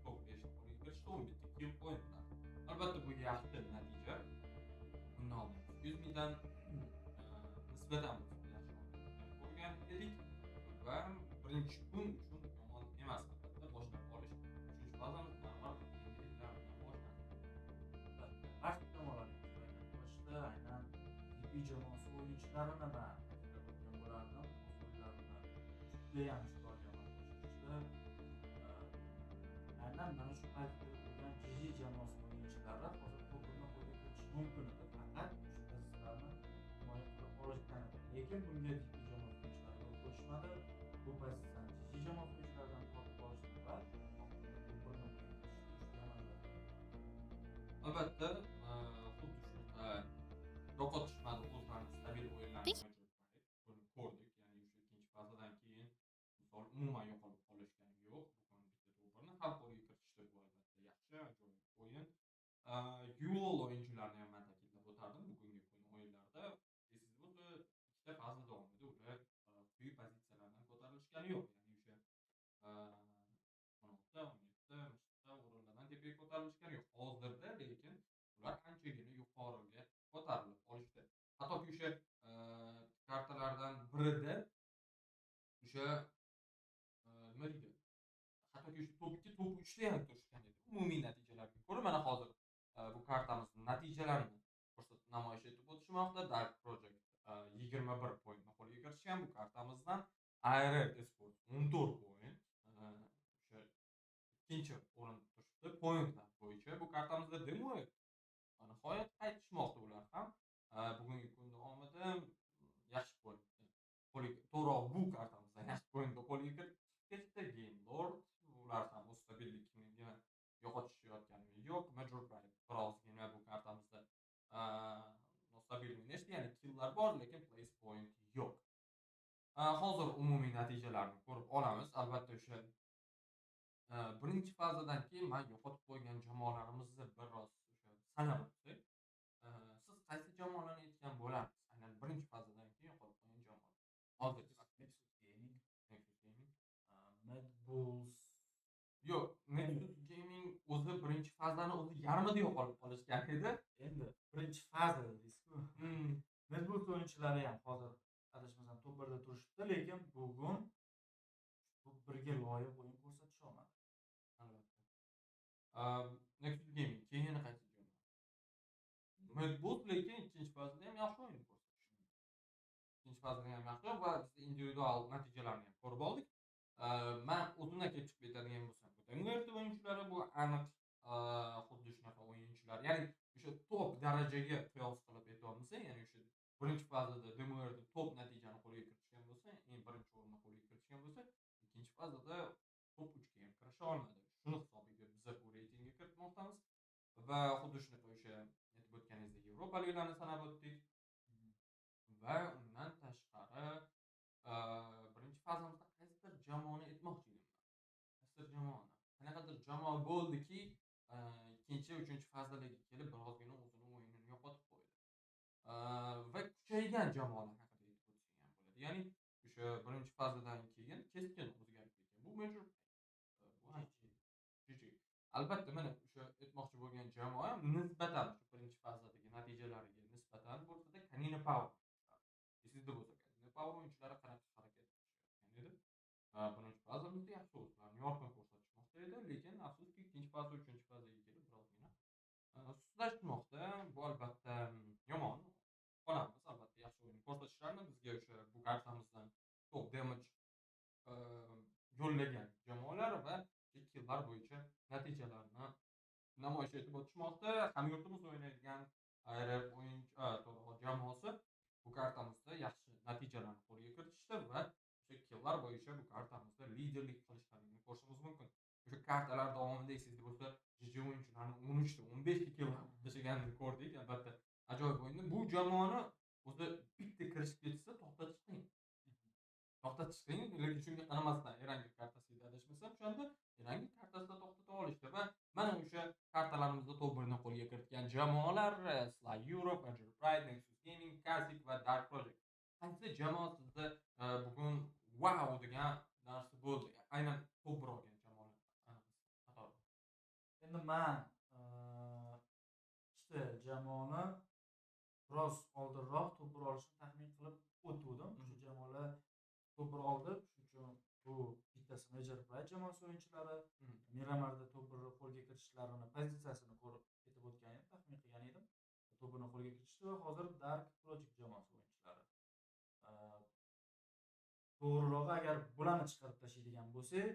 top 5 qo'lga kirishdi, 11 kill point bilan. Albatta bu yaxshi natija. Bundan oldin 100 mingdan nisbatan ko'rgan edik va birinchi kun uchun yomon emas. Albatta boshlab olish. Uchinchi fazamiz normal yengilliklar bilan boshlandi. Barcha jamoalarning qilishdi, aynan DP jamoasi o'yinchilarini nima qilgan bo'lardi, o'yinlarini juda ham chiroyli amalga oshirishdi. Aynan mana shu paytda bo'lgan G.G jamoasi o'yinchilari hozir to'pni qo'lga kiritishi mumkin edi, faqat shu pozitsiyalarni himoya qilib olishgan edi. Lekin bunga DP jamoasi o'yinchilari yo'l qo'yishmadi. Bu pozitsiyani G.G jamoasi o'yinchilaridan tortib olishdi va albatta xuddi shunaqa yo'qotishmadi o'zlarini stabil o'yinlarini ko'rdik. Ya'ni o'sha ikkinchi fazadan keyin misol umuman yo'qolib qolishgani yo'q. Bugun bitta to'pni hal qo'lga kiritishdi. Bu albatta yaxshi, ajoyib o'yin. Yo'l o'yinchilarini ham man ta'kidlab o'tardim bugungi kun o'yinlarda. Esiz bo'lsa, ikkita faza davomida ular quyi pozitsiyalardan ko'tarilishgani yo'q. Ya'ni o'sha 16, 17 o'rinlardan tepaga ko'tarilishgani yo'q. Hozirda lekin ular anchagina yuqoriga ko'tarilib olishdi. Hattoki o'sha kartalardan birida o'sha nima deydi? Hattoki o'sha top 2, top 3 da ham turishgan edi. Umumiy natijalarga ko'ra mana hozir bu kartamizning natijalarini namoyish etib o'tishmoqda. Dark Project 21 pointni qo'lga kiritishgan bu kartamizdan. IRL Esports 14 point. O'sha ikkinchi o'rin turishdi pointlar bo'yicha. Bu kartamizda demo nihoyat qaytishmoqda ular ham. Bugungi kun davomida yaxshi pointni to'g'ri bu kartamizda yaxshi pointni qo'lga kiritdi. Game Lord ular ham o'z stabilligini yo'qotishayotgani yo'q. Major Pride birozgina bu kartamizda nostabil o'ynashdi, ya'ni killlar bor, lekin place point yo'q. Hozir umumiy natijalarni ko'rib olamiz. Albatta o'sha birinchi fazadan keyin men yo'qotib qo'ygan jamoalarimizni biroz o'sha sanab o'tsak, siz qaysi jamoalarni aytgan bo'lasiz? Aynan birinchi fazadan keyin yo'qotib qo'ygan jamoalar. Hozir Nexus Gaming, Mad Bulls. Yo'q, Nexus Gaming o'zi birinchi fazani o'zi yarmida yo'qolib qolishgan edi. Endi birinchi faza dedingiz-ku. Mad Bulls o'yinchilari ham hozir adashmasam top 1da turishibdi, lekin bugun top 1ga loyiq o'yin ko'rsatish olmadi. Albatta. Nexus Gaming keyin qaysi jamoa? Mad Bulls lekin ikkinchi fazada ham yaxshi o'yin ko'rsatishdi. Ikkinchi fazada ham yaxshi va biz individual natijalarni ham ko'rib oldik. Men o'zimdan kelib chiqib aytadigan bo'lsam, Demo o'yinchilari bu aniq xuddi shunaqa o'yinchilar. Ya'ni o'sha top darajaga qiyos qilib aytamiz, ya'ni o'sha birinchi fazada Demo'da top natijani qo'lga kiritishgan bo'lsa, birinchi o'rinni qo'lga kiritishgan bo'lsa, ikkinchi fazada top 3 ga ham kirisha olmadi. Shuni hisobiga biz bu reytingga kiritmoqdamiz va xuddi shunaqa o'sha aytib o'tganingizdek Yevropa ligalarni sanab o'tdik. Va undan tashqari birinchi fazamizda qaysidir jamoani aytmoqchi edim. Qaysidir jamoani. Qanaqadir jamoa bo'ldiki, ikkinchi, uchinchi fazalarga kelib birozgina o'zini o'yinini yo'qotib qo'ydi. Va kuchaygan jamoalar haqida aytib o'tsak ham bo'ladi. Ya'ni o'sha birinchi fazadan keyin keskin o'zgarib ketgan. Bu major GG. Albatta mana o'sha aytmoqchi bo'lgan jamoa ham nisbatan shu birinchi fazadagi natijalariga nisbatan bo'lsa-da Kanina Power. Esingizda bo'lsa, Kanina Power o'yinchilari qanaqa harakat qilishgan edi. Birinchi fazamizda yaxshi o'zlarini yorqin ko'rsatishmoqda edi, lekin afsuski ikkinchi faza, uchinchi fazaga kelib birozgina sustlashmoqda. Bu albatta yomon. Qolamiz albatta yaxshi o'yin ko'rsatishlarini bizga o'sha bu kartamizdan top damage yo'llagan jamoalar va killlar bo'yicha natijalarni namoyish etib o'tishmoqda. Hamyurtimiz o'ynaydigan ayrim jamoasi bu kartamizda yaxshi natijalarni qo'lga kiritishdi va o'sha killlar bo'yicha bu kartamizda liderlik qilishlarini ko'rishimiz mumkin. O'sha kartalar davomida esingizda bo'lsa, GG o'yinchilarni 13 ta 15 ta kill tashlaganini ko'rdik. Albatta ajoyib o'yinni. Bu jamoani o'zi bitta kirishib ketsa to'xtatish qiyin. To'xtatish qiyin, lekin shunga qaramasdan Erangel kartasiga adashmasam, o'shanda Erangel kartasida to'xtata olishdi va mana o'sha kartalarimizda top 1 ni qo'lga kiritgan jamoalar Sly Europe, Major Pride, Nexus Gaming, Classic va Dark Project. Qaysi jamoa sizda bugun wow degan narsa bo'ldi? Aynan top 1 olgan jamoalar qatori. Endi men ikkita jamoani biroz oldinroq top 1 olishini taxmin qilib o'tgandim. O'sha jamoalar top 1 oldi. Shuning uchun bu bittasi Major Pride jamoasi o'yinchilari Miramarda top 1 qo'lga kirishlarini pozitsiyasini ko'rib ketib o'tgan edim, taxmin qilgan edim. Top 1 qo'lga kiritishdi va hozir Dark Project jamoasi o'yinchilari. To'g'riroq agar bularni chiqarib tashlaydigan bo'lsak,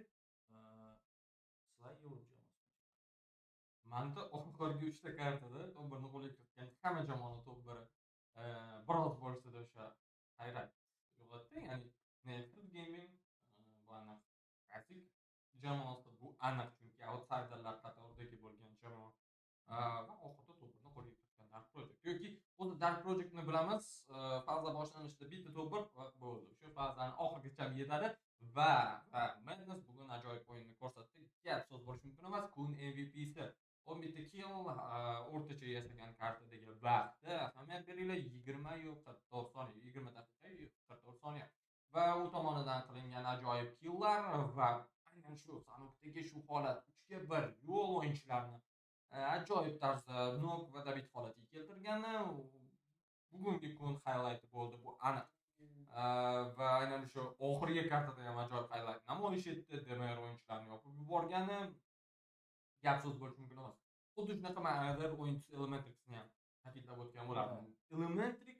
Sly Europe jamoasi. Manda oxirgi 3 ta kartada top 1 ni qo'lga kiritgan hamma jamoani top 1 biroz bo'lsa-da o'sha hayrat uyg'otdi. Ya'ni Nexus Gaming bu aniq Classic jamoasi, bu aniq chunki outsiderlar qatoridagi bo'lgan jamoa va oxirida top 1 ni qo'lga kiritgan Dark Project. Yoki o'zi Dark Projectni bilamiz, faza boshlanishida bitta top 1 bo'ldi. Shu fazani oxirigacha yetadi va Madness bugun ajoyib o'yinni ko'rsatdi. Gap so'z bo'lishi mumkin emas. Kun MVP'si 11 ta kill o'rtacha yasagan kartadagi vaqtda ahamiyat beringlar 20 yo 44 soniya, 20 daqiqa yo 44 soniya. Va u tomonidan qilingan ajoyib killlar va aynan shu sanokdagi shu holat 3 ga 1 yo'l o'yinchilarni ajoyib tarzda nok va dabit holatiga keltirgani bugungi kun highlight bo'ldi, bu aniq. Va aynan shu oxirgi kartada ham ajoyib highlight namoyish etdi. DMR o'yinchilarini yopib yuborgani gap so'z bo'lishi mumkin emas. Xuddi shunaqa ma'noda o'yinchi Elementrix'ni ham ta'kidlab o'tgan bo'lardim. Elementrix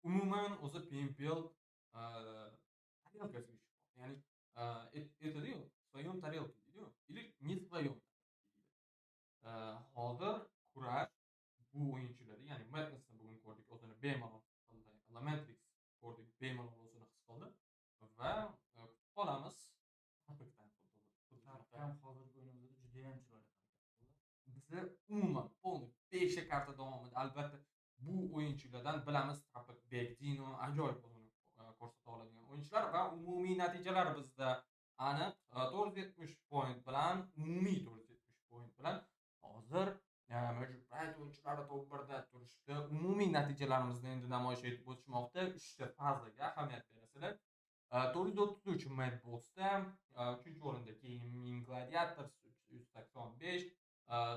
umuman o'zi PMPL тарелкasiga tushib qoldi. Ya'ni aytadi-yu, своем тарелке deydi-yu, или не своем. Hozir kurash bu o'yinchilar, ya'ni Madness'ni bugun ko'rdik, o'zini bemalol qildi. Elementrix ko'rdik, bemalol o'zini his qildi va qolamiz Tarkam hozirgi o'yinimizda juda ham chiroyli harakat qildi. Bizni umuman полный 5 ta karta davomida albatta bu o'yinchilardan bilamiz, Tarkam Dino ajoyib o'zini ko'rsata oladigan o'yinchilar va umumiy natijalar bizda aniq 470 point bilan, umumiy 470 point bilan hozir Major Pride o'yinchilari top 1 da turishdi. Umumiy natijalarimizni endi namoyish etib o'tishmoqda. 3 ta fazaga ahamiyat berasizlar. 433 Mad Boss'da, 3-o'rinda G.GLADIATORS 385,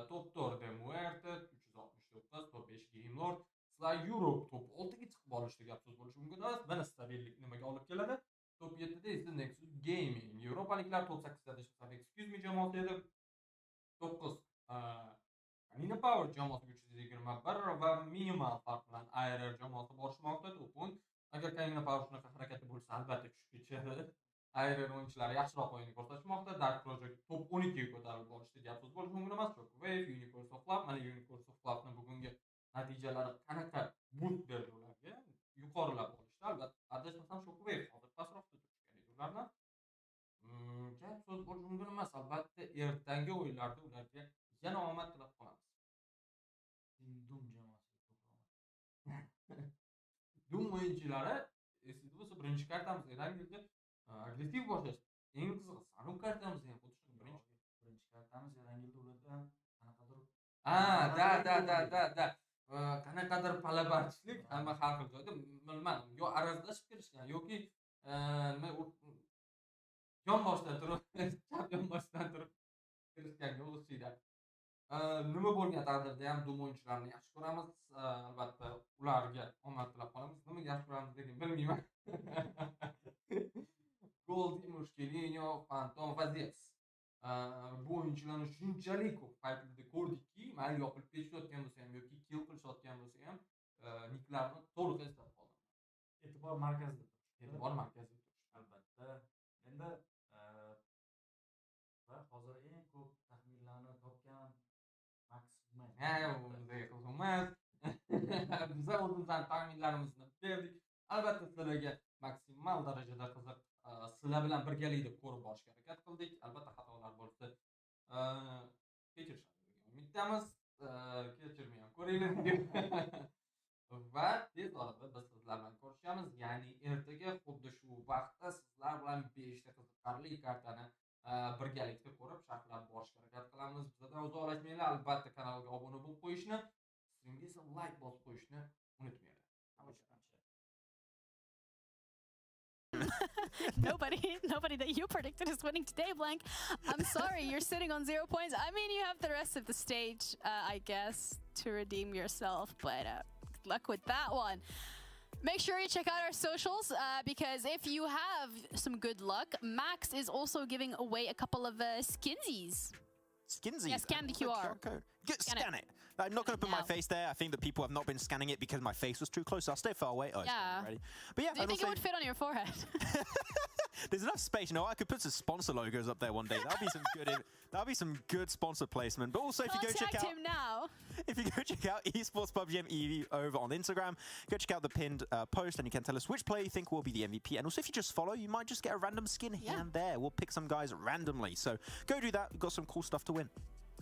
top 4 Muerte 369, top 5 Game Lord, Sly Europe top 6 ga chiqib olishdi, gap so'z bo'lishi mumkin emas. Mana stabillik nimaga olib keladi? Top 7 da esa Nexus Gaming, Yevropaliklar top 8 da excuse me jamoasi edi. 9 Kanina Power jamoasi 321 va minimal farq bilan IRR jamoasi borishmoqda. Top 10. Agar Kanina Power shunaqa harakati bo'lsa, albatta tushib ketadi. IRR o'yinchilari yaxshiroq o'yinni ko'rsatmoqda. Dark Project top 12 ga ko'tarilib borishdi, gap so'z bo'lishi mumkin emas. Wave, Unicorns of Love, mana Unicorns of Love'ning bugungi natijalari qanaqa boost berdi ularga? Yuqorilab olishdi. Albatta, adashmasam Wave hozir pastroqda turishgan edi ulardan. Gap so'z bo'lishi mumkin emas. Albatta, ertangi o'yinlarda ularga yana omad tilab qolamiz. Dum jamoasiga ko'proq. Dum o'yinchilari esingizda bo'lsa birinchi kartamiz Erangilga aggressiv boshlash. Eng qizig'i sariq kartamiz ham xuddi shu birinchi kartamiz Erangilda ulardan qanaqadir da. Qanaqadir palabarchilik hamma har xil joyda bilmadim. Yo arazlashib kirishgan yoki nima yonboshdan turib, chap yonboshdan turib kirishganga o'xshaydi. Nima bo'lgan taqdirda ham dum o'yinchilarini yaxshi ko'ramiz. Albatta ularga omad tilab qolamiz. Nima yaxshi ko'ramiz degan bilmayman. Goldi, Mushkelinyo, Fantom va Zdесь. Bu o'yinchilarni shunchalik ko'p faytlarda ko'rdikki, mayli yopilib ketishayotgan bo'lsa ham yoki kill qilishayotgan bo'lsa ham, niklarni to'liq eslab qoldim. E'tibor markazida turishdi. E'tibor markazida turishdi. Albatta. Endi va hozir eng ko'p taxminlarni topgan maksimum. Bunday qilmas. Biz o'zimizdan taxminlarimizni berdik. Albatta sizlarga maksimal darajada qiziq sizlar bilan birgalikda ko'rib borishga harakat qildik. Albatta xatolar bo'lsa, kechirishadi degan umiddamiz. Kechirmay ham ko'ringlar deb. Va tez orada biz sizlar bilan ko'rishamiz. Ya'ni ertaga xuddi shu vaqtda sizlar bilan 5 ta qiziqarli kartani birgalikda ko'rib, sharhlab borishga harakat qilamiz. Bizdan uzoqlashmanglar. Albatta kanalga obuna bo'lib qo'yishni, streamga esa like bosib qo'yishni unutmanglar. Nobody that you predicted is winning today, Blank. I'm sorry, you're sitting on 0 points. I mean, you have the rest of the stage, I guess, to redeem yourself, but good luck with that one. Make sure you check out our socials because if you have some good luck, Max is also giving away a couple of skinsies. Skinsies? Yeah, scan the QR. Code. Scan it. I'm not going to put my face there. I think that people have not been scanning it because my face was too close. So I'll stay far away. Oh, yeah. Ready. But yeah, do you think it would fit on your forehead? There's enough space. You know, I could put some sponsor logos up there one day. That'll be some good. That'll be some good sponsor placement. But also, if you go check out him now. If you go check out esports PUBG EU over on Instagram, go check out the pinned post, and you can tell us which player you think will be the MVP. And also, if you just follow, you might just get a random skin here and there. We'll pick some guys randomly. So go do that. We've got some cool stuff to win.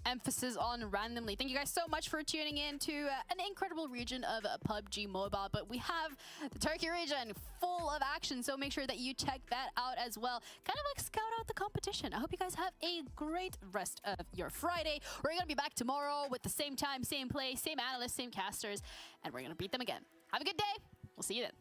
Emphasis on randomly. Thank you guys so much for tuning in to an incredible region of PUBG Mobile, but we have the Turkey region full of action, so make sure that you check that out as well. Kind of like scout out the competition. I hope you guys have a great rest of your Friday. We're going to be back tomorrow with the same time, same place, same analysts, same casters, and we're going to beat them again. Have a good day. We'll see you then.